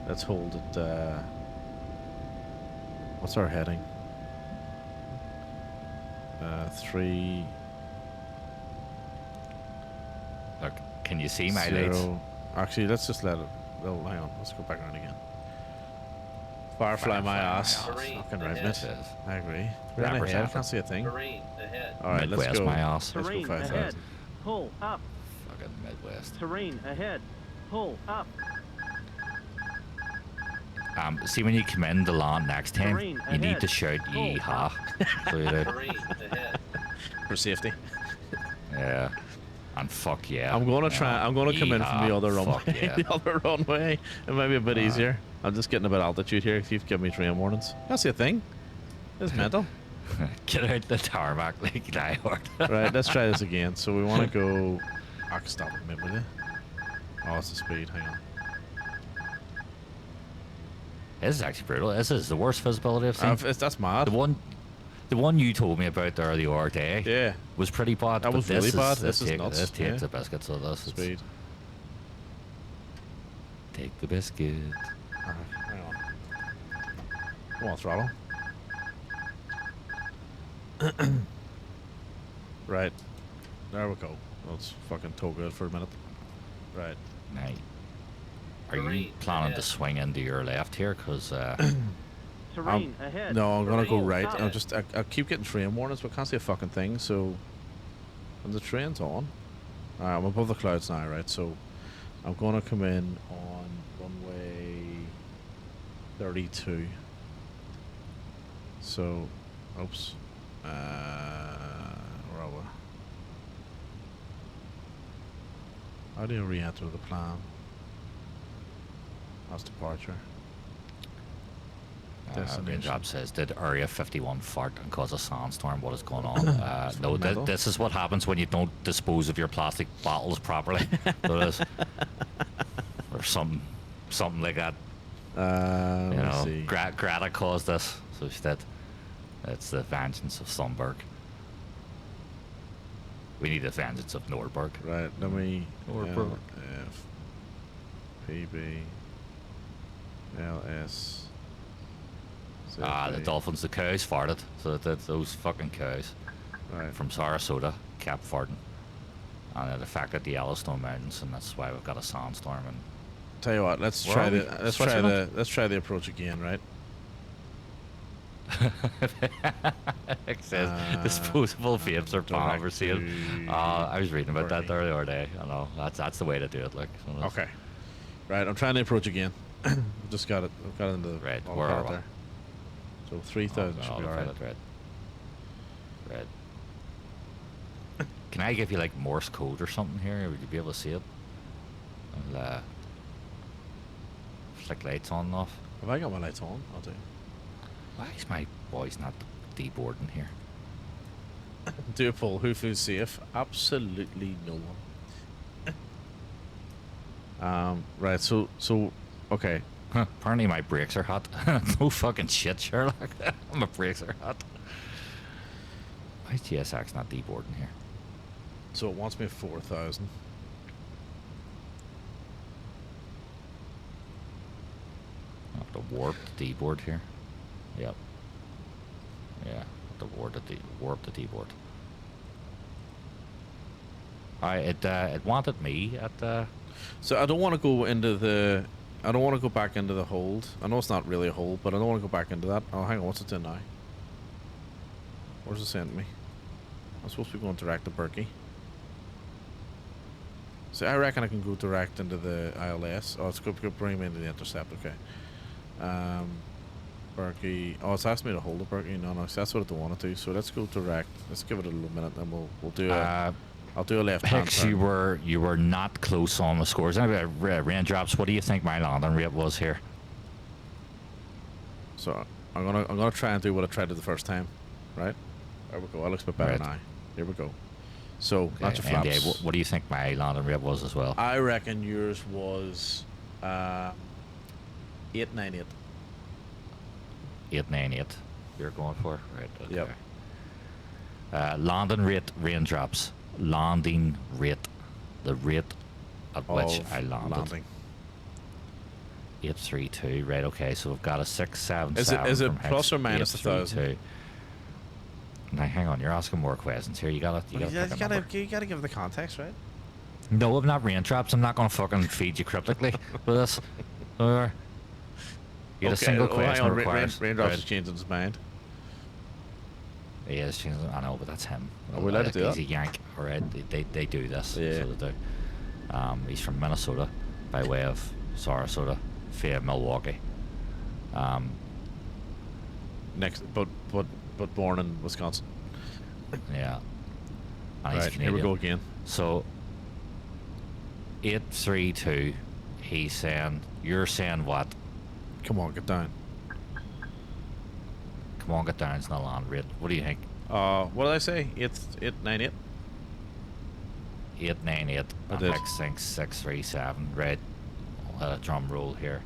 B: let's hold at what's our heading? 3
A: look, can you see my lights?
B: 0. Actually, let's just let it. Oh, hang on. Let's go back around again. Firefly my ass.
C: Terrain
B: Fucking right,
C: ahead.
B: mate.
A: It is.
B: I agree. Right ahead.
A: Represent.
B: Can't see a thing.
C: Terrain ahead.
B: All right, let's
A: Midwest,
B: go.
A: my ass.
B: Let's go
D: Terrain
B: 5,000.
D: ahead. Pull up.
A: Fucking Midwest.
D: Terrain ahead. Pull up.
A: See when you come in the lawn next time,
D: Terrain
A: you need
D: ahead.
A: to shout
D: Oh.
A: yeehaw. So you do.
C: Terrain ahead.
B: For safety.
A: Yeah. And fuck yeah.
B: I'm gonna try. I'm gonna come in from the
A: Yeehaw.
B: other runway.
A: Fuck yeah.
B: The other runway. It might be a bit easier. I'm just getting a bit altitude here. If you've given me train warnings, that's the thing. It's mental.
A: Get out the tarmac like die hard.
B: Right. Let's try this again. So we want to go. I can stop it, will you? Oh, it's the speed. Hang on.
A: This is actually brutal. This is the worst visibility I've seen.
B: That's mad.
A: The one you told me about there the other day
B: Yeah.
A: was pretty bad.
B: That
A: but
B: was
A: this
B: really bad.
A: This
B: This is nuts,
A: This takes
B: yeah.
A: the biscuit, so this is
B: Speed.
A: take the biscuit.
B: Alright, hang on. Come on, throttle. Right. There we go. Let's fucking toe good for a minute. Right.
A: Now, are you
C: Terrain
A: planning to
C: ahead.
A: swing into your left here? Because
D: Terrain ahead.
B: No, I'm gonna go
D: Terrain
B: right.
D: stop.
B: I keep getting train warnings, but can't see a fucking thing. So, and the train's on. Alright, I'm above the clouds now, right? So, I'm gonna come in on runway 32. So, oops. Where are we? How do you re-enter the plan? That's departure. Destination.
A: Raindrop says, did Area 51 fart and cause a sandstorm? What is going on? No,
B: mental.
A: this is what happens when you don't dispose of your plastic bottles properly. So it is. Or something like that. You
B: Let's
A: know,
B: see.
A: Greta caused this, so she did. It's the vengeance of Sunberg. We need the vengeance of Nordberg.
B: Right, let me...
A: Nordberg.
B: F, PB, LS...
A: The dolphins, the cows farted. So those fucking cows
B: Right.
A: from Sarasota kept farting. And it affected the Yellowstone Mountains, and that's why we've got a sandstorm. And
B: Tell you what, let's
A: Where
B: try
A: are we?
B: the
A: Switzerland?
B: let's try the approach again, right?
A: it says disposable vapes are banned for sale. I was reading about that the other day. I know that's the way to do it. Like, so that's-
B: Okay. Right, I'm trying the approach again. Just got it. I've got it into
A: Right,
B: autopilot
A: where are we?
B: there. So 3,000 should be alright.
A: Red. Can I give you like Morse code or something here? Would you be able to see it? I'll flick lights on and off.
B: Have I got my lights on? I'll do.
A: Why is my voice not deboarding here?
B: Do a poll. Who feels safe? Absolutely no one. Right. So okay.
A: Huh, apparently my brakes are hot. No fucking shit, Sherlock. My brakes are hot. Why is GSX not deboarding here?
B: So it wants me at 4,000.
A: I have to warp the deboard here. Yep. Yeah, have to warp the deboard. It wanted me at the.
B: So I don't want to go into the. I don't want to go back into the hold. I know it's not really a hold, but I don't want to go back into that. Oh, hang on. What's it in now? Where's it sent me? I'm supposed to be going direct to Berkey. So I reckon I can go direct into the ILS. Oh, it's going to bring me into the intercept. Okay. Berkey. Oh, it's asked me to hold it, Berkey. No, that's what I don't want to do. So let's go direct. Let's give it a little minute, and we'll do a. I'll do a left hand
A: Hex,
B: turn.
A: you were not close on the scores. Anyway, raindrops. What do you think my landing rate was here?
B: So I'm gonna try and do what I tried to the first time, right? There we go. That looks a bit better
A: Right.
B: now. Here we go. So that's your
A: And
B: flaps.
A: what do you think my landing rate was as well?
B: I reckon yours was 898.
A: 898. You're going for right? Okay.
B: Yep.
A: Landing rate, raindrops. Landing rate, the rate at which
B: Of
A: I landed.
B: landing.
A: 832. Right. Okay. So we've got a 677.
B: Is it
A: from
B: plus
A: Hex,
B: or minus
A: 832. Now hang on. You're asking more questions here. You gotta pick a number.
B: You gotta give the context, right?
A: No, I'm not raindrops. I'm not gonna fucking feed you cryptically with this. You get a single question
B: hang on.
A: requires.
B: Raindrops
A: right.
B: is changing his mind.
A: He is changing. I know, but that's him.
B: Are we allowed to do that?
A: He's a Yank. All right, they do this.
B: Yeah.
A: So they do. He's from Minnesota, by way of Sarasota, via Milwaukee.
B: Next, but born in Wisconsin.
A: Yeah. And he's
B: Right. Here we
A: Canadian.
B: go again.
A: So 832. He's saying. You're saying what?
B: Come on, get down.
A: Come on, get down. It's not land rate. What do you think?
B: What did I say? 898.
A: 898
B: I
A: and
B: did.
A: Hex thinks 637. Right. I'll let a drum roll here.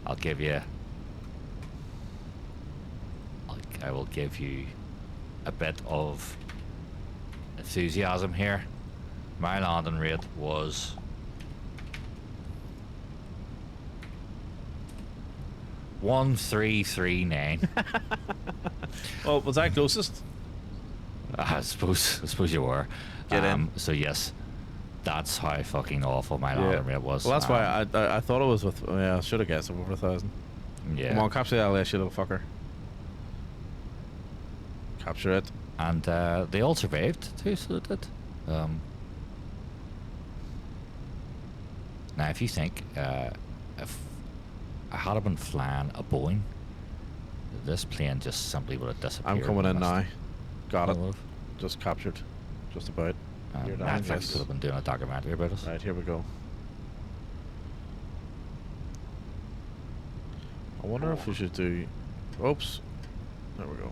A: I'll give you. I will give you a bit of enthusiasm here. My landing rate was 1339.
B: Oh, was I closest?
A: I suppose you were.
B: Get in.
A: So yes, that's how fucking awful my landing rate was.
B: Well, that's why I thought it was with. Yeah, I should have guessed over 1,000.
A: Yeah.
B: Come on, capture the LS, you little fucker. Capture it.
A: And they all survived too, so they did. Now, if you think if I had been flying a Boeing, this plane just simply would have disappeared.
B: I'm coming in now. Got it.
A: Would've.
B: Just captured. Just about. You're down,
A: Netflix
B: yes.
A: could have been doing a documentary about us.
B: Right, here we go. I wonder if we should do... Oops. There we go.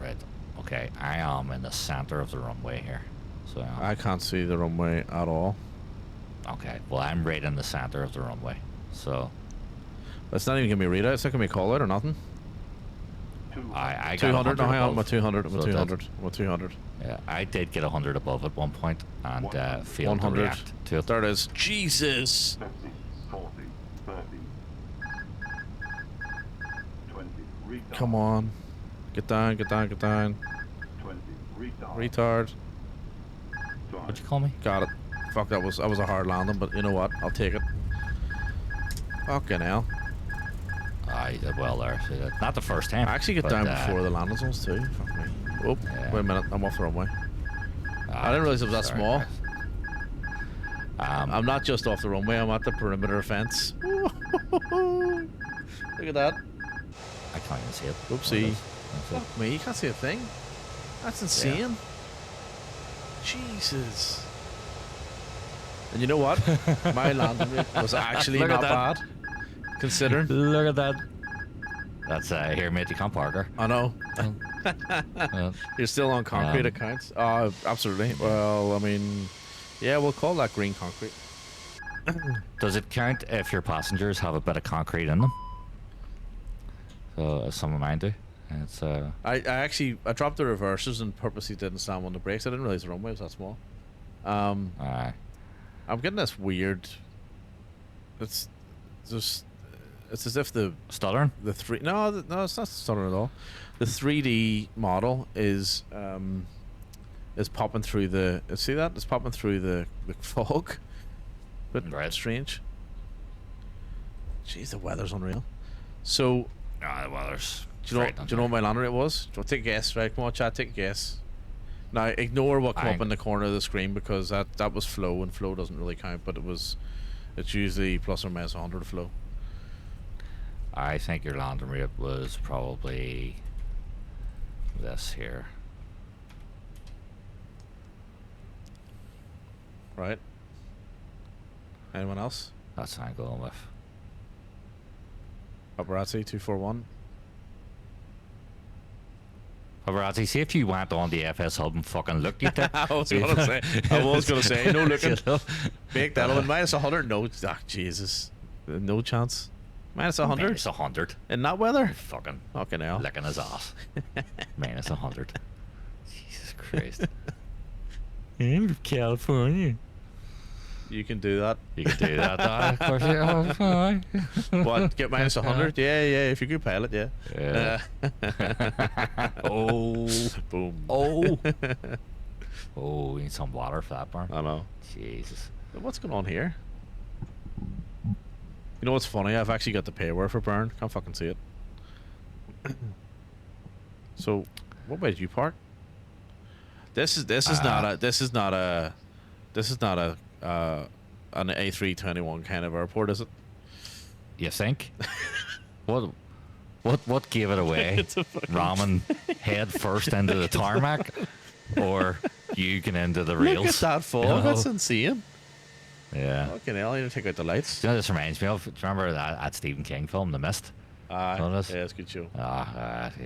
A: Right. Okay, I am in the center of the runway here. So
B: I can't see the runway at all.
A: okay, well I'm right in the center of the runway. So
B: It's not even giving me a readout. It's not giving me a call out or nothing.
A: I got
B: 200. No, hang on. I'm
A: above.
B: at 200. I'm
A: So
B: at
A: that-
B: 200. I'm at 200.
A: Yeah, I did get 100 above at one point and failed to
B: 100.
A: react to it.
B: There it is. Jesus.
E: 50, 40, 30, 20, retard.
B: Come on. Get down, get down, get down.
E: 20, retard.
B: Retard.
A: What'd you call me?
B: Got it. Fuck, that was a hard landing, but you know what? I'll take it. Fucking hell.
A: You did well there. See that? Not the first time.
B: I actually get
A: but,
B: down before the landing zones too. Fuck me. Oh,
A: Yeah.
B: wait a minute. I'm off the runway. I didn't realize it was that
A: sorry,
B: small.
A: guys.
B: I'm not just off the runway. I'm at the perimeter fence. Look at that.
A: I can't even see it.
B: Oopsie.
A: That's it.
B: Fuck me. You can't see a thing. That's insane. Jesus. And you know what? My landing rate was actually
A: Look
B: not
A: at
B: bad. Considering.
A: Look at that. That's here, matey Camp Parker.
B: I know.
A: Uh,
B: You're still on concrete
A: Um,
B: accounts? Absolutely. Well, I mean, yeah, we'll call that green concrete.
A: Does it count if your passengers have a bit of concrete in them? So, as some of mine do. It's
B: I dropped the reversers and purposely didn't slam on the brakes. I didn't realize the runway was that small. I'm getting this weird. It's just. It's as if the
A: stuttering.
B: no, it's not stuttering at all. The 3D model is popping through the. See that? It's popping through the fog. But
A: Right.
B: strange. Jeez, the weather's unreal. So,
A: Well, there's.
B: do you know what my landing rate was? Do you want to take a guess? Right, come on, chat, take a guess. Now, ignore what came up in the corner of the screen because that was flow, and flow doesn't really count. But it's usually plus or minus 100 flow.
A: I think your landing rate was probably this here.
B: Right. Anyone else?
A: That's what I'm going with.
B: Paparazzi 241.
A: Paparazzi, see if you went on the FS Hub and fucking looked at it.
B: I was gonna say, no looking. Big that one minus 100. No, Jesus, no chance. Minus 100
A: Minus 100.
B: in that weather.
A: Fucking
B: Fucking hell.
A: licking his ass. Minus 100. Jesus Christ. I'm from California.
B: You can do that.
A: You can do that, of course. Yeah, fine.
B: What? Get minus 100? Yeah. If you're a good pilot, yeah.
A: Yeah. Oh.
B: Boom.
A: Oh. Oh, we need some water for that burn.
B: I know.
A: Jesus.
B: What's going on here? You know what's funny? I've actually got the payware for burn. Can't fucking see it. So, what way did you park? This is not an A321 kind of airport, is it?
A: You think? What gave it away? Ramen head first into the tarmac, or you get into the rails?
B: Look at that fog.
A: You know?
B: That's insane.
A: Yeah.
B: Fucking hell, you need to take out the lights.
A: Do you know what this reminds me of? Do you remember that Stephen King film, The Mist? Know this?
B: Yeah, it's a good show.
A: You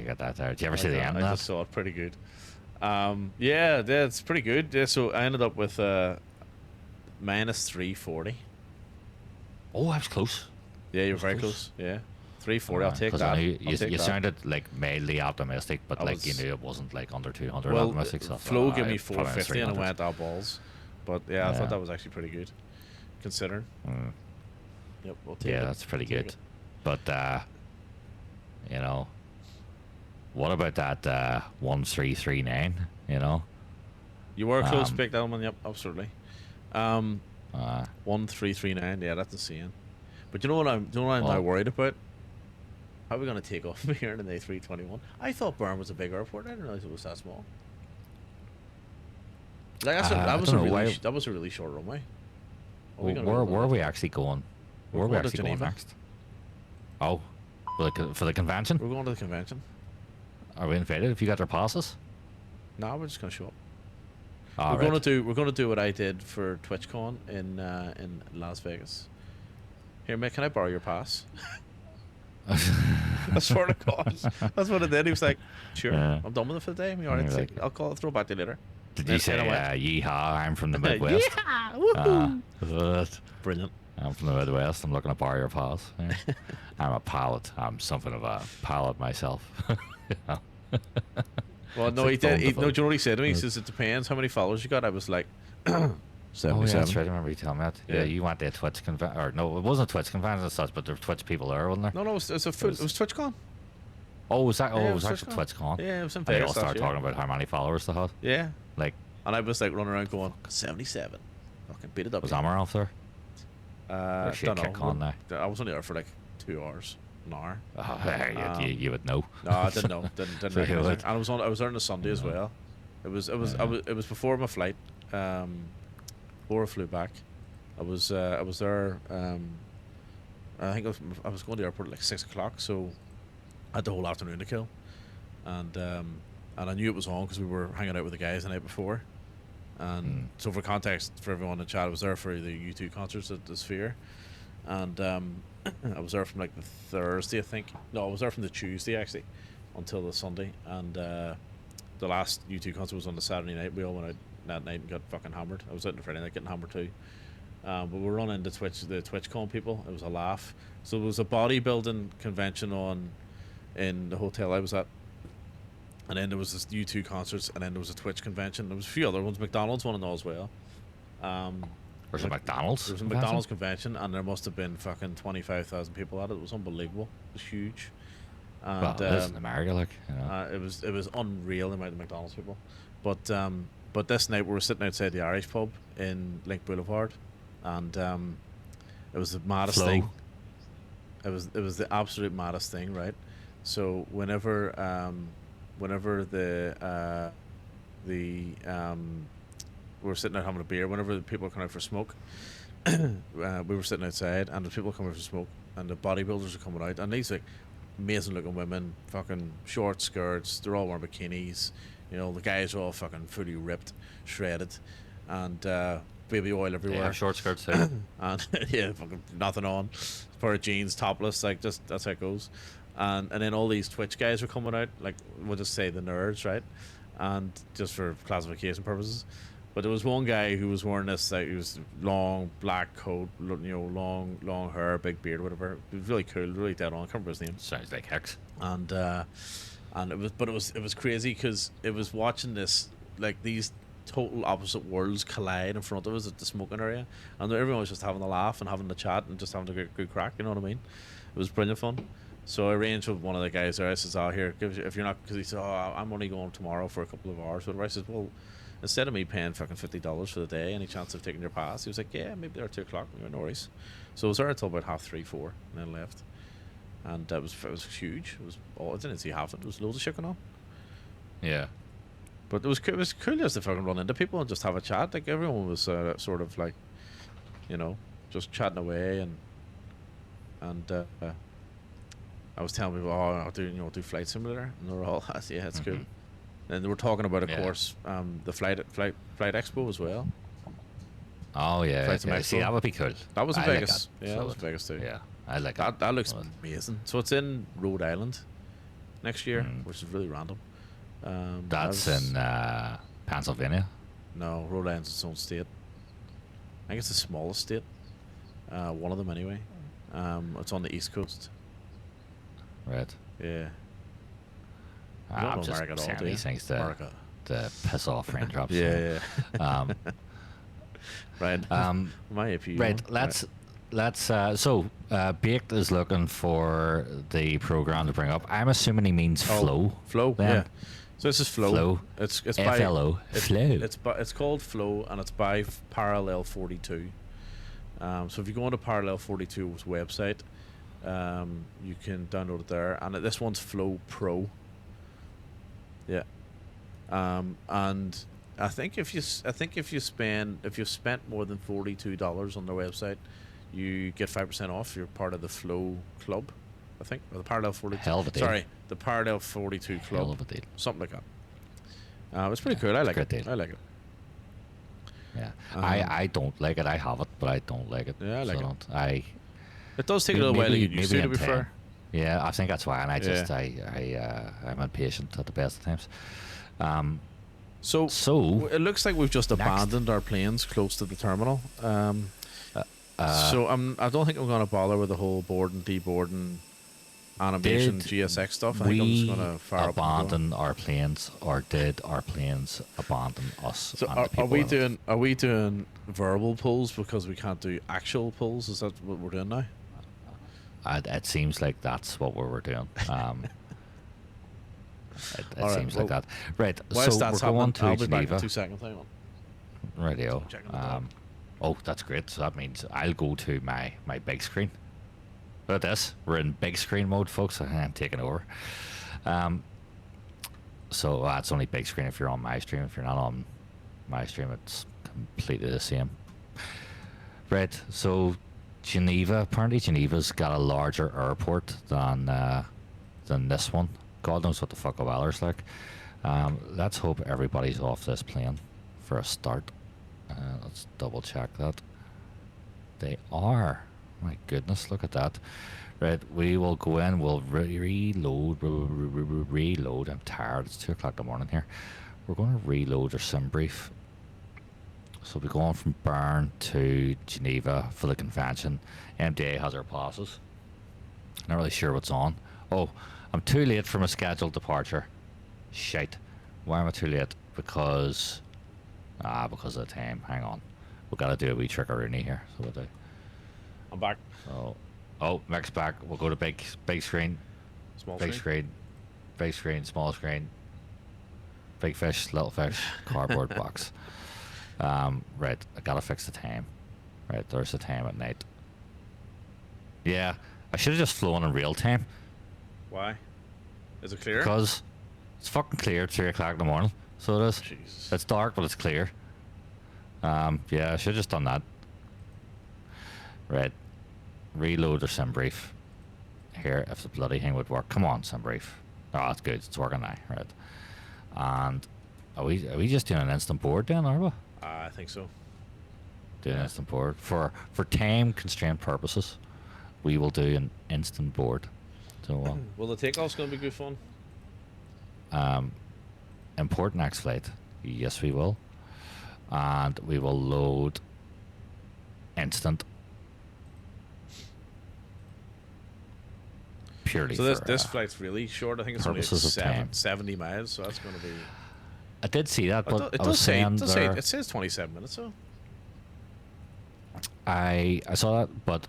A: got that there. Did you ever see the end
B: I
A: of that?
B: just saw it. Pretty good. Yeah, it's pretty good. Yeah, so I ended up with minus 340.
A: Oh, I was close.
B: Yeah, you're
A: That's
B: very
A: close.
B: close. Yeah, 340. I'll take
A: 'Cause I
B: that.
A: knew
B: I'll take
A: you
B: that.
A: sounded like mildly optimistic, but
B: I
A: like you
B: was-
A: knew it wasn't like under 200
B: Well,
A: optimistic. So I thought,
B: Flo gave me
A: it's probably
B: 450 and I
A: 300.
B: went out balls. But yeah, I
A: Yeah.
B: thought that was actually pretty good, considering.
A: Mm.
B: Yep, we'll take
A: Yeah,
B: it.
A: that's pretty
B: We'll take
A: good.
B: it.
A: But you know, what about that 1339? You know,
B: You were close,
A: Um,
B: Big Delman. Yep, absolutely. 1339. Yeah, that's insane. But you know what I'm now
A: Well-
B: worried about? How are we going to take off from here in an A321? I thought Bern was a big airport. I didn't realize it was that small. Like
A: I
B: that was a
A: don't know,
B: really
A: why-
B: that was a really short runway. Are we
A: where,
B: gonna
A: where,
B: go
A: are
B: there?
A: we actually going?
B: We're
A: Where are we
B: going to
A: actually going
B: Geneva.
A: next? Oh, for the convention?
B: We're going to the convention.
A: Are we invited? If you got their passes?
B: No, we're just going to show up.
A: All
B: we're
A: right.
B: gonna do what I did for TwitchCon in Las Vegas. Here, mate, can I borrow your pass? I swear to God, that's what I did. He was like, "Sure,
A: Yeah.
B: I'm done with it for the day. I'm all
A: And
B: right.
A: you're like,
B: I'll throw it back to you later."
A: did
B: Then
A: you say,
B: I went,
A: yeehaw, I'm from the Midwest?
B: "Yeah, woohoo!"
A: What?
B: Brilliant.
A: I'm from the Midwest. I'm looking to borrow your pass. Yeah. I'm a pilot. I'm something of a pilot myself.
B: Well, no,
A: like
B: he did.
A: phone to
B: No, do you
A: phone.
B: know what he said to me? He says, "It depends how many followers you got." I was like,
A: Oh, yeah, that's
B: 77.
A: right. I remember you telling me that. Yeah,
B: Yeah.
A: you went to a Twitch convention. Or, no, it wasn't a Twitch convention as such, but there were Twitch people there, wasn't there?
B: No, it was a full, it was TwitchCon.
A: Oh, was that? Oh,
B: Yeah,
A: it was actually
B: TwitchCon.
A: TwitchCon.
B: Yeah, it was in
A: And they all
B: Vegas.
A: started
B: last year.
A: talking about how many followers they had.
B: Yeah,
A: Like,
B: and I was like running around going 77. Fucking beat it up.
A: was Amaranth there? Or she
B: Don't
A: kick
B: know.
A: on now?
B: I was only there for like 2 hours, an hour.
A: Oh, you would know.
B: No, I didn't know. Didn't
A: So you
B: recognize
A: would.
B: it. And I was there on a Sunday as well. It was it was before my flight. Before I flew back, I was there. I think I was going to the airport at like 6 o'clock, so I had the whole afternoon to kill, and I knew it was on because we were hanging out with the guys the night before. And so, for context, for everyone in the chat, I was there for the U2 concerts at the Sphere, and I was there from like the Thursday, I think. No, I was there from the Tuesday actually, until the Sunday, and the last U2 concert was on the Saturday night. We all went out that night and got fucking hammered. I was out on the Friday night getting hammered too. But we were running the TwitchCon people. It was a laugh. So there was a bodybuilding convention on in the hotel I was at. And then there was this U2 concerts, and then there was a Twitch convention. There was a few other ones. McDonald's one and all as well.
A: There's a McDonald's.
B: There was a
A: convention?
B: McDonald's convention, and there must have been fucking 25,000 people at it. It was unbelievable. It was huge. And,
A: Well, it is in America, like, you know.
B: it was unreal the amount of McDonald's people. But this night we were sitting outside the Irish pub in Link Boulevard, and it was the maddest
A: Flow.
B: thing. It was the absolute maddest thing, right? So whenever we were sitting out having a beer, whenever the people were coming out for smoke, we were sitting outside, and the people coming out for smoke, and the bodybuilders are coming out, and these like amazing looking women, fucking short skirts, they're all wearing bikinis, you know, the guys are all fucking fully ripped, shredded, and baby oil everywhere.
A: Yeah, short skirts too.
B: And yeah, fucking nothing on, pair of jeans, topless, like just that's how it goes. And then all these Twitch guys were coming out, like we'll just say the nerds, right? And just for classification purposes. But there was one guy who was wearing this, like, he was long black coat, you know, long hair, big beard, whatever. It was really cool, really dead on. I can't remember his name.
A: Sounds like Hicks.
B: And it was crazy because it was watching this, like, these total opposite worlds collide in front of us at the smoking area, and everyone was just having a laugh and having a chat and just having a good crack. You know what I mean? It was brilliant fun. So I arranged with one of the guys there. I says, "Oh, here, if you're not," because he said, "Oh, I'm only going tomorrow for a couple of hours." Whatever. I says, "Well, instead of me paying fucking $50 for the day, any chance of taking your pass?" He was like, "Yeah, maybe there at 2 o'clock." We went, "No worries." So I was there until about 3:30, 4, and then left. And it was huge. It was I didn't see half of it. There was loads of shit going on.
A: Yeah.
B: But it was cool just to fucking run into people and just have a chat. Like everyone was sort of like, you know, just chatting away, and I was telling people, "Oh, I'll do Flight Simulator," and they were all, "Yeah, it's cool." And they were talking about, of
A: Yeah.
B: course, the flight expo as well.
A: Oh, yeah.
B: Flights
A: yeah.
B: and
A: See,
B: Expo.
A: that would be cool.
B: That was in
A: I like
B: Vegas.
A: that.
B: Yeah,
A: So
B: that was in Vegas too.
A: Yeah, I like
B: That looks
A: Well,
B: amazing. So it's in Rhode Island next year,
A: Mm.
B: which is really random.
A: That's
B: I was-
A: in Pennsylvania.
B: No, Rhode Island's its own state. I think it's the smallest state. One of them anyway. It's on the East Coast.
A: Right.
B: Yeah. You don't
A: I'm
B: know
A: just
B: America at all,
A: saying
B: do you?
A: these things to
B: America.
A: piss off raindrops.
B: Yeah,
A: Um,
B: right. My AP.
A: right. So Baked is looking for the program to bring up. I'm assuming he means Flow.
B: Flow.
A: then.
B: Yeah. So this is Flow.
A: Flow.
B: It's
A: FLO.
B: by
A: Flow.
B: it's called Flow, and it's by Parallel 42. So if you go onto Parallel 42's website, you can download it there, and this one's Flow Pro. Yeah. And I think if you've spent more than $42 on their website, you get 5% off. You're part of the Flow Club, I think, or the Parallel 42.
A: Hell of a deal.
B: Sorry, the Parallel 42 Club.
A: Hell of a deal.
B: Something like that. It's pretty cool. I like
A: good
B: it.
A: deal.
B: I like it.
A: Yeah. I don't like it. I have it, but I don't like it.
B: Yeah, I like
A: so
B: it.
A: Don't.
B: It does take a little while to get used to. To
A: in
B: be
A: 10.
B: fair.
A: Yeah, I think that's why, and
B: Yeah.
A: I'm impatient at the best of times.
B: So it looks like we've just
A: next.
B: abandoned our planes close to the terminal. So I don't think I'm going to bother with the whole board and deboard and animation
A: Did
B: GSX stuff. I think I'm just going to fire up and go.
A: abandon our planes, or did our planes abandon us?
B: So
A: and the
B: are
A: people
B: we
A: in it?
B: doing verbal pulls because we can't do actual pulls? Is that what we're doing now?
A: It seems like that's what we were doing. It
B: All right,
A: seems like that. Right.
B: Whilst
A: So
B: that's
A: we're going
B: happening,
A: to
B: I'll be back in
A: Geneva.
B: 2 seconds. Hang on.
A: Radio.
B: Checking the dog.
A: Oh, that's great. So that means I'll go to my big screen. Look at this. We're in big screen mode, folks. I'm taking over. So it's only big screen if you're on my stream. If you're not on my stream, it's completely the same. Right. So Geneva. Apparently, Geneva's got a larger airport than this one. God knows what the fuck the weather's like. Let's hope everybody's off this plane for a start. Let's double check that. They are. My goodness, look at that. Right, we will go in, we'll reload. Reload. I'm tired, it's 2 o'clock in the morning here. We're going to reload our sim brief. So we're going from Bern to Geneva for the convention. MDA has our passes. Not really sure what's on. Oh, I'm too late for my scheduled departure. Shite. Why am I too late? Because of the time. Hang on. We've got to do a wee trickeroony here. So we'll do.
B: I'm back.
A: Mic's back. We'll go to big screen.
B: Small
A: Big screen. Big screen, small screen. Big fish, little fish, cardboard box. Right, I gotta fix the time. Right, there's the time at night. Yeah, I should have just flown in real time.
B: Why? Is it clear?
A: Because it's fucking clear at 3 o'clock in the morning. So it is.
B: Jesus.
A: It's dark, but it's clear. Yeah, I should have just done that. Right. Reload or sim brief. Here, if the bloody thing would work. Come on, sim brief. Oh, that's good. It's working now. Right. And are we just doing an instant board then, are we?
B: I think so.
A: Doing an instant board. For time constraint purposes, we will do an instant board. So
B: Well, the takeoff's going to be good fun.
A: import next flight. Yes, we will. And we will load instant. Purely
B: So
A: for,
B: this flight's really short. I think it's only like
A: purposes of time.
B: 70 miles, so that's going to be.
A: I did see that, but
B: It
A: I was saying there,
B: it says 27 minutes. So
A: I saw that, but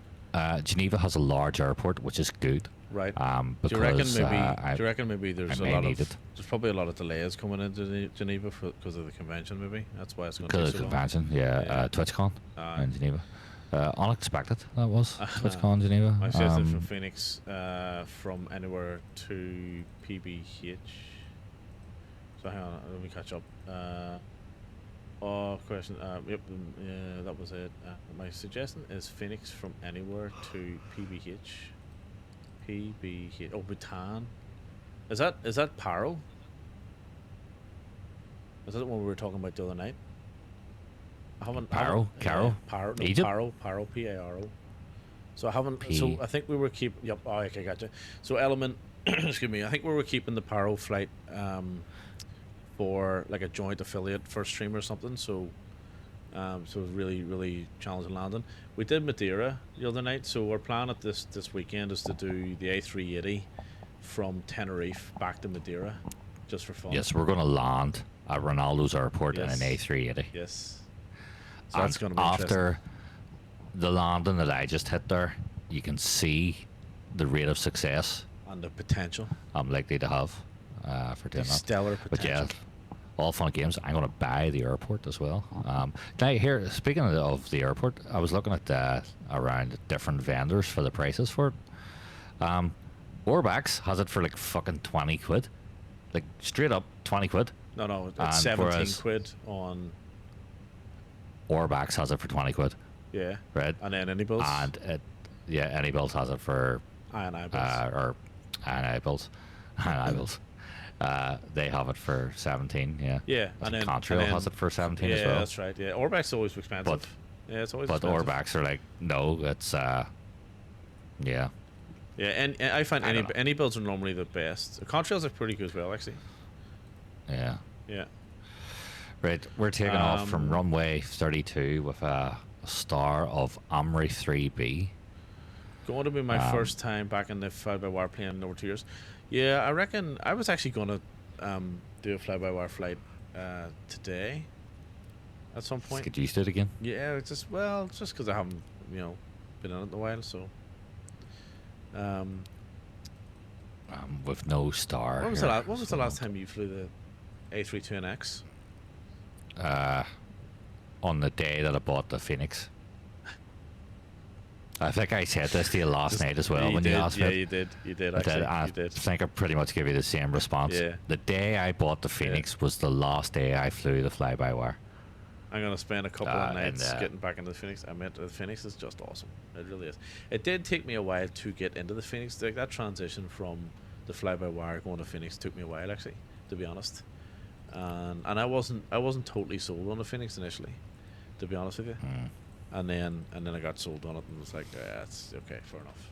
A: Geneva has a large airport, which is good.
B: right.
A: Because
B: do you reckon
A: I
B: there's
A: may need
B: there's
A: it.
B: probably a lot of delays coming into Geneva because of the convention? Maybe that's why it's going to
A: Because
B: take
A: of
B: so
A: the
B: long.
A: convention,
B: Yeah.
A: TwitchCon
B: Aye.
A: in Geneva. Unexpected, that was. TwitchCon Geneva.
B: I said it from Phoenix, from anywhere to PBH. So hang on, let me catch up. Question. Yep, yeah, that was it. My suggestion is Phoenix from anywhere to PBH. PBH. Oh, Bhutan. Is that Paro? Is that the one we were talking about the other night?
A: Paro? Caro?
B: Paro. No,
A: Egypt?
B: Paro. P-A-R-O. So I haven't.
A: P.
B: So I think we were keeping. Yep. Oh, okay, gotcha. So Element. Excuse me. I think we were keeping the Paro flight for like a joint affiliate for stream or something. So it was really challenging landing. We did Madeira the other night. So our plan at this weekend is to do the A380 from Tenerife back to Madeira, just for fun.
A: Yes, we're going to land at Ronaldo's airport in an
B: Yes.
A: A380.
B: Yes. So
A: And
B: that's going to be interesting.
A: after the landing that I just hit there, you can see the rate of success
B: And the potential.
A: I'm likely to have for doing that.
B: Stellar
A: But yeah,
B: potential.
A: all fun and games. I'm going to buy the airport as well. Now, here, speaking of the airport, I was looking at around different vendors for the prices for it. Orbax has it for like fucking 20 quid. Like straight up 20 quid.
B: No,
A: And
B: it's 17
A: whereas-
B: quid on.
A: Orbax has it for 20 quid,
B: Yeah.
A: right?
B: And then any bills?
A: And Anybills has it for
B: I bills.
A: or Anybills. Anybills. They have it for 17. Yeah.
B: Yeah,
A: I
B: and
A: think
B: then
A: Contrail
B: and then-
A: has it for 17
B: yeah,
A: as well.
B: that's right. Yeah, Orbac's always expensive. Yeah, it's always
A: But
B: expensive.
A: Orbacks are like, no, it's yeah.
B: Yeah, and I find
A: I
B: any
A: don't know.
B: any builds are normally the best. The Contrails are pretty good as well, actually.
A: Yeah.
B: Yeah.
A: Right, we're taking off from
B: Um,
A: runway 32 with a star of Omri 3B.
B: Going to be my first time back in the fly-by-wire plane in over 2 years. Yeah, I reckon I was actually going to do a fly-by-wire flight today at some
A: Let's
B: point.
A: get used to it again.
B: Yeah, it's just because I haven't been in it in a while. So,
A: With no star.
B: what was
A: here.
B: the last time you flew the A32NX?
A: On the day that I bought the Phoenix. I think I said this to you last night as well when you asked
B: Yeah,
A: me.
B: you did. You did
A: I
B: actually.
A: did. I
B: You did.
A: think I pretty much gave you the same response.
B: Yeah.
A: The day I bought the Phoenix was the last day I flew the fly-by-wire.
B: I'm gonna spend a couple of
A: and,
B: nights getting back into the Phoenix. The Phoenix is just awesome. It really is. It did take me a while to get into the Phoenix. Like that transition from the fly-by-wire going to Phoenix took me a while, actually, to be honest. And I wasn't totally sold on the Phoenix initially, to be honest with you. And then I got sold on it and was like, yeah, it's okay, fair enough,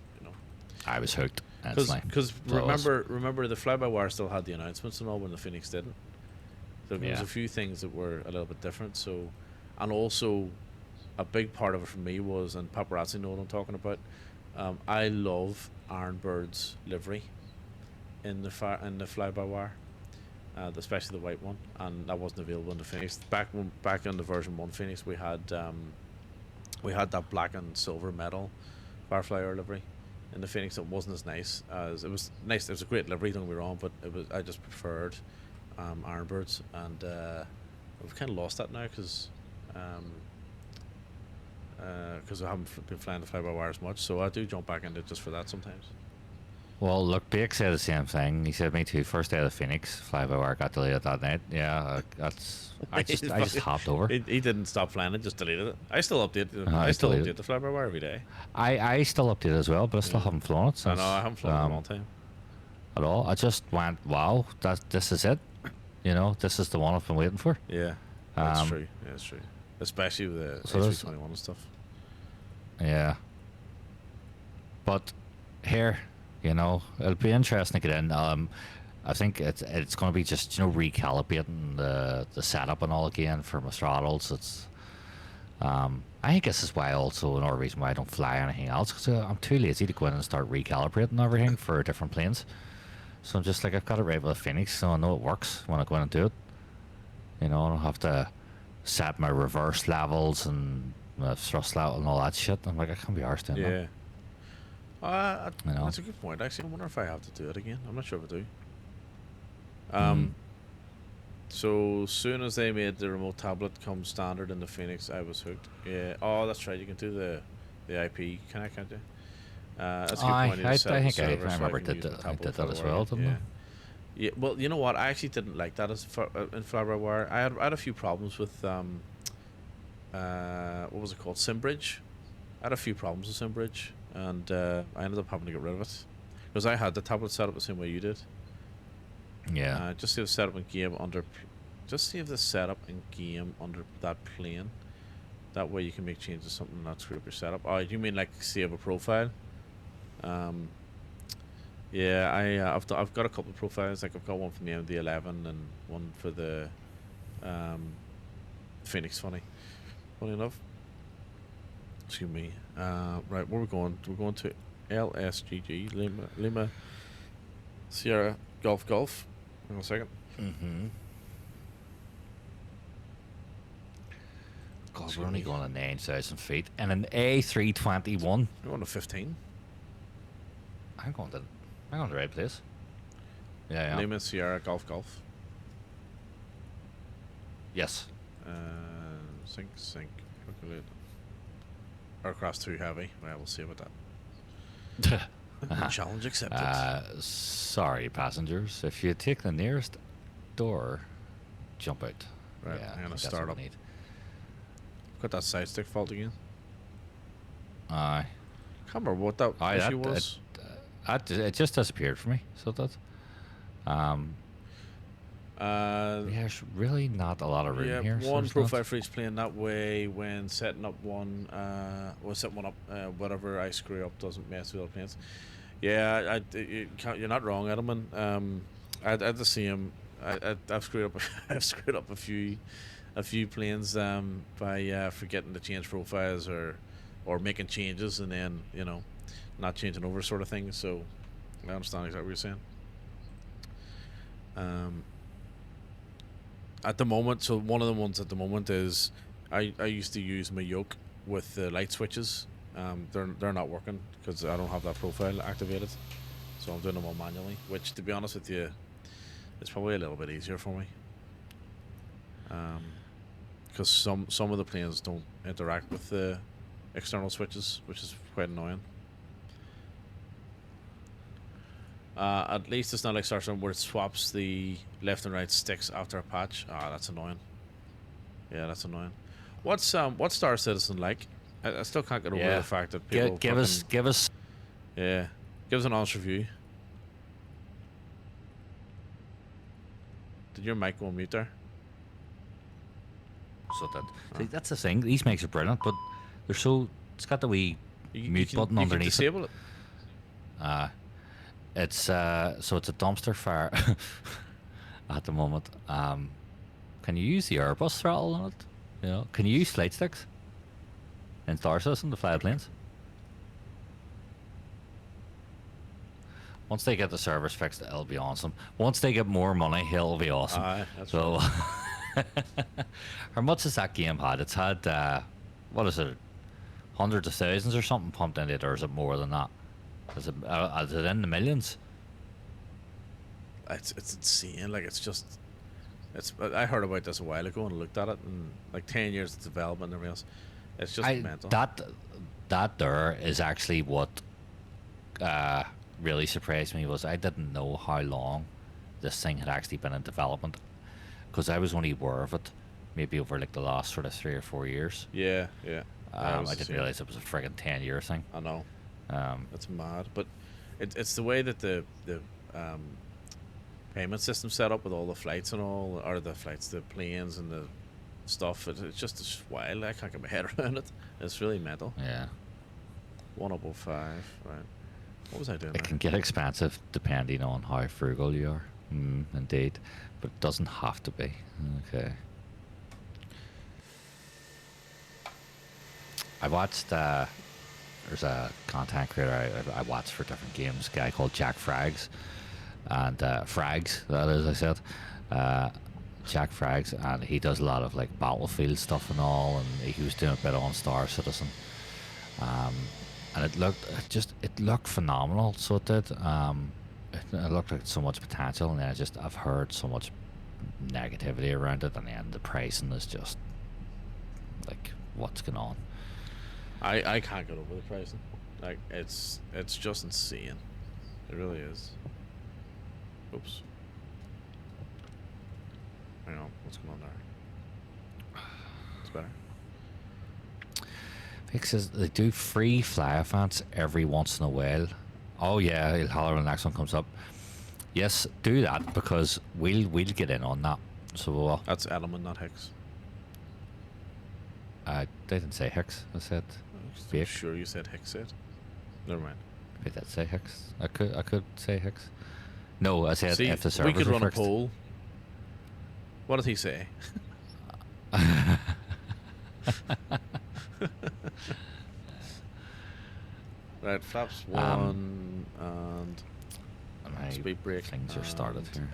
A: I was hooked. Instantly.
B: Because
A: So I was.
B: remember the fly-by-wire still had the announcements and all when the Phoenix didn't. So there was
A: Yeah.
B: a few things that were a little bit different. So, and also, a big part of it for me was, and paparazzi know what I'm talking about. I love Ironbird's livery in the fly-by-wire, especially the white one, and that wasn't available in the Phoenix. Back in the version 1 Phoenix, we had that black and silver metal Fireflyer livery. In the Phoenix, it wasn't as nice as it was nice. It was a great livery, don't get me wrong, but I just preferred Ironbirds, and I've kind of lost that now because I haven't been flying the fly-by-wire as much. So I do jump back into it just for that sometimes.
A: Well, look, Blake said the same thing. He said me too. First day of the Phoenix, fly-by-wire got deleted that night. Yeah, I just hopped over.
B: He didn't stop flying it, just deleted it. I still update.
A: I
B: I still
A: deleted
B: update the fly-by-wire every day.
A: I still update as well, but I still
B: Yeah.
A: haven't flown it
B: I
A: since.
B: know I haven't flown in a long time.
A: At all. I just went, wow, this is it. This is the one I've been waiting for.
B: Yeah, that's
A: Um,
B: true. Yeah, that's true. Especially with the
A: so there's-
B: A321 and stuff.
A: Yeah. But here, it'll be interesting to get in. I think it's going to be just recalibrating the setup and all again for my throttles. It's I think this is why also another reason why I don't fly anything else, because I'm too lazy to go in and start recalibrating everything for different planes. So I'm just like, I've got it right with the Phoenix, so I know it works when I go in and do it. I don't have to set my reverse levels and my thrust level and all that shit. I'm like, I can't be arsed doing that.
B: Yeah.
A: You know.
B: That's a good point. Actually, I wonder if I have to do it again. I'm not sure if I do.
A: Mm.
B: So soon as they made the remote tablet come standard in the Phoenix, I was hooked. Yeah. Oh, that's right. You can do the IP connect, can't you? That's a good
A: Aye,
B: point. You just set
A: I
B: up the
A: think I
B: server so
A: remember
B: can
A: did
B: use my
A: that- I
B: tablet
A: did
B: for
A: that
B: the
A: as
B: work.
A: well, didn't
B: yeah.
A: I?
B: Yeah. Well, you know what? I actually didn't like that in fly-by-wire. I had a few problems with what was it called? SimBridge. I had a few problems with SimBridge, and I ended up having to get rid of it because I had the tablet set up the same way you did.
A: Yeah.
B: Just see the setup in game under. Just see if the setup in game under that plane. That way you can make changes to something and not screw up your setup. Oh, you mean like save a profile? Yeah, I've got a couple of profiles. Like I've got one from the MD-11 and one for the Phoenix. Funny enough. Excuse me. Right, where are we going? We're going to LSGG Lima Sierra Golf. Hang on a second.
A: Mm-hmm. God, we're only going to 9,000 feet. And an A321.
B: We're going to 15.
A: I'm going to the right place. Yeah.
B: Lima Sierra Golf.
A: Yes.
B: Sync. Calculate. Aircraft's too heavy. Well, we'll see about that. Challenge accepted.
A: Sorry, passengers. If you take the nearest door, jump out.
B: Right,
A: Yeah,
B: I'm
A: I
B: gonna
A: think that's
B: start
A: what
B: up.
A: we need.
B: Got that side stick fault again.
A: Aye.
B: Can't remember what that
A: Aye,
B: issue was.
A: it just disappeared for me. So that. There's really not a lot of room
B: Yeah,
A: here. so
B: one
A: there's
B: profile
A: not-
B: for each plane. That way, when setting up one, setting one up, whatever I screw up doesn't mess with other planes. Yeah, you're not wrong, Edelman. I had the same. I've screwed up. I've screwed up a few planes by forgetting to change profiles or making changes and then not changing over sort of thing. So I understand exactly what you're saying. At the moment, so one of the ones at the moment is I used to use my yoke with the light switches. They're not working because I don't have that profile activated, so I'm doing them all manually. Which, to be honest with you, it's probably a little bit easier for me. Because some of the planes don't interact with the external switches, which is quite annoying. At least it's not like Star Storm where it swaps the left and right sticks after a patch. That's annoying. Yeah, that's annoying. What's Star Citizen like? I still can't get over
A: Yeah.
B: the fact that people
A: Give us
B: yeah, give us an honest review. Did your mic go on mute there?
A: so that see, that's the thing. These makes are brilliant, but they're so it's got the wee mute button
B: you
A: underneath
B: can
A: it.
B: disable it.
A: It's so it's a dumpster fire at the moment. Can you use the Airbus throttle on it? You know, can you use flight sticks in Star Citizen to fly planes? Once they get the service fixed, it'll be awesome. Once they get more money, it'll be awesome.
B: Aye, that's
A: So, how much has that game had? It's had what is it, hundreds of thousands or something pumped into it, or is it more than that? Is it in the millions?
B: It's insane. Like I heard about this a while ago and looked at it, and like 10 years of development and everything else. It's just mental.
A: That there is actually what really surprised me was I didn't know how long this thing had actually been in development, because I was only aware of it maybe over like the last sort of 3 or 4 years.
B: Yeah.
A: I didn't realize it was a friggin' 10-year thing.
B: I know.
A: Um,
B: That's mad, but it's the way that the payment system set up with all the flights and all, or the planes and the stuff. It's just wild. I can't get my head around it. It's really mental.
A: yeah,
B: 105, right? What was I doing?
A: it
B: There?
A: can get expensive depending on how frugal you are. Indeed, but it doesn't have to be. Okay. I watched. There's a content creator I watch for different games. A guy called Jack Frags, and Frags. That is, I said. Jack Frags, and he does a lot of like Battlefield stuff and all. And he was doing a bit on Star Citizen. And it looked phenomenal. So it did. It looked like so much potential, and then I've heard so much negativity around it, and then the pricing is just like, what's going on?
B: I can't get over the pricing. Like it's just insane. It really is. Oops. Hang on, what's going on there? It's better.
A: Because they do free fly events every once in a while. Oh yeah, he'll holler when the next one comes up. Yes, do that, because we'll get in on that. So
B: That's Edelman, not Hicks.
A: I didn't say Hicks. I said
B: I'm
A: Fake.
B: sure you said Hicks said. Never mind.
A: I did say Hicks. I could say Hicks. No, I said
B: See,
A: if the
B: we
A: servers
B: could
A: were
B: run a
A: fixed.
B: poll. What did he say? Right, flaps one and
A: My
B: speed brake.
A: things are started
B: and,
A: here.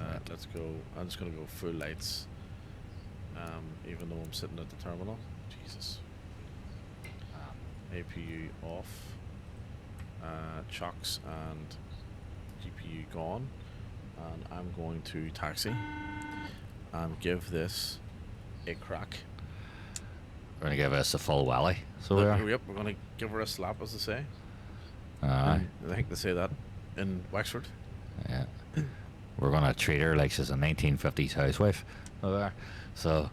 A: Right.
B: Let's go. I'm just gonna go full lights. Even though I'm sitting at the terminal. Jesus. APU off. Chocks and GPU gone. And I'm going to taxi and give this a crack.
A: We're gonna give us a full wally. So we are.
B: Yep, we're going to give her a slap, as they say.
A: Aye.
B: I think they say that in Wexford.
A: Yeah. We're gonna treat her like she's a 1950s housewife. Over there. So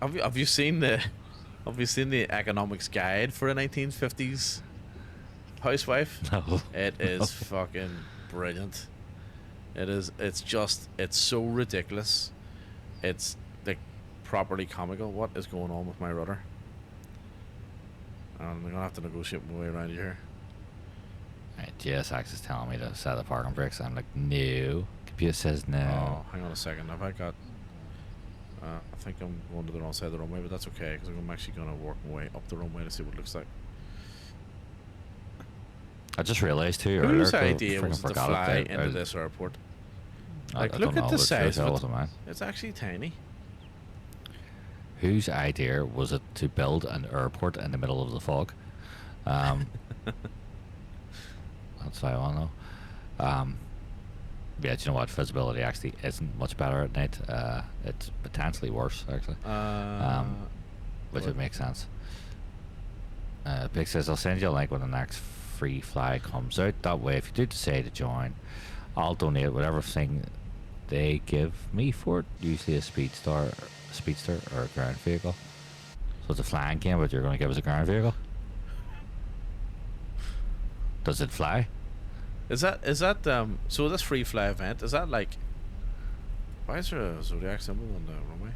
B: Have you seen the economics guide for a 1950s housewife?
A: no.
B: It is fucking brilliant. It is. It's so ridiculous. It's like properly comical. What is going on with my rudder? I'm gonna have to negotiate my way around here.
A: Right, GSX is telling me to set the parking brakes. I'm like, no. Computer says no.
B: Oh, hang on a second. Have I got? I think I'm going to the wrong side of the runway, but that's okay because I'm actually gonna work my way up the runway to see what it looks like.
A: I just realised too earlier.
B: Whose
A: 'cause I
B: idea
A: freaking
B: was to
A: forgot
B: fly
A: it,
B: into this airport?
A: I
B: Like,
A: don't
B: look
A: know,
B: at the
A: but sure
B: size
A: as hell
B: of
A: wasn't mine.
B: it. It's actually tiny.
A: Whose idea was it to build an airport in the middle of the fog? That's what I want to know. Yeah, do you know what? Visibility actually isn't much better at night. It's potentially worse, actually. Which would make sense. Big says, I'll send you a link when the next free fly comes out. That way, if you do decide to join, I'll donate whatever thing they give me for it. Usually a speedster or a ground vehicle. So it's a flying game, but you're going to give us a ground vehicle? Does it fly?
B: Is that so this free fly event, is that like, why is there a zodiac symbol on the runway?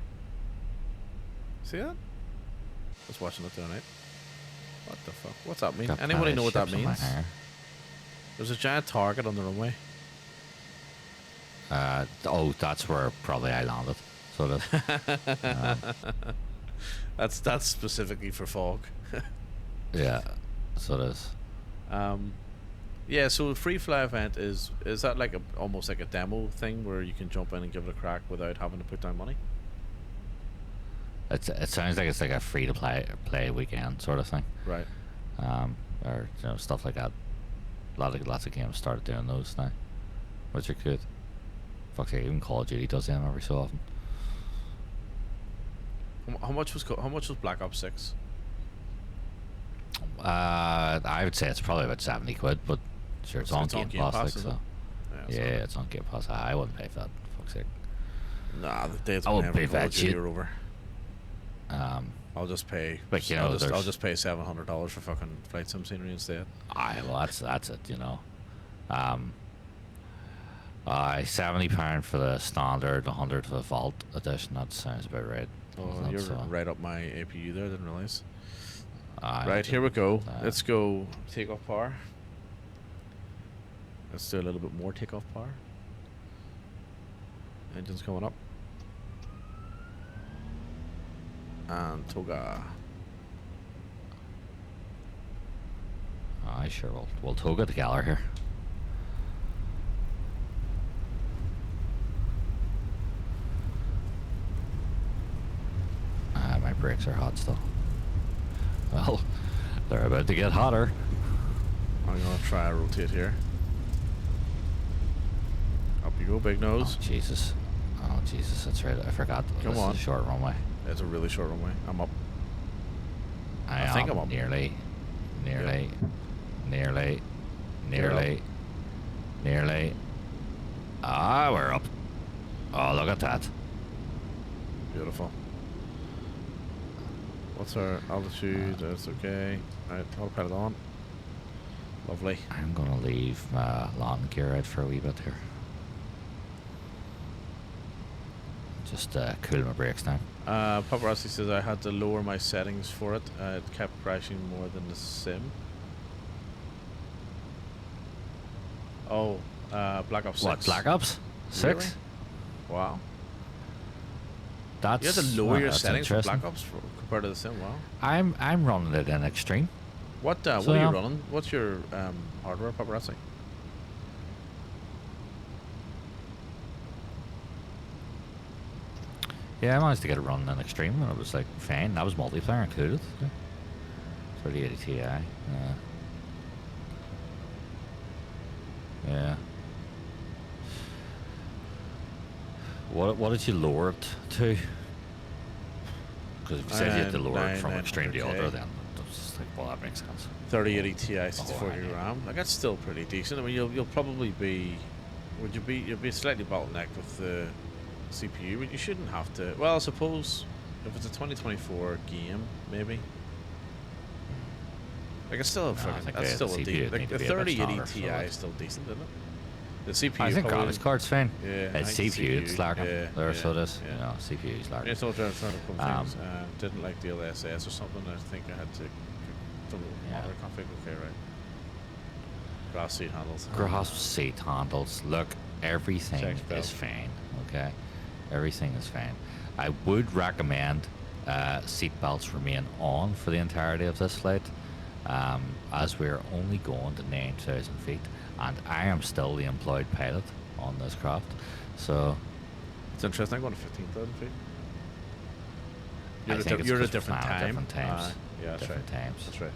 B: See that? I was watching it the other night. What the fuck? What's that mean?
A: Got
B: Anybody
A: plenty
B: know
A: of
B: what that
A: ships on my
B: means?
A: hangar.
B: There's a giant target on the runway.
A: Oh, that's where probably I landed. So that,
B: That's specifically for fog.
A: yeah, so it is.
B: Yeah, so the free fly event is that like almost like a demo thing where you can jump in and give it a crack without having to put down money?
A: It sounds like it's like a free to play weekend sort of thing.
B: Right.
A: Or stuff like that. Lots of games started doing those now, which are good. Fuck's sake, even Call of Duty does them every so often.
B: How much was Black Ops 6?
A: I would say it's probably about 70 quid, but sure, it's on Game Pass, like,
B: is it?
A: so.
B: Yeah,
A: Yeah, it's on Game Pass. I wouldn't pay for that. Fuck's sake.
B: Nah, the days
A: I
B: when
A: wouldn't pay
B: every
A: for
B: Call
A: that
B: of Duty
A: shit.
B: are over.
A: Um,
B: I'll just pay.
A: But, you
B: I'll
A: know, there's-
B: just pay $700 for fucking flight sim scenery instead.
A: well, that's it, you know. £70 for the standard, 100 for the Vault edition. That sounds about right.
B: Oh,
A: doesn't it?
B: you're
A: So,
B: right up my APU there. Didn't realize.
A: I
B: Right, here we go.
A: didn't,
B: Let's go takeoff power. Let's do a little bit more takeoff power. Engine's coming up. And Toga.
A: I sure will. We'll toga together here. My brakes are hot still. Well, they're about to get hotter.
B: I'm gonna try to rotate here. Up you go, big nose.
A: Oh, Jesus. Oh, Jesus, that's right. I forgot.
B: Come
A: This
B: on.
A: is a short runway.
B: It's a really short runway. I'm up.
A: I
B: think
A: am
B: I'm up.
A: nearly. Ah, we're up. Oh, look at that.
B: Beautiful. What's our altitude? That's okay. Alright, autopilot on. Lovely.
A: I'm gonna leave my landing gear out for a wee bit here. Just cool my brakes down.
B: Paparazzi says I had to lower my settings for it. It kept crashing more than the sim. Oh, Black Ops 6.
A: What, Black Ops 6?
B: Really? Wow.
A: That's
B: You had to lower your
A: that's
B: settings for
A: interesting.
B: Black Ops compared to the sim. Wow.
A: I'm running it in extreme.
B: What
A: So,
B: what are you
A: yeah.
B: running? What's your hardware, Paparazzi?
A: Yeah, I managed to get it running in extreme, and it was like fine. That was multiplayer included. Yeah. 3080 Ti. Yeah. What did you lower it to? Because if you said you had to lower it from extreme to
B: 900K.
A: ultra, then it's just like, well, that makes sense.
B: 3080 Ti 64
A: I
B: gig
A: know.
B: RAM. Like that's still pretty decent. I mean, you'll probably be. You'll be slightly bottlenecked with the CPU, but you shouldn't have to. Well, I suppose if it's a 2024 game, maybe. Like it's still a
A: No, I
B: fucking,
A: think
B: that's
A: the
B: still a
A: CPU
B: decent.
A: would
B: Like
A: need
B: the
A: to be a bit
B: 3080
A: stronger for
B: Ti
A: that.
B: is still decent, isn't it? The CPU.
A: I think
B: probably-
A: graphics card's fine.
B: Yeah,
A: It's
B: I think
A: CPU, it's lacking.
B: Yeah,
A: There, so
B: yeah,
A: this,
B: yeah.
A: you know, CPU's lacking.
B: It's all trying to come
A: Um,
B: things. Didn't like the LSS or something. I think I had to
A: Yeah.
B: monitor config. Okay, right. Grass seat handles.
A: Grass seat handles. Look, everything
B: Checks belt.
A: is fine. Okay, everything is fine. I would recommend seat belts remain on for the entirety of this flight, as we're only going to 9,000 feet, and I am still the employed pilot on this craft. So
B: It's interesting. I'm going to 15,000 feet.
A: I think it's
B: You're at a
A: 'cause we're
B: different
A: flying at
B: time.
A: different times.
B: Yeah, that's
A: different
B: right.
A: times.
B: That's right.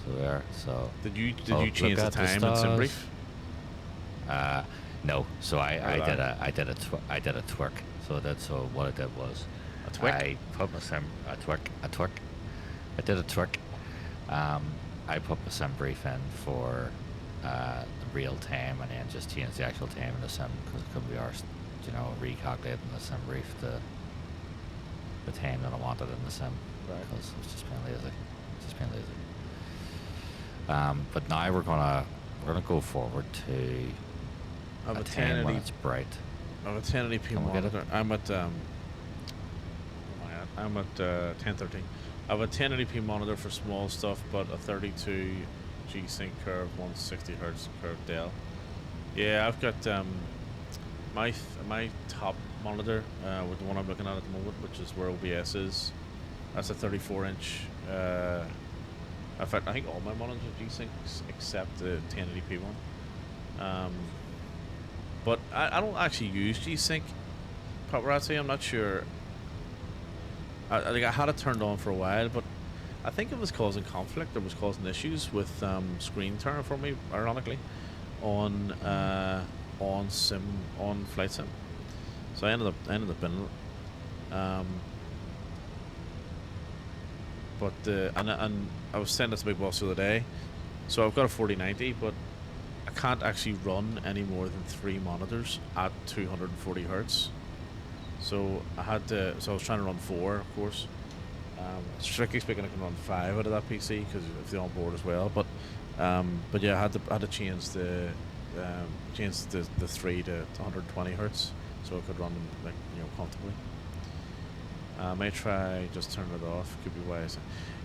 A: So there. So
B: Did you
A: Oh,
B: change the
A: look at the
B: time in
A: stars.
B: SimBrief?
A: no. So I
B: Right.
A: did a twerk. So that's so what I did was
B: A twerk?
A: I put my sim a twerk. I did a twerk. I put my sim brief in for the real time, and then just changed the actual time in the sim because it couldn't be arsed, you know, recalculating the sim brief the time that I wanted in the sim.
B: Right.
A: Because it's just being lazy. But now we're gonna go forward to
B: I have
A: a
B: a
A: time when
B: 1080.
A: it's bright.
B: I have a 1080p
A: Can we get it?
B: monitor. I'm at 1013. I have a 1080p monitor for small stuff, but a 32 G-Sync curve, 160 hertz curve Dell. Yeah, I've got my top monitor with the one I'm looking at the moment, which is where OBS is. That's a 34-inch. In fact, I think all my monitors are G-Syncs except the 1080p one. But I don't actually use G-Sync paparazzi. I'm not sure. I had it turned on for a while, but I think it was causing conflict. It was causing issues with screen turn for me, ironically, on flight sim. So I ended up binning it. But and I was saying this to Big Boss the other day. So I've got a 4090, but I can't actually run any more than 3 monitors at 240 hertz. So I was trying to run 4, of course. Strictly speaking, I can run 5 out of that PC because if they're on board as well. But yeah, I had to change the 3 to 120 hertz so I could run them comfortably. I may try just turn it off. Could be wise.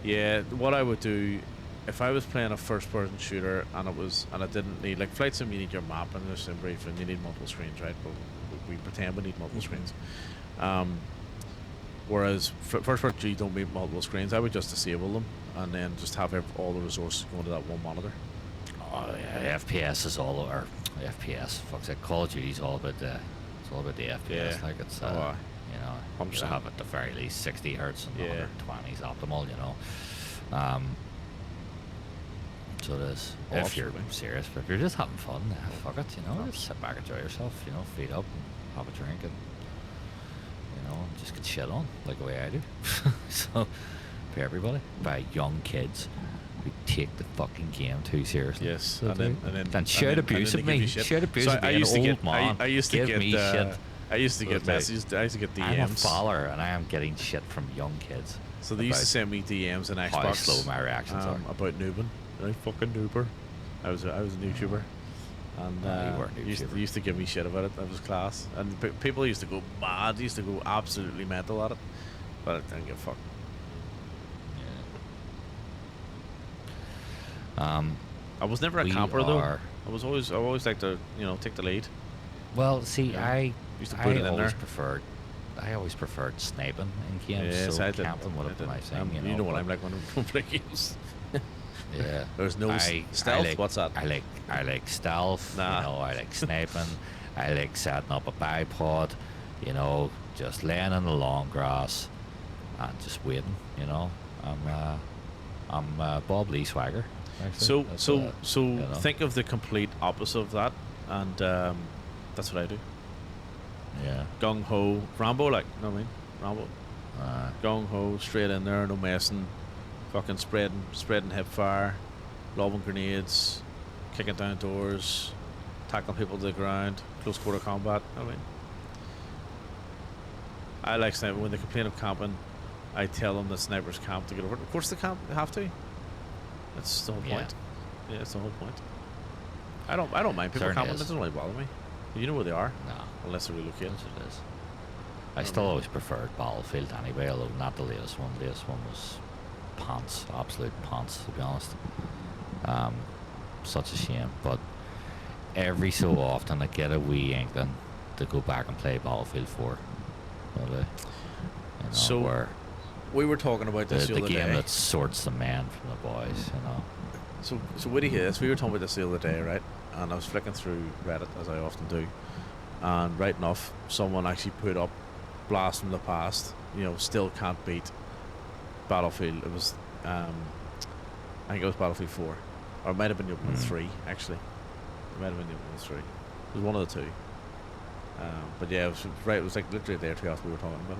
B: Yeah, what I would do if I was playing a first-person shooter and I didn't need, like flight sim, you need your map and your sim brief and you need multiple screens, right? But we pretend we need multiple screens. Whereas first-person you don't need multiple screens. I would just disable them and then just have all the resources going to that one monitor.
A: Oh yeah, FPS is all over. FPS, fuck's sake. Call of Duty's all about the FPS.
B: Yeah.
A: Like it's
B: Oh, aye.
A: you know, you
B: 100%.
A: have at the very least 60 hertz and
B: Yeah.
A: 120 is optimal. You know. So it is.
B: Oh,
A: If you're
B: absolutely.
A: serious, but if you're just having fun, fuck it. You know, just sit back, enjoy yourself. You know, feed up, and have a drink, and just get shit on like the way I do. So, for everybody, by young kids who take the fucking game too seriously.
B: Yes,
A: So
B: and
A: do.
B: then
A: shout abuse
B: they
A: at
B: give you
A: me.
B: shit.
A: Shout abuse
B: So
A: at me.
B: I
A: An
B: used to
A: old
B: get
A: man.
B: I used to
A: Give
B: get
A: me shit.
B: I used to get
A: Okay.
B: messages. I used to get DMs.
A: I'm a follower, and I am getting shit from young kids.
B: So they used to
A: about
B: send me DMs in Xbox
A: how slow my reactions are.
B: about noobing. I fucking noober. I was a YouTuber, and
A: No, you weren't a
B: used
A: YouTuber.
B: used to give me shit about it. That was class, and people used to go mad. Used to go absolutely mental at it, but I didn't give a fuck. I was never a
A: We
B: camper though.
A: are-
B: I always like to take the lead.
A: Well, see,
B: Yeah.
A: I
B: Used to put it in
A: always
B: there.
A: preferred sniping in games.
B: Yes,
A: so
B: I did.
A: camping would have been my thing.
B: You know what
A: but-
B: I'm like when I'm playing games.
A: Yeah.
B: There's no stealth.
A: like,
B: What's that?
A: I like stealth.
B: Nah.
A: You know, I like sniping. I like setting up a bipod. You know, just laying in the long grass and just waiting. You know, I'm Bob Lee Swagger. Actually. That's, know.
B: think of the complete opposite of that, and that's what I do.
A: Yeah.
B: Gung ho, Rambo, like, you know what I mean? Rambo. Gung ho, straight in there, no messing, fucking spreading hip fire, lobbing grenades, kicking down doors, tackling people to the ground, close quarter combat. You know what I mean, I like sniping. When they complain of camping, I tell them that snipers camp to get over it. Of course they camp. They have to. That's the whole
A: Yeah.
B: point. Yeah, that's the whole point. I don't mind people
A: Certainly
B: camping. It
A: is.
B: doesn't really bother me. You know where they are,
A: No,
B: unless they're relocated.
A: that's what it is. I still always preferred Battlefield anyway, although not the latest one. The latest one was pants, absolute pants, to be honest. Such a shame, but every so often I get a wee inkling to go back and play Battlefield 4. Really. You know,
B: So,
A: where
B: We were talking about this
A: the
B: the other
A: game
B: day.
A: that sorts the men from the boys, you know.
B: So what do you hear this? We were talking about this the other day, right? And I was flicking through Reddit, as I often do. And right enough, someone actually put up Blast from the Past, still can't beat Battlefield. It was, I think it was Battlefield 4. Or it might have been the opening 3, actually. It might have been the opening 3. It was one of the two. But yeah, it was right. It was like literally a day or two after we were talking about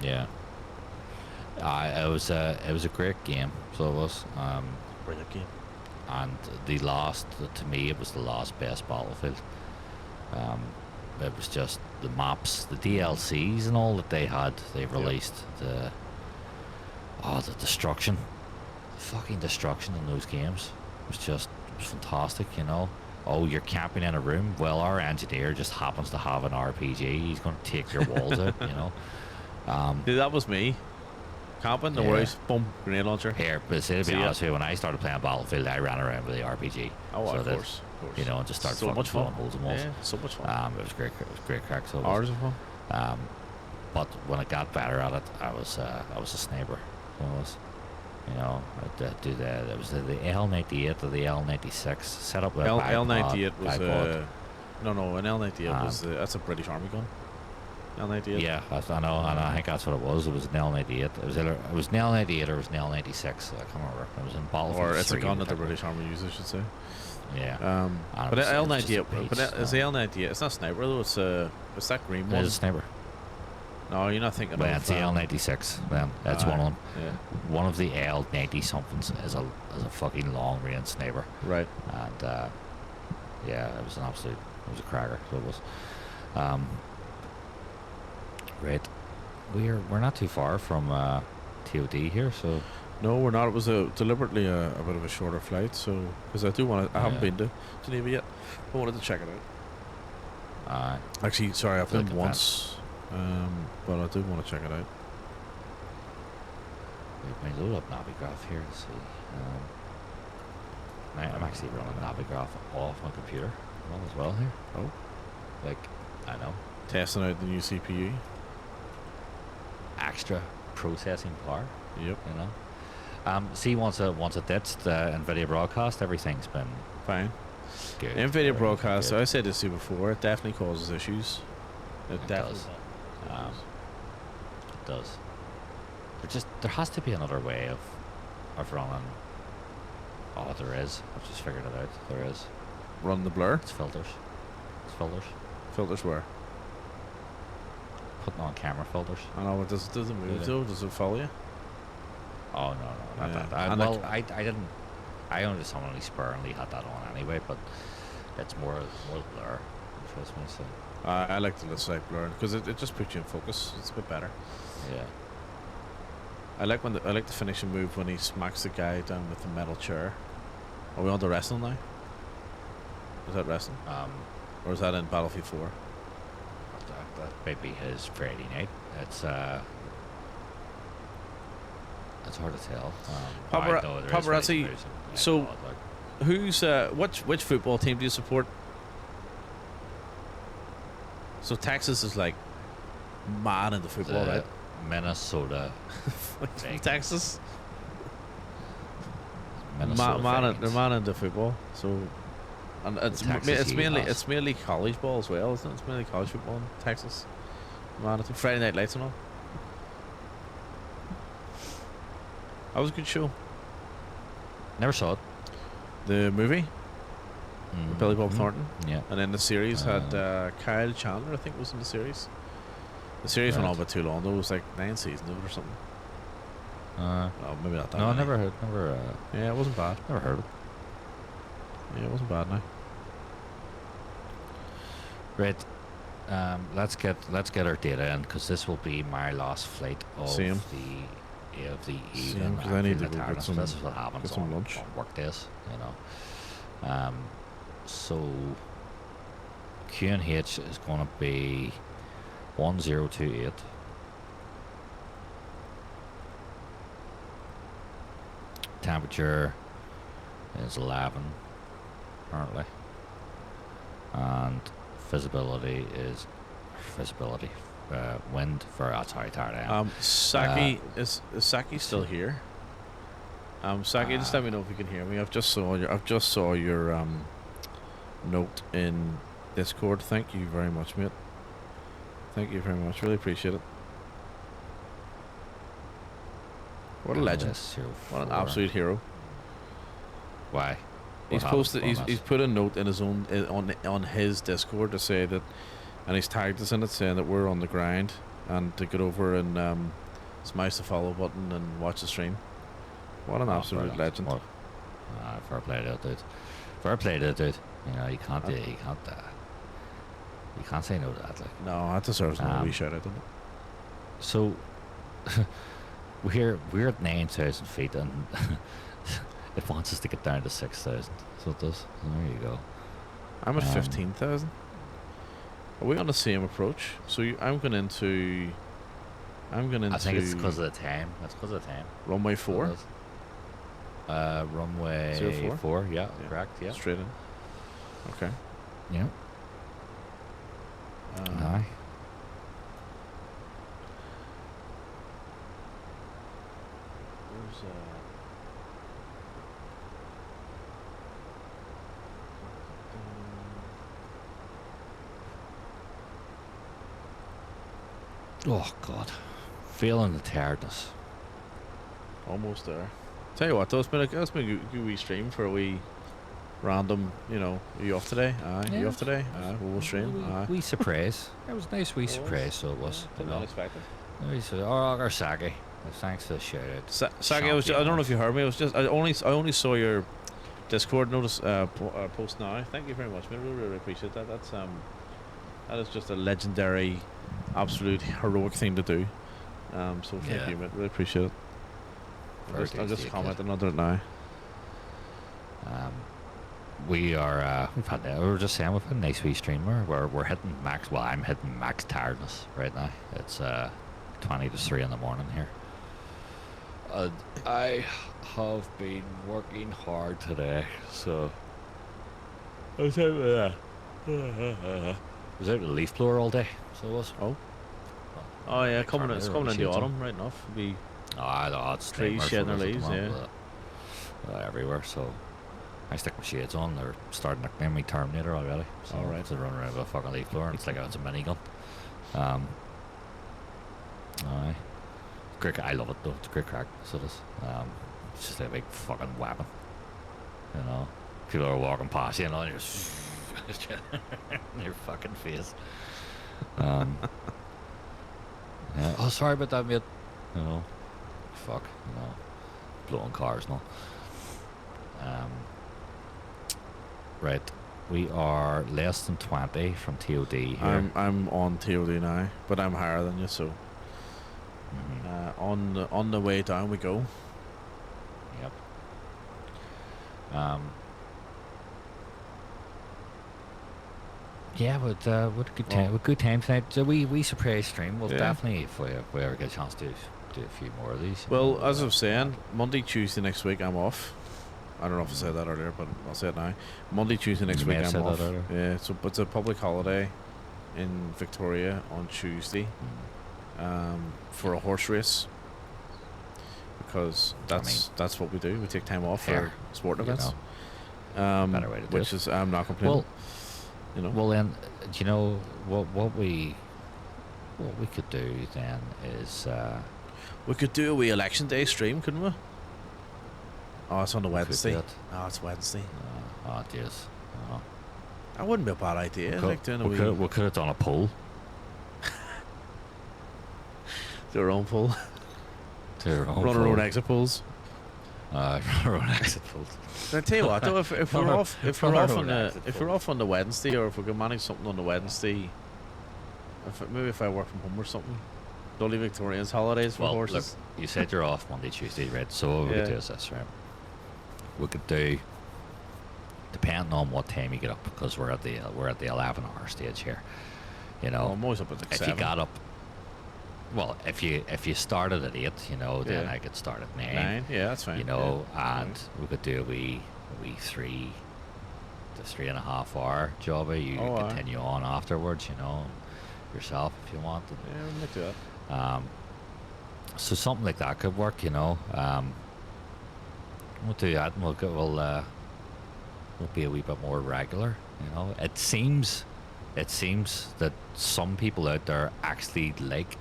B: it.
A: Yeah. It was a great game, so it was.
B: Brilliant game.
A: And to me, it was the last best Battlefield. It was just the maps, the DLCs and all that they released. The destruction, the fucking destruction in those games it was fantastic, you know. Oh, you're camping in a room. Well, our engineer just happens to have an RPG. He's going to take your walls out, you know.
B: Dude, that was me. Camping, no
A: Yeah.
B: worries. Boom, grenade launcher.
A: Here, but to be
B: See ya.
A: honest with you, when I started playing Battlefield, I ran around with the RPG.
B: Oh,
A: So
B: of
A: that,
B: course.
A: You know, and just started
B: So
A: fucking
B: much fun.
A: blowing holes in walls.
B: Yeah, so much fun.
A: It was great. It was great crack. So it was.
B: Hours of fun.
A: But when I got better at it, I was a sniper. So I was, you know, it was the L98 or the L96 set up with
B: L98 was
A: bipod.
B: no, an L98 was that's a British Army gun. L98.
A: Yeah, I know, and I think that's what it was. It was an L98. It was an L98 or it was an L96. I can't remember. It was in Battlefield.
B: Or it's a
A: 3
B: gun that the
A: particular.
B: British Army uses, I should say.
A: Yeah. And
B: But
A: it was just a
B: L98,
A: peach,
B: but it's
A: so.
B: the L98. It's not sniper though. It's that green
A: It
B: one.
A: is a sniper.
B: No, you're not thinking
A: Well,
B: of.
A: it's the L96. Then that's one of them.
B: Yeah.
A: One of the L90 somethings is a fucking long range sniper,
B: Right.
A: and yeah, it was a cracker. So it was. Right, we're not too far from TOD here, so
B: No, we're not. It was deliberately a bit of a shorter flight, so because I do want to. I haven't
A: Yeah.
B: been to Geneva yet. I wanted to check it out. Actually, sorry, I've
A: Look
B: been
A: at
B: once, but I do want to check it out.
A: we may load up Navigraph here to see. I'm actually running Navigraph off my computer as well here.
B: Oh,
A: Like, I know,
B: testing out the new CPU.
A: extra processing power.
B: Yep,
A: You know. See, once it ditched the NVIDIA broadcast, everything's been
B: fine.
A: good.
B: NVIDIA
A: Everything's
B: broadcast.
A: good.
B: I said this to you before. It definitely causes issues. It
A: It
B: definitely
A: does.
B: causes issues.
A: It does. There has to be another way of running. Oh, there is. I've just figured it out. There is.
B: Run the blur.
A: It's filters. It's filters.
B: Filters where?
A: Putting on camera filters.
B: I know. It does it move
A: Yeah.
B: though? Does it follow you?
A: Oh no, not
B: Yeah.
A: that.
B: And
A: Well,
B: like-
A: I didn't. I only only sparingly had that on anyway, but it's more blur. Trust me. So
B: I like the slight blur because it just puts you in focus. It's a bit better.
A: yeah.
B: I like the finishing move when he smacks the guy down with the metal chair. Are we on to wrestling now? Is that wrestling? Or is that in Battlefield 4?
A: That may be his Friday night. It's hard to tell.
B: Paparazzi, so- Who's which football team do you support? So Texas is like mad into football, right?
A: Minnesota.
B: Texas,
A: Minnesota
B: they're
A: Vikings.
B: mad into football. So, and
A: Texas
B: it's mainly college ball as well, isn't it? It's mainly college football in Texas. Man, it's Friday Night Lights and all. That was a good show.
A: Never saw it.
B: The movie, with Billy Bob
A: Mhm.
B: Thornton,
A: Yeah.
B: and then the series had Kyle Chandler, I think, was in the series. The series went
A: Right.
B: on a bit too long though. It was like 9 seasons of it or something. Oh, maybe not that.
A: No, I
B: many.
A: never heard. Never.
B: Yeah, it wasn't bad.
A: Never heard of it.
B: Yeah, it wasn't bad now.
A: Right. Let's get our data in because this will be my last flight of
B: Same.
A: the
B: Same,
A: evening.
B: 'cause I need
A: after
B: to go
A: retirement.
B: get some-
A: This is what happens
B: get some
A: on
B: lunch.
A: work days, you know. So QNH is going to be 1028. Temperature is 11 currently, and visibility is wind for sorry, tired I am.
B: Saki is Saki still here? Saki, just let me know if you can hear me. I've just saw your note in Discord. Thank you very much, mate. Thank you very much. Really appreciate it. What a legend! What an absolute hero.
A: Why?
B: He's posted. He's put a note in his own on his Discord to say that, and he's tagged us in it saying that we're on the grind and to get over and smash the follow button and watch the stream. What an absolute legend!
A: Fair play to it, dude. Fair play to it, dude. You know you can't say no to that. Like.
B: No, that deserves a wee shout out, doesn't it?
A: So we're at 9,000 feet and it wants us to get down to 6,000. So it does. So there you go.
B: I'm at 15,000. Are we on the same approach? So I'm going into. I
A: think it's because of the time. That's because of the time.
B: Runway 4.
A: Runway 04. Yeah, correct. Yeah.
B: Straight in. Okay.
A: Yeah. Aye.
B: Where's
A: Oh God, feeling the tiredness.
B: almost there. Tell you what, though, it's been a good wee stream for a wee random. You know, are you off today? Aye.
A: Yeah.
B: You off today? Aye. We'll stream. Aye.
A: Wee surprise. It was a nice wee surprise. So it was. You know.
B: Unexpected.
A: Our Sagi. Thanks for the shout out.
B: Sagi, I don't know if you heard me. I only saw your Discord notice post now. Thank you very much, man. Really appreciate that. That is just a legendary, absolute heroic thing to do. So thank you, mate. Really appreciate it. I'll just comment another now.
A: We are. We were just saying we've had a nice wee stream. We're hitting max. Well, I'm hitting max tiredness right now. It's 20 to 3 in the morning here. I have been working hard today, so I was out with a leaf blower all day. So it was.
B: Oh yeah, it's coming in the autumn, right enough.
A: It's
B: trees shedding their leaves,
A: everywhere. So I stick my shades on. They're starting to nickname me Terminator already. So
B: all right,
A: to run around with a fucking leaf blower, and it's like it's a minigun. Aye. Great, I love it though. It's a great crack. So it is. It's just a big fucking weapon. You know, people are walking past you, and you're just in your fucking face. Yeah. Oh, sorry about that, mate. You know, fuck. You know, blowing cars and all. Right. We are less than 20 from TOD here.
B: I'm on TOD now, but I'm higher than you, so. On the way down we go.
A: Yep. Yeah, with a good time tonight. So we surprise stream. We'll definitely, if we ever get a chance to do a few more of these.
B: Well, as I was saying, Monday, Tuesday next week I'm off. I don't know if I said that earlier, but I'll say it now. Monday, Tuesday next week I'm off. Yeah, so but it's a public holiday in Victoria on Tuesday. For a horse race, because that's what we do. We take time off for sport events.
A: Better way to do
B: which
A: it.
B: is I'm not complaining.
A: Well,
B: you know.
A: Well then, do you know what we could do then is
B: we could do a wee election day stream, couldn't we? Oh, it's on the Wednesday. Oh, it's Wednesday.
A: Oh, it is. Oh.
B: That wouldn't be a bad idea.
A: We could have done a poll.
B: Their own poll.
A: Run
B: our own exit polls.
A: Run our own exit polls.
B: I tell you what, though, if we're off on the Wednesday, or if we can manage something on the Wednesday, if I work from home or something, Dolly Victorians holidays for horses.
A: Look, you said you're off Monday, Tuesday, right? So what we could do is this, right? We could do depending on what time you get up, because we're at the 11-hour stage here. You know,
B: Oh, I'm always up at like
A: if
B: 7.
A: you got up, well, if you started at 8, you know, then
B: Yeah.
A: I could start at 9.
B: 9, yeah, that's fine.
A: You know,
B: yeah.
A: and we could do a wee 3.5 hour job. You
B: Oh, aye.
A: continue on afterwards, you know, yourself if you want.
B: Yeah, we might do that.
A: So something like that could work, you know. We'll do that, and we'll be a wee bit more regular, you know. It seems that some people out there actually like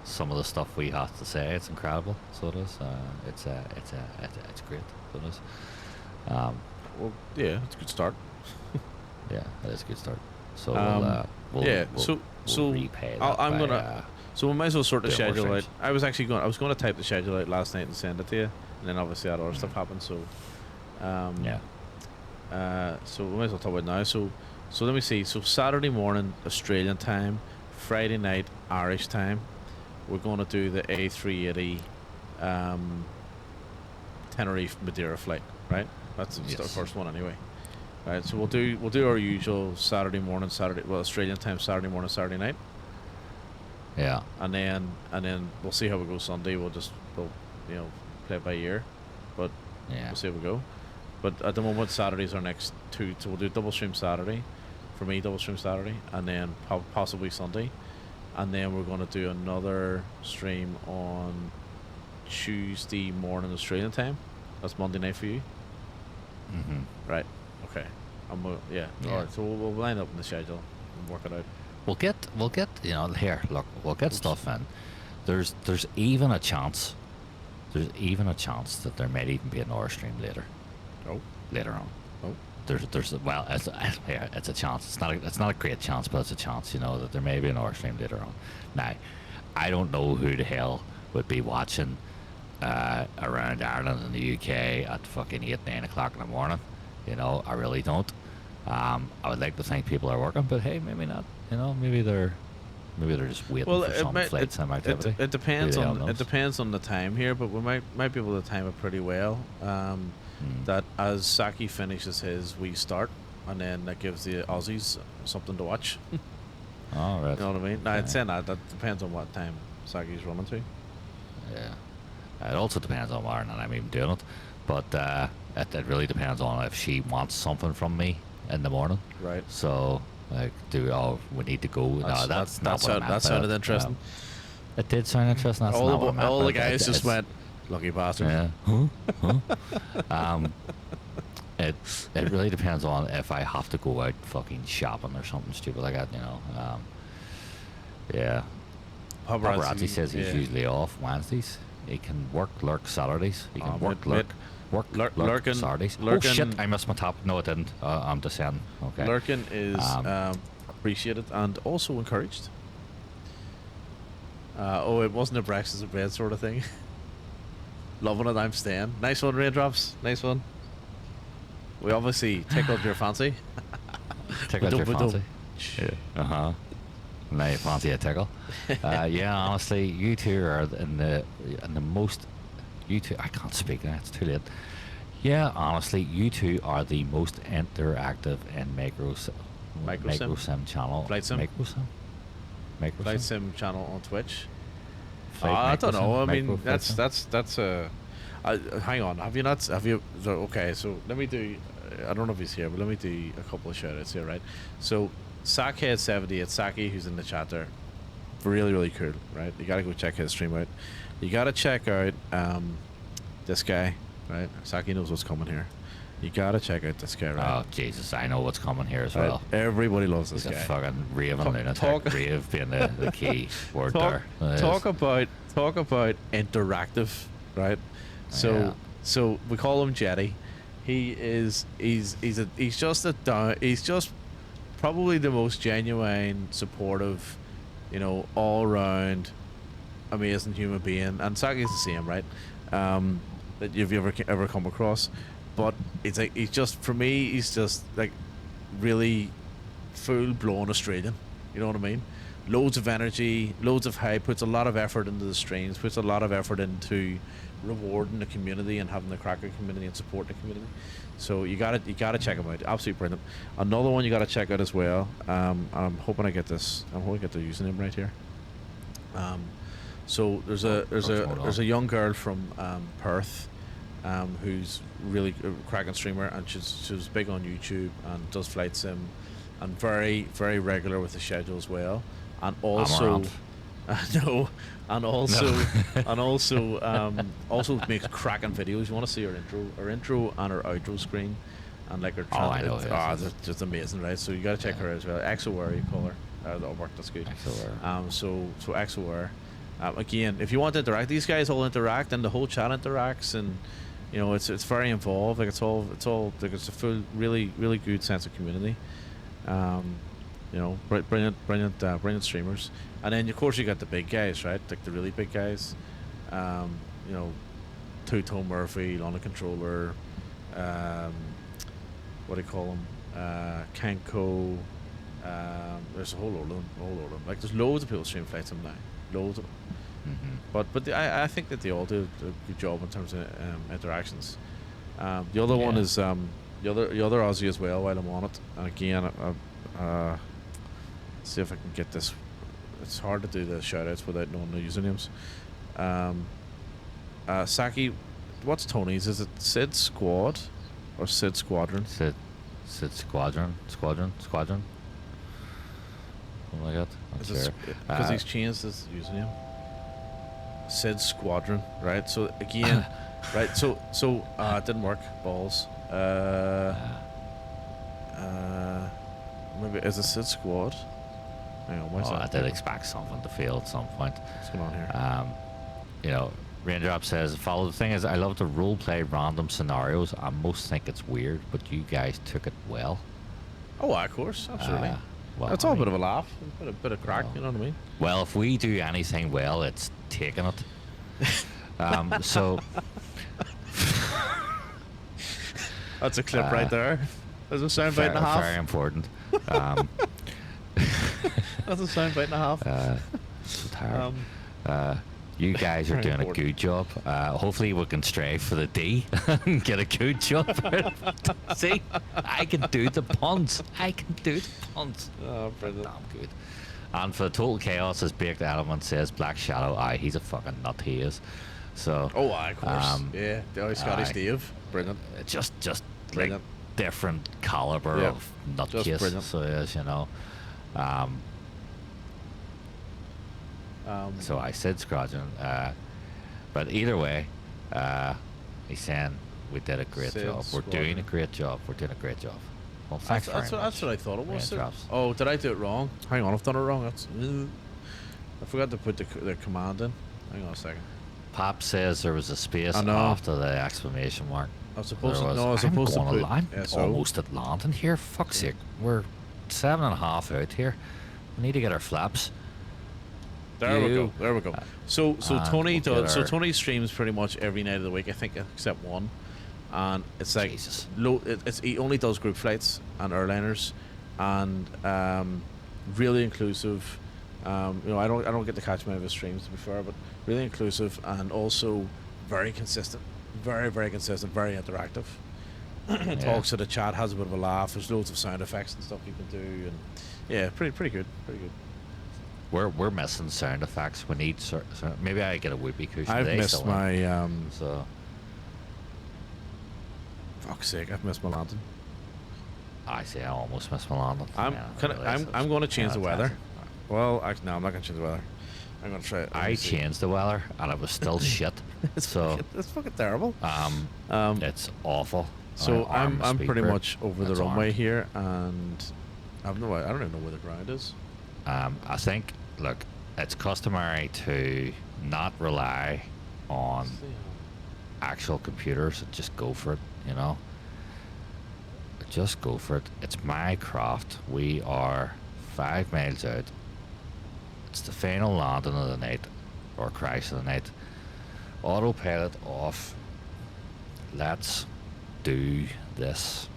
A: some of the stuff we have to say. It's incredible. So it is. It's great. So it is.
B: Well, yeah, it's a good start.
A: Yeah, it is a good start. So
B: yeah,
A: we'll
B: so
A: repay that
B: I'm
A: by,
B: gonna. So we might as well sort the
A: doing more
B: schedule out.
A: streams.
B: I was going to type the schedule out last night and send it to you, and then obviously that other stuff happened. So,
A: yeah.
B: so we might as well talk about it now. So let me see. So Saturday morning Australian time, Friday night Irish time. We're going to do the A380 Tenerife Madeira flight, right? That's the
A: Yes.
B: first one anyway. Right. So we'll do our usual Saturday morning, Australian time, Saturday morning, Saturday night.
A: Yeah.
B: And then we'll see how we go Sunday. We'll you know, play it by ear, but
A: Yeah.
B: we'll see how we go. But at the moment, Saturday's our next 2, so we'll do double stream Saturday, for me double stream Saturday, and then possibly Sunday, and then we're going to do another stream on Tuesday morning Australian time. That's Monday night for you,
A: Mhm.
B: right? Okay. Yeah.
A: Yeah.
B: All right. So we'll line up in the schedule and work it out.
A: We'll get you know, here, look, we'll get stuff in. There's even a chance that there might even be another stream later on.
B: Oh.
A: There's well, it's a chance. It's not a great chance, but it's a chance, you know, that there may be another stream later on. Now, I don't know who the hell would be watching around Ireland and the UK at fucking 8-9 o'clock in the morning. You know, I really don't. I would like to think people are working, but hey, maybe not. You know, maybe they're just waiting
B: Well,
A: for some flight sim activity.
B: it depends
A: Who the hell
B: on
A: knows?
B: the time here, but we might be able to time it pretty well. That as Saki finishes his, we start, and then that gives the Aussies something to watch.
A: All right.
B: You know what I mean? Now,
A: Okay.
B: it's saying that depends on what time Saki's running to.
A: Yeah. It also depends on where and I'm even doing it, but it really depends on if she wants something from me in the morning.
B: Right.
A: So like, we need to go? No, that's not what I meant
B: that
A: by
B: sounded
A: it.
B: interesting.
A: It did sound interesting. That's not what I meant
B: All
A: by
B: the
A: it.
B: guys just
A: It's-
B: went, lucky bastard.
A: Yeah. Huh? It really depends on if I have to go out fucking shopping or something stupid like that, you know. Yeah. Paparazzi says he's
B: yeah.
A: usually off Wednesdays. He can lurk Saturdays. He can lurk
B: lurking-
A: Saturdays. Oh
B: lurking-
A: shit! I missed my top. No, I didn't. I'm just saying. Okay.
B: Lurking is
A: Um,
B: appreciated and also encouraged. It wasn't a breakfast and bread sort of thing. Loving it, I'm staying. Nice one, Raindrops. Nice one. We obviously tickled your fancy.
A: Tickle your
B: Ba-dum,
A: fancy. Yeah. Uh-huh. Now you fancy a tickle. Yeah, honestly, you two are in the most. You two, I can't speak now. It's too late. Yeah, honestly, you two are the most interactive in
B: Microsim?
A: Sim channel.
B: Flight Sim?
A: Microsim.
B: Flight Sim channel on Twitch.
A: Flight
B: I don't know.
A: Microsim,
B: I mean,
A: Micro Flight
B: that's
A: Sim.
B: hang on. Have you not? Have you? Okay, so let me do. I don't know if he's here, but let me do a couple of shout outs here, right? So, Sackhead78, Saki, who's in the chat there, really, really cool, right? You gotta go check his stream out. You gotta check out this guy, right? Saki knows what's coming here. You gotta check out this guy, right?
A: Oh Jesus, I know what's coming here as
B: Right?
A: well.
B: Everybody loves this
A: He's a
B: guy.
A: fucking raving lunatic.
B: talk-
A: Rave being the key word
B: talk,
A: there. It
B: talk
A: is.
B: about interactive, right? So
A: Yeah.
B: so we call him Jetty. He's just probably the most genuine, supportive, you know, all round amazing human being, and Saki's the same, right? That you've ever come across. But it's like he's just like really full blown Australian. You know what I mean? loads of energy, loads of hype, puts a lot of effort into the streams, puts a lot of effort into rewarding the community and having the cracker community and supporting the community. So you gotta check him out. Absolutely brilliant. Another one you gotta check out as well. And I'm hoping I get this. I'm hoping I get the username right here. So there's a young girl from Perth, who's really a cracking streamer, and she's big on YouTube and does flight sim, and very very regular with the schedule as well, and also. No, and also, also makes cracking videos. You want to see her intro and her outro screen, and like her.
A: I know.
B: They're just amazing, right? So you got to check her out as well. XOR, you call her. That'll work. That's good.
A: XOR.
B: So XOR. Again, if you want to interact, these guys all interact, and the whole chat interacts, and you know it's very involved. Like it's all like it's a full, really good sense of community. You know, brilliant streamers. And then of course you got the big guys, right? Like the really big guys. You know, Two-Tone Murphy, Lana Controller, what do you call them? Kenko. There's a whole load of them. Like there's loads of people stream flight sim now. Loads of them. But I think that they all do a good job in terms of interactions. The other one is the other Aussie as well. While I'm on it, and again, see if I can get this. It's hard to do the shoutouts without knowing the usernames. Saki, what's Tony's? Is it Sid Squad or Sid Squadron?
A: Sid Squadron. Something like that.
B: Because he's changed his username. Sid Squadron, right? So again, right? So it didn't work. Balls. Maybe is it Sid Squad? Hang on,
A: I did expect something to fail at some point.
B: What's going on here?
A: You know, Raindrop says, follow. The thing is, I love to role play random scenarios. I most think it's weird, but you guys took it well.
B: Oh, of course, absolutely.
A: Well,
B: It's all a bit of a laugh, a bit of crack. You know what I mean?
A: Well, if we do anything well, it's taking it. So
B: that's a clip right there. There's a sound bite and a half.
A: Very important.
B: That's a sound bite and a half.
A: So tired. You guys are doing a good job. Hopefully we can strive for the D and get a good job. See, I can do the puns.
B: Oh, brilliant.
A: Damn good. And for Total Chaos, as Baked Element says, Black Shadow, he's a fucking nut, he is. So.
B: Oh, of course. Yeah, the Scottish Steve. Brilliant.
A: Just
B: Brilliant.
A: like different caliber of nutcase. So yes, you know. So I said Scrodgen, but either way, he's saying we did a great job. We're doing a great job. Well, thanks
B: that's what I thought it was.
A: Raindrops.
B: Oh, did I do it wrong? Hang on, I've done it wrong. I forgot to put the command in. Hang on a second.
A: Pop says there was a space after the exclamation mark.
B: I was supposed to.
A: There
B: No, I was
A: I'm
B: supposed to
A: going
B: put.
A: I'm almost at London here. Fuck's sake, we're 7.5 out here. We need to get our flaps.
B: There we go. So Tony
A: we'll
B: does. So Tony streams pretty much every night of the week, I think, except one. And it's like
A: Jesus.
B: he only does group flights and airliners, and really inclusive. You know, I don't get to catch many of his streams, to be fair, but really inclusive and also very consistent, very consistent, very interactive. Talks to the chat, has a bit of a laugh. There's loads of sound effects and stuff you can do, and yeah, pretty good.
A: We're missing sound effects. We need maybe I get a whoopee cushion.
B: I've
A: today,
B: missed
A: so
B: my
A: so
B: fuck's sake, I've missed my lantern.
A: I say I almost missed my London.
B: I'm going to change the weather. Well, no, I'm not going to change the weather. I'm going to try it.
A: I changed the weather and it was still shit.
B: It's
A: it's
B: fucking terrible.
A: It's awful.
B: So
A: My arm
B: I'm
A: speed
B: pretty
A: break.
B: much over the
A: It's
B: runway
A: armed.
B: here, and I don't even know where the ground is.
A: I think, look, it's customary to not rely on actual computers. Just go for it, you know. Just go for it. It's my craft. We are 5 miles out. It's the final landing of the night, or crash of the night. Autopilot off. Let's do this.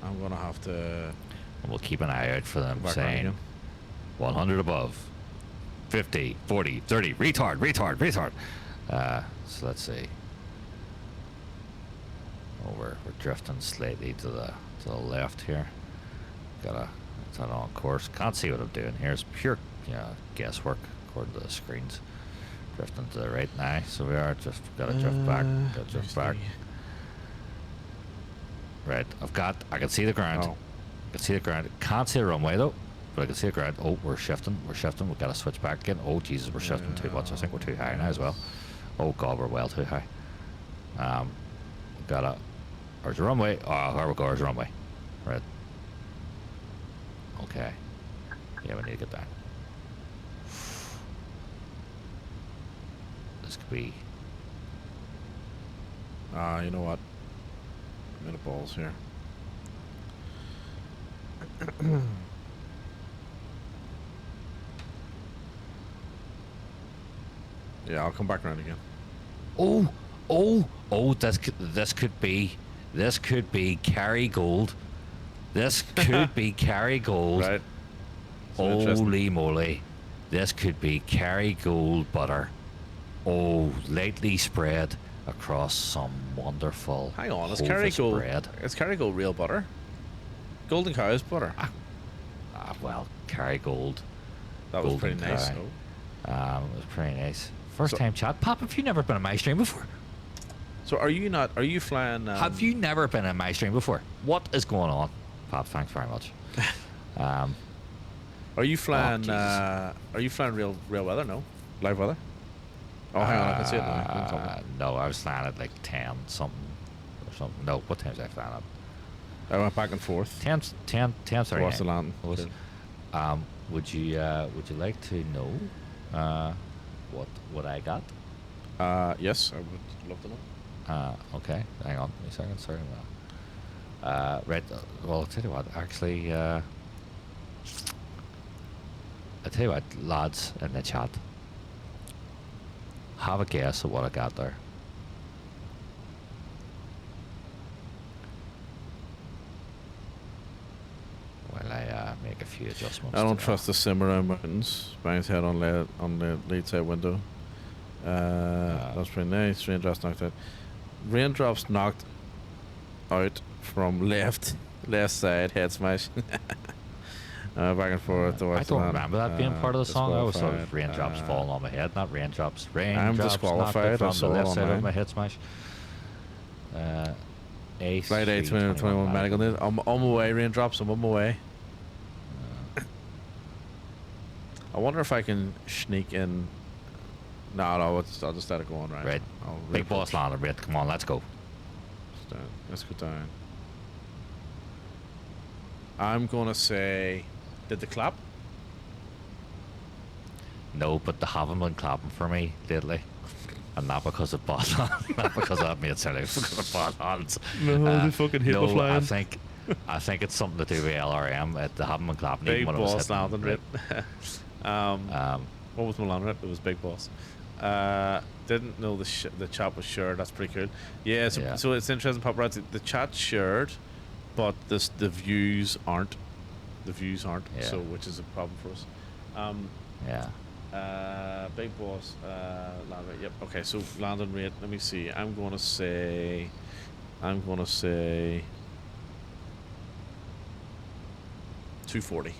B: I'm gonna have to.
A: And we'll keep an eye out for them
B: Go back around
A: saying,
B: again.
A: 100 above. 50, 40, 30. Retard, retard, retard. So let's see. Oh, we're drifting slightly to the left here. It's not on course. Can't see what I'm doing here. It's pure guesswork according to the screens. Drifting to the right now, so we are just gotta drift back. Gotta drift back. Right, I can see the ground.
B: Oh.
A: I can see the ground. Can't see the runway though, but I can see the ground. Oh, we're shifting. We've got to switch back again. Oh Jesus, we're shifting too much. I think we're too high now as well. Oh God, we're well too high. There's a runway. Oh, here we go. There's a runway. Right. Okay. Yeah, we need to get down. This could be.
B: You know what? I'm in the balls here. Yeah, I'll come back around again.
A: Oh! This could be Kerry Gold. This could be Kerry Gold.
B: Right. So interesting.
A: Holy moly! This could be Kerry Gold butter. Oh, lightly spread across some wonderful.
B: Hang on, is
A: Hovis
B: Kerry Gold?
A: bread.
B: Is Kerry Gold real butter? Golden Cow's butter.
A: Well, Kerry Gold.
B: That was
A: Golden
B: pretty nice.
A: Cow.
B: though.
A: It was pretty nice. First
B: So-
A: time chat. Pop, have you never been on my stream before?
B: So are you flying?
A: Have you never been on my stream before? What is going on? Pop, thanks very much.
B: Are you flying?
A: Jesus.
B: Are you flying real weather? No, live weather. Oh, hang on, I can see it now. Don't tell me.
A: No, I was flying at like 10 something or something. No, what time was I flying at?
B: I went back and forth.
A: 10, sorry.
B: What's the landing?
A: Would you like to know what I got?
B: Yes, I would love to know.
A: Okay, hang on a second. Sorry. Right. Well, I'll tell you what. Actually, I'll tell you what, lads in the chat. Have a guess at what I got there. While I make a few adjustments.
B: I don't
A: to
B: trust the sim around mountains. Bangs head on the lead side window. That's pretty nice. Raindrops knocked out. Raindrops knocked out from left side head smash. Back and forth.
A: I don't remember that being part of the song. I always thought it was raindrops falling on my head, not raindrops. Raindrops knocked
B: disqualified.
A: it from
B: I
A: the
B: saw it
A: left side of
B: online.
A: my head smash. Ace.
B: Flight 8, 21 medical needs. I'm on my way, raindrops. I'm on my way. I wonder if I can sneak in. No, I'll just let it go on, right?
A: Right.
B: I'll
A: Big boss landed, Red. Come on, let's go.
B: Let's go down. I'm gonna say, did the clap?
A: No, but they haven't been clapping for me lately. And not because of bot not because I've made sound like because of bot hands.
B: No, they fucking hate
A: no,
B: the flying.
A: I think it's something to do with LRM. They haven't been clapping
B: Big
A: even when it was
B: boss
A: hitting,
B: landing
A: right?
B: rate. What was my land rate? It was Big Boss. Didn't know the chat was shared. That's pretty cool. Yeah, so it's interesting, paparazzi. The chat's shared, but the views aren't. The views aren't.
A: Yeah.
B: So which is a problem for us.
A: Yeah.
B: Big Boss land rate. Yep. Okay. So landing rate. Let me see. I'm gonna say 240.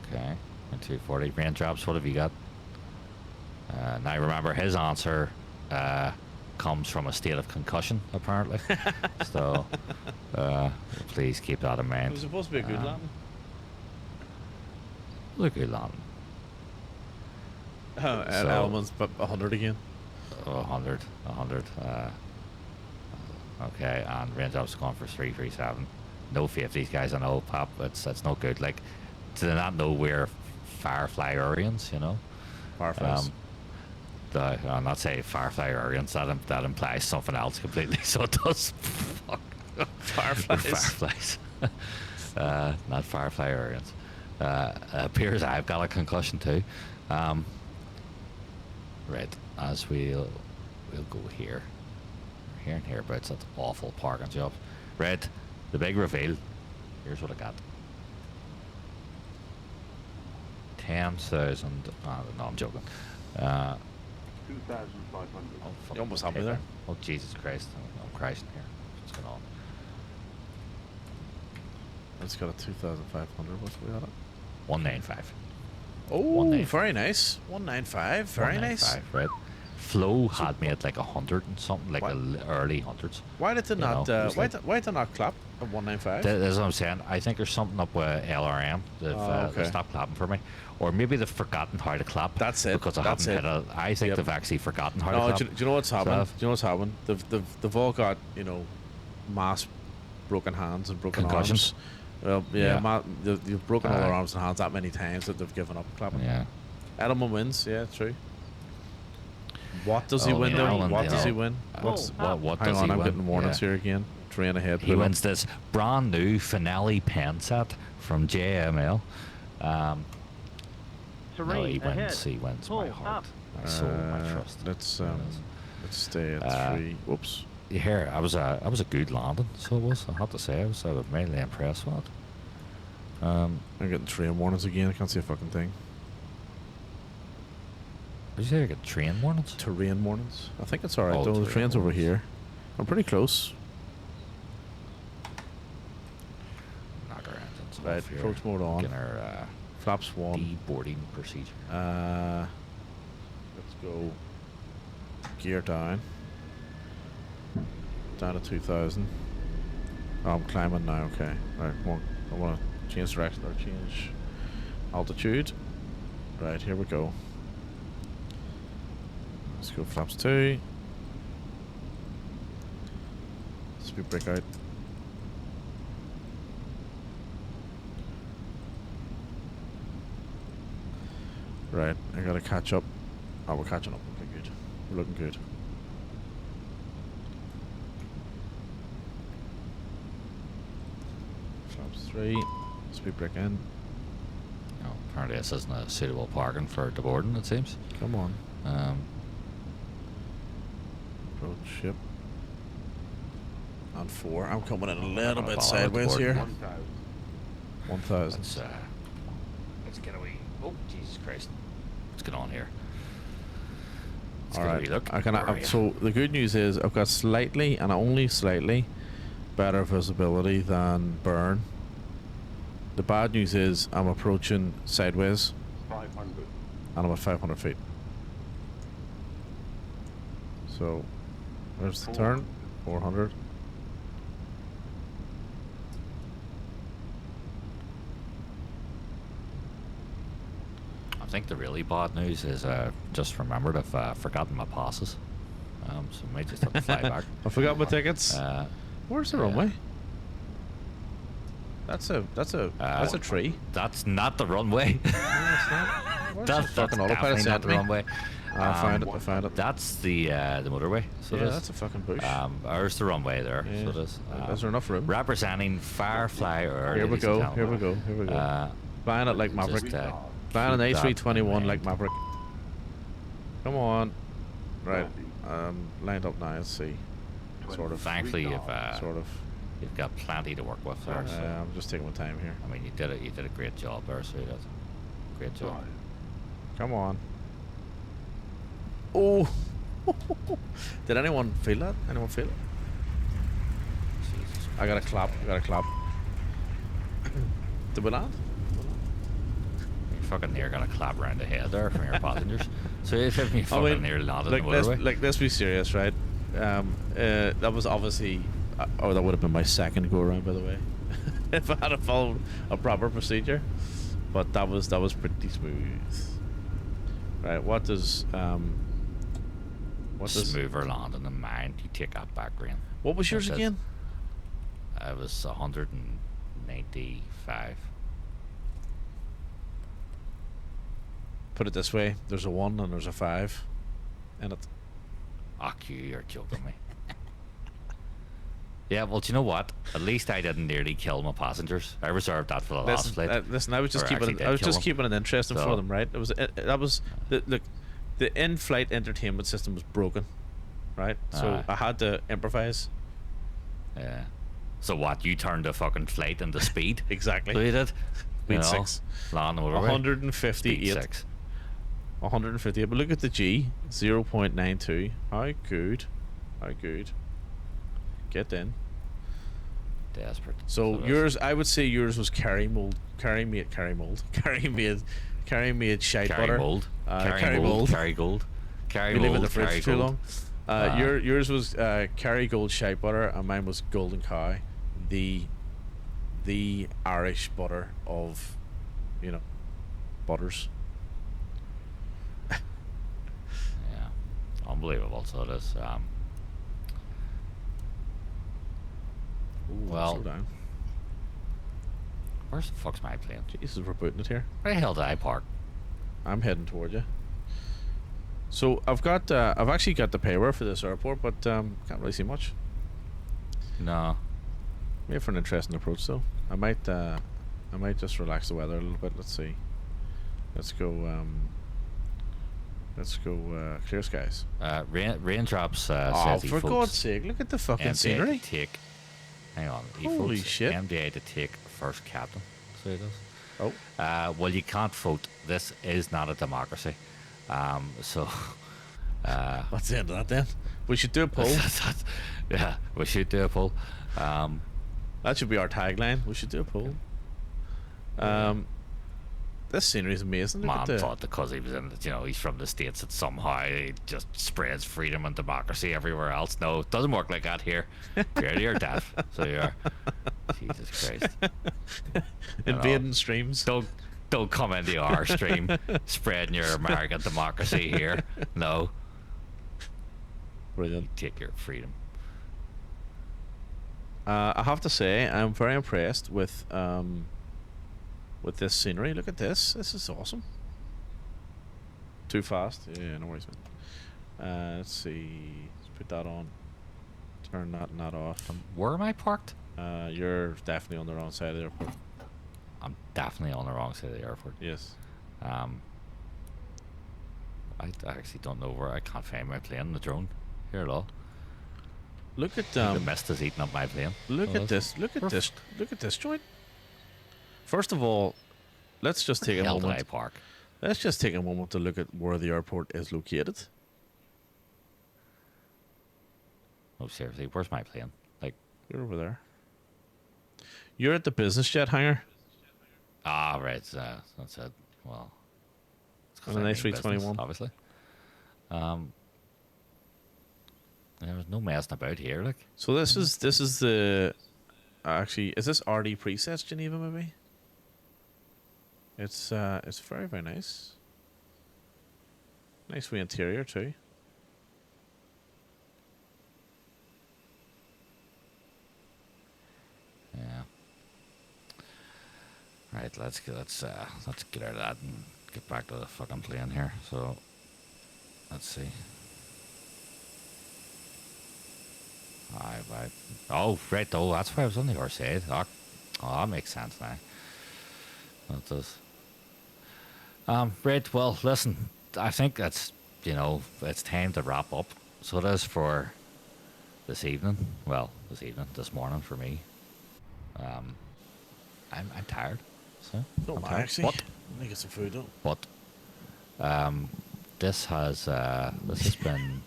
A: Okay. 240 raindrops. What have you got? Now remember, his answer comes from a state of concussion, apparently. So please keep that in
B: It
A: mind.
B: was supposed to be a good landing.
A: Look at that.
B: At
A: So-
B: Elements, but 100 again.
A: 100. Okay, and raindrops gone for 337. No 50s, guys. I know, Pop. It's no good. Like, do they not know we're Firefly Orions? You know.
B: Fireflies.
A: I'm not saying Firefly Orions. That implies something else completely. So it does. Fuck.
B: Fireflies.
A: Fireflies. Not Firefly Orions. Appears I've got a concussion too. Right, as we'll go here. Here and hereabouts. That's awful parking job. Right, the big reveal. Here's what I got. 10,000. No, I'm joking.
E: 2,500.
A: Oh,
B: You almost
A: fuck,
B: had me
A: okay,
B: there.
A: then. Oh, Jesus Christ. I'm crashing here. What's going on?
B: It's got a 2,500. What's we got it?
A: 195.
B: Oh,
A: 195.
B: very nice. 195. Very nice.
A: 195, right? Flow had me at like 100 and something, like
B: What?
A: early hundreds.
B: Why did they
A: You
B: not?
A: know, it was
B: Why,
A: like-
B: why did they not clap at 195?
A: That's what I'm saying. I think there's something up with LRM. They've
B: okay.
A: stopped clapping for me. Or maybe they've forgotten how to clap.
B: That's it,
A: Because I
B: that's
A: haven't
B: it.
A: hit I think
B: Yep.
A: they've actually forgotten how to
B: No,
A: clap.
B: do you know what's happened?
A: So-
B: Do you know what's happened? They've all got, you know, mass broken hands and broken
A: Concussions?
B: arms. Well, yeah,
A: Yeah.
B: they've broken all their
A: Aye.
B: arms and hands that many times that they've given up clapping.
A: Yeah.
B: Edelman wins, yeah, true. What does he
A: Oh,
B: win
A: you
B: though?
A: know, and,
B: What
A: you
B: does he
A: know,
B: win? What's
A: What
B: hang
A: does
B: on,
A: he
B: I'm
A: win?
B: getting warnings
A: Yeah.
B: here again. Train ahead.
A: He wins this brand new finale pen set from JML. No,
D: Terrain
A: he
D: ahead.
A: wins. He wins my
D: Pull
A: heart,
D: up.
A: my soul, my trust.
B: Let's
A: Yes.
B: let's stay at
A: Uh,
B: 3. Whoops.
A: Here, I was a good landing, so it was. I have to say, I was mainly impressed with it.
B: I'm getting train warnings again. I can't see a fucking thing.
A: Did you say I get train warnings?
B: Terrain warnings. I think it's alright
A: Oh,
B: though. The
A: terrain
B: train's over
A: warnings.
B: here. I'm pretty close.
A: Knock our engines
B: Right,
A: off here.
B: approach mode on.
A: Getting our
B: Flaps 1.
A: deboarding procedure.
B: Let's go gear down. Down to 2,000. Oh, I'm climbing now, okay. Right, come on. I want to change direction or change altitude. Right, here we go. Let's go flaps 2. Speed brake out. Right, I gotta catch up. Oh, we're catching up. Okay, good. We're looking good. Flaps 3. Speed brake in.
A: No, apparently this isn't a suitable parking for deboarding, it seems.
B: Come on.
A: Um,
B: Approach ship. On 4. I'm coming in a little
A: gonna
B: bit
A: follow
B: sideways
A: the
B: here.
E: 1,000.
B: 1,000.
A: let's get away. Oh, Jesus Christ. What's going on here? Let's
B: All
A: get a
B: right.
A: wee look.
B: I can.
A: Where are you?
B: So the good news is I've got slightly and only slightly better visibility than Burn. The bad news is I'm approaching sideways
E: 500.
B: and I'm at 500 feet. So there's the turn. 400.
A: I think the really bad news is just remembered I've forgotten my passes. So I might just have to fly back.
B: I forgot my tickets. Where's the
A: yeah.
B: runway? That's a tree.
A: That's not the runway.
B: No, it's not. Where's the
A: That's
B: fucking autopilot
A: definitely
B: sent
A: not the
B: me?
A: runway.
B: I found it. I found it.
A: That's the motorway. So
B: Yeah,
A: it is.
B: that's a fucking bush.
A: There's the runway there.
B: Yeah.
A: So it is.
B: Is there enough room?
A: Representing Firefly Earth.
B: Here we
A: ladies and
B: go. Here we
A: gentlemen.
B: go. Here we go.
A: Uh,
B: Flying it like Maverick.
A: just,
B: Flying an
A: keep that in
B: A321 like
A: mind.
B: Maverick. Come on. Right.
E: 30.
B: Lined up now. Let's see. Sort of.
A: Thankfully,
B: Sort of.
A: you've got plenty to work with there. So.
B: I'm just taking my time here.
A: I mean, you did it. You did a great job there. So you did. Great job.
E: 5.
B: Come on. Oh. Did anyone feel that? Anyone feel it?
A: Jesus.
B: I got a clap. I got a clap. Did we land?
A: You fucking near got a clap around the head there from your passengers. So if you fucking nearly landed in the motorway.
B: let's be serious, right? That was obviously, or that would have been my second go around, by the way, if I had followed a proper procedure. But that was pretty smooth. Right? What does
A: Smoother landing than mine. You take that back, Green.
B: what was yours
A: It says-
B: again?
A: I was 195.
B: Put it this way: there's a 1 and there's a 5 in it.
A: You're joking me. Yeah, well, do you know what? At least I didn't nearly kill my passengers. I reserved that for the last flight.
B: Listen, I was just
A: Or
B: keeping
A: actually
B: it,
A: did
B: I was
A: kill
B: just
A: them.
B: keeping it interesting
A: So-
B: for them, right? It was that was the in-flight entertainment system was broken, right? So
A: Aye.
B: I had to improvise.
A: Yeah. So what? You turned the fucking flight into speed?
B: Exactly.
A: So you did?
B: Speed 6.
A: Land motorway.
B: 158.
A: Speed 6.
B: 158. But look at the G. 0.92. How good. How good. Get in.
A: Desperate.
B: So
A: it is.
B: yours, I would say yours was carry made shite
A: Carry
B: butter.
A: mold.
B: Carry
A: Carry
B: mold.
A: mold. Carry gold. Carry
B: We live in
A: mold.
B: the fridge
A: Carry
B: too
A: gold.
B: long. Yours was Kerry Gold shite butter, and mine was Golden Cow, the Irish butter of, butters.
A: Yeah. Unbelievable. So it is.
B: Ooh,
A: Well-
B: slow down.
A: Where's the fuck's my plane?
B: Jesus, we're booting it here.
A: Where the hell did I park?
B: I'm heading toward you. So I've actually got the payware for this airport, but can't really see much.
A: No.
B: Maybe for an interesting approach though. I might just relax the weather a little bit. Let's see. Let's go. Clear skies.
A: Raindrops
B: Oh,
A: says he
B: for
A: folks.
B: God's sake! Look at the fucking
A: MDA
B: scenery.
A: to take. Hang on. He
B: Holy
A: votes
B: shit.
A: MDA to take first captain. So he does.
B: Oh,
A: Well, you can't vote. This is not a democracy. So.
B: what's the end of that then? We should do a poll.
A: Yeah, we should do a poll.
B: That should be our tagline. We should do a poll. This scenery is amazing. Look
A: Man
B: at the.
A: thought because he was in, he's from the States that somehow he just spreads freedom and democracy everywhere else. No, it doesn't work like that here. You're deaf, so you are. Jesus Christ.
B: Invading streams.
A: Don't come into our stream spreading your American democracy here. No,
B: Brilliant.
A: take your freedom.
B: I have to say, I'm very impressed with this scenery. Look at this. This is awesome. Too fast. Yeah, no worries, man. Let's see. Let's put that on. Turn that and that off.
A: Where am I parked?
B: You're definitely on the wrong side of the airport.
A: I'm definitely on the wrong side of the airport.
B: Yes.
A: I actually don't know where. I can't find my plane, the drone here at all.
B: Look at
A: The mist is eating up my plane.
B: Look
A: Oh,
B: at
A: that's-
B: this. Look at
A: Where
B: this. Look at this joint. First of all, let's just take a
A: hell did I
B: moment.
A: park?
B: Let's just take a moment to look at where the airport is located.
A: Oh, seriously, where's my plane? Like,
B: You're over there. You're at the business jet hangar.
A: right, that's it. Well, it's 'cause
B: On an
A: I mean business,
B: A321.
A: obviously. There's no messing about here, like.
B: So this is the actually, is this RD presets Geneva maybe? It's very, very nice. Nice wee interior too.
A: Yeah. Right, let's get out of that and get back to the fucking plane here. So, let's see. Right. Oh, right. Oh, that's why I was on the other side. Oh, that makes sense now. That does. Right. Well, listen. I think that's it's time to wrap up. So it is for this evening. Well, this morning for me. I'm tired. So
B: Don't
A: I'm
B: mind
A: tired.
B: actually.
A: But
B: Let me get some food though.
A: this has been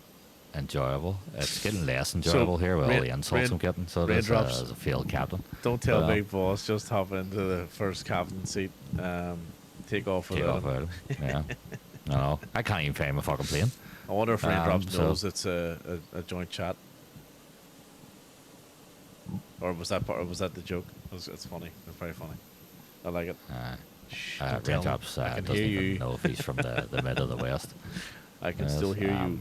A: enjoyable. It's getting less enjoyable here with all the insults I'm getting. So this
B: raindrops.
A: as a field captain.
B: Don't tell
A: Well,
B: Big Boss, just hop into the first captain seat. Take off
A: Take
B: without
A: off out. Yeah. No, I can't even find my fucking plane.
B: I wonder if Raindrops
A: so-
B: knows it's a joint chat. Or was that the joke? It's funny. It's very funny. I like it. Shh, don't tell him.
A: Raindrops
B: I can
A: doesn't
B: hear
A: even
B: you.
A: know if he's from the mid or the west.
B: I can
A: Yes,
B: still hear you.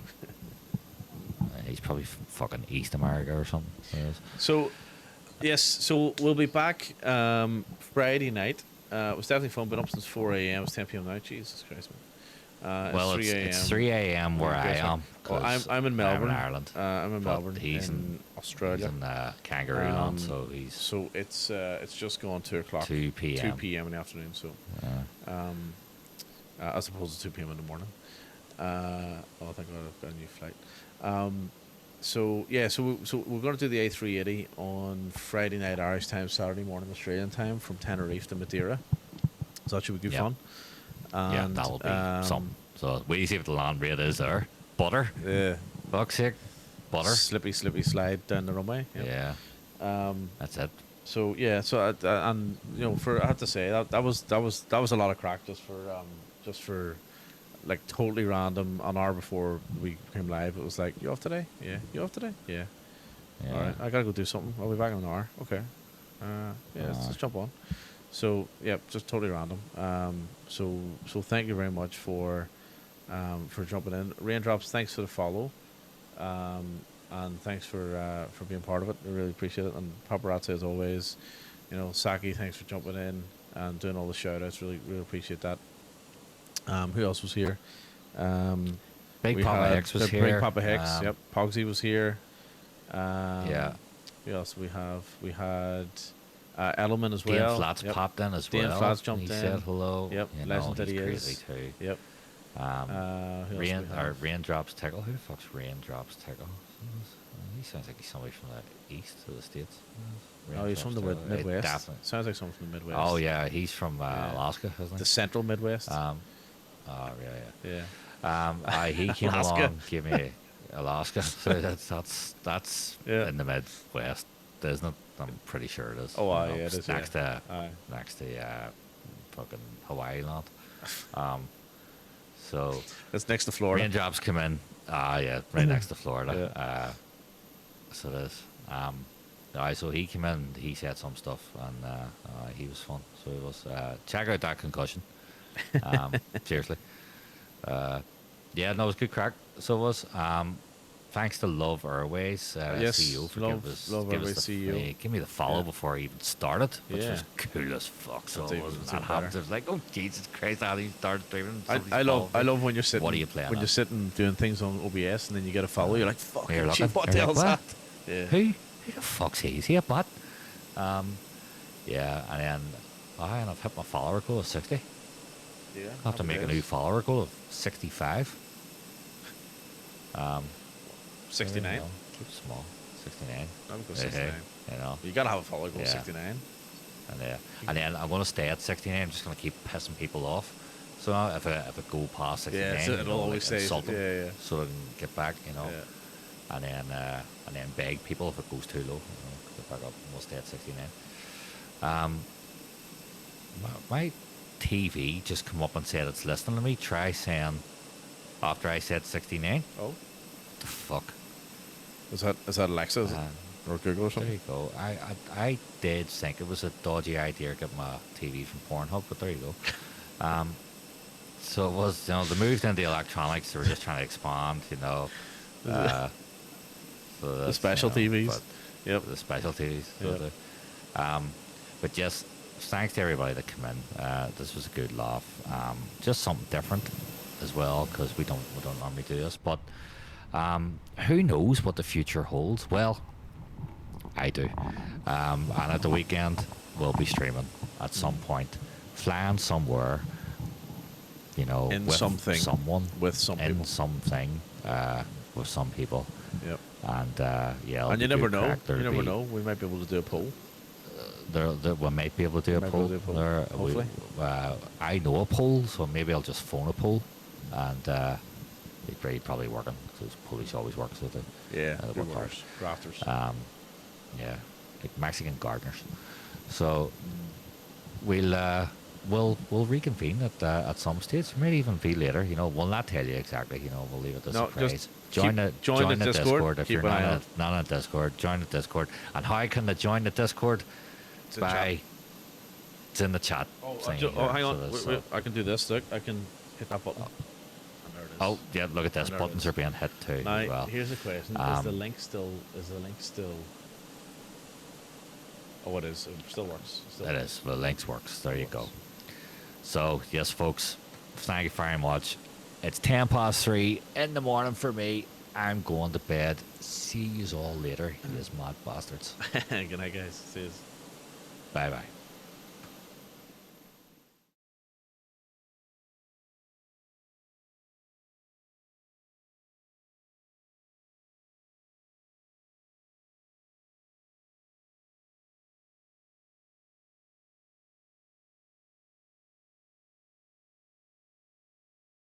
A: He's probably fucking East America or something. Yes.
B: So, yes, so we'll be back Friday night. It was definitely fun. Been up since 4 a.m. It's 10 p.m. now. Jesus Christ, man.
A: Well, it's 3 a.m. where I am.
B: Well,
A: 'cause
B: I'm in Melbourne.
A: I'm in Ireland.
B: I'm in
A: But
B: Melbourne.
A: he's
B: in Australia.
A: He's in Kangaroo Land, so he's
B: So it's just gone 2 o'clock.
A: 2 p.m.
B: 2 p.m. in the afternoon. So, as opposed to 2 p.m. in the morning. Oh, thank God I've got a new flight. So yeah, so we're going to do the A380 on Friday night Irish time, Saturday morning Australian time from Tenerife to Madeira. So that should be good
A: Yeah.
B: fun.
A: Yeah,
B: And,
A: that'll be something. So we see what the land rate is there. Butter.
B: Yeah.
A: Fuck's sake. Butter.
B: Slippy slide down the runway.
A: Yeah.
B: Um,
A: That's it.
B: So yeah, so and you know, for I have to say that was a lot of crack just for like totally random. An hour before we came live, it was like, you off today? Yeah. You off today? Yeah.
A: Yeah.
B: All right, I gotta go do something. I'll be back in an hour. Okay. Yeah, let's jump on. So yeah, just totally random. So thank you very much for jumping in. Raindrops, thanks for the follow. And thanks for being part of it. I really appreciate it. And paparazzi as always. You know, Saki, thanks for jumping in and doing all the shout outs. Really appreciate that. Who else was here?
A: Big
B: We
A: Papa
B: had
A: Hicks was
B: the
A: here.
B: Big Papa Hicks. Yep. Pogsy was here.
A: Yeah.
B: Who else we have? We had Edelman as
A: Dean
B: well.
A: Flats
B: Yep.
A: popped in as
B: Dean
A: well.
B: Flats jumped
A: he
B: in.
A: said hello.
B: Yep,
A: You
B: legend
A: know,
B: that
A: he's
B: he
A: crazy
B: is.
A: too.
B: Yep. Who else do we have?
A: Raindrops Tickle. Who the fuck's Raindrops Tickle? He sounds like he's somebody from the east of the states.
B: Oh, he's from the
A: Raindrops Tickle.
B: Midwest.
A: Definitely.
B: Sounds like someone from the Midwest.
A: Oh yeah, he's from
B: Yeah.
A: Alaska, isn't he?
B: The Central Midwest.
A: Oh yeah,
B: yeah.
A: yeah. He came
B: Alaska.
A: along, gave me Alaska. So that's
B: Yeah.
A: in the Midwest, isn't it? I'm pretty sure it is.
B: Oh,
A: You
B: aye,
A: know,
B: yeah, it is,
A: next
B: yeah.
A: to
B: Aye.
A: fucking Hawaii land. So
B: It's next to Florida.
A: raindrops come in. Yeah, right next to Florida.
B: Yeah.
A: So it is. So he came in. He said some stuff, and he was fun. So it was. Check out that concussion. Seriously. Yeah, no, it was good crack. So it was. Thanks to Love Airways,
B: Yes,
A: CEO, for
B: Love
A: give
B: Airways
A: us
B: CEO.
A: give me the follow
B: Yeah.
A: before I even started, which
B: Yeah.
A: was cool as fuck. So
B: That's
A: it
B: even-
A: was
B: that's
A: that
B: even
A: happens.
B: better.
A: It was like, oh Jesus Christ, I hadn't even started streaming.
B: I love when you're sitting.
A: What are you playing
B: When
A: at?
B: you're sitting doing things on OBS and then you get a follow. You're like, fuck.
A: You're
B: Shit,
A: looking,
B: what the
A: you're
B: hell's
A: like,
B: that? Yeah.
A: Who the fuck's he? Is he a bot? Yeah, and then and I've hit my follower goal of 60.
B: Yeah.
A: I have to make a new follower goal of 65.
B: 69.
A: You know, keep it small. 69.
B: I would go
A: Hey,
B: 69.
A: you know,
B: You gotta have a follow goal
A: Yeah.
B: 69.
A: and then I'm gonna stay at 69. I'm just gonna keep pissing people off. So if I go past 69,
B: Yeah, so it'll always say-
A: insult them,
B: yeah, yeah.
A: so I can get back, you know,
B: Yeah.
A: and then beg people if it goes too low, you know, get back up. And we'll stay at 69. My TV just come up and said it's listening to me. Try saying after I said 69.
B: Oh.
A: What the fuck?
B: Is that Alexa is it? Or Google or
A: There
B: something?
A: you go. I did think it was a dodgy idea to get my TV from Pornhub, but there you go. So it was, you know, they moved into electronics. They were just trying to expand, you know. So that's,
B: special TVs.
A: but
B: Yep.
A: the special TVs.
B: Yeah.
A: But just thanks to everybody that came in. This was a good laugh. Just something different as well, because we don't normally do this. But who knows what the future holds? Well, I do. And at the weekend, we'll be streaming at some point, flying somewhere. You know,
B: In
A: with
B: something.
A: someone,
B: With some
A: in
B: people.
A: something, with some people.
B: Yep.
A: And yeah, it'll
B: And you
A: be
B: never
A: good
B: know.
A: crack.
B: You
A: There'll
B: never
A: be-
B: know. We might be able to do a poll.
A: we might be able to do a
B: Might be
A: poll.
B: able to do a poll,
A: There,
B: hopefully.
A: I know a poll, so maybe I'll just phone a poll, and he's probably working because police always work, so they
B: Yeah.
A: they
B: Good
A: work hard.
B: workers. Grafters.
A: Yeah, like Mexican gardeners. So we'll reconvene at some stage. Maybe even be later. You know, we'll not tell you exactly. You know, we'll leave it as
B: No,
A: a surprise.
B: just
A: Join
B: join
A: the
B: the Discord.
A: if
B: Keep
A: you're
B: an eye
A: not
B: out.
A: not on Discord. Join the Discord. And how can they join the Discord?
B: It's in
A: By
B: chat.
A: it's in the chat. thing here,
B: hang
A: so
B: on.
A: there's,
B: Wait, I can do this. Look, I can hit that button. And there it is.
A: Oh yeah, look at this.
B: There it
A: Buttons
B: is.
A: are being hit too as
B: Now,
A: well.
B: here's a question: is the link still? Oh, it is. It still works. Still
A: It is. The links works. There you go. So yes, folks, thank you very much. It's 3:10 in the morning for me. I'm going to bed. See you all later. You mad bastards.
B: Good night, guys. See you.
A: Bye bye.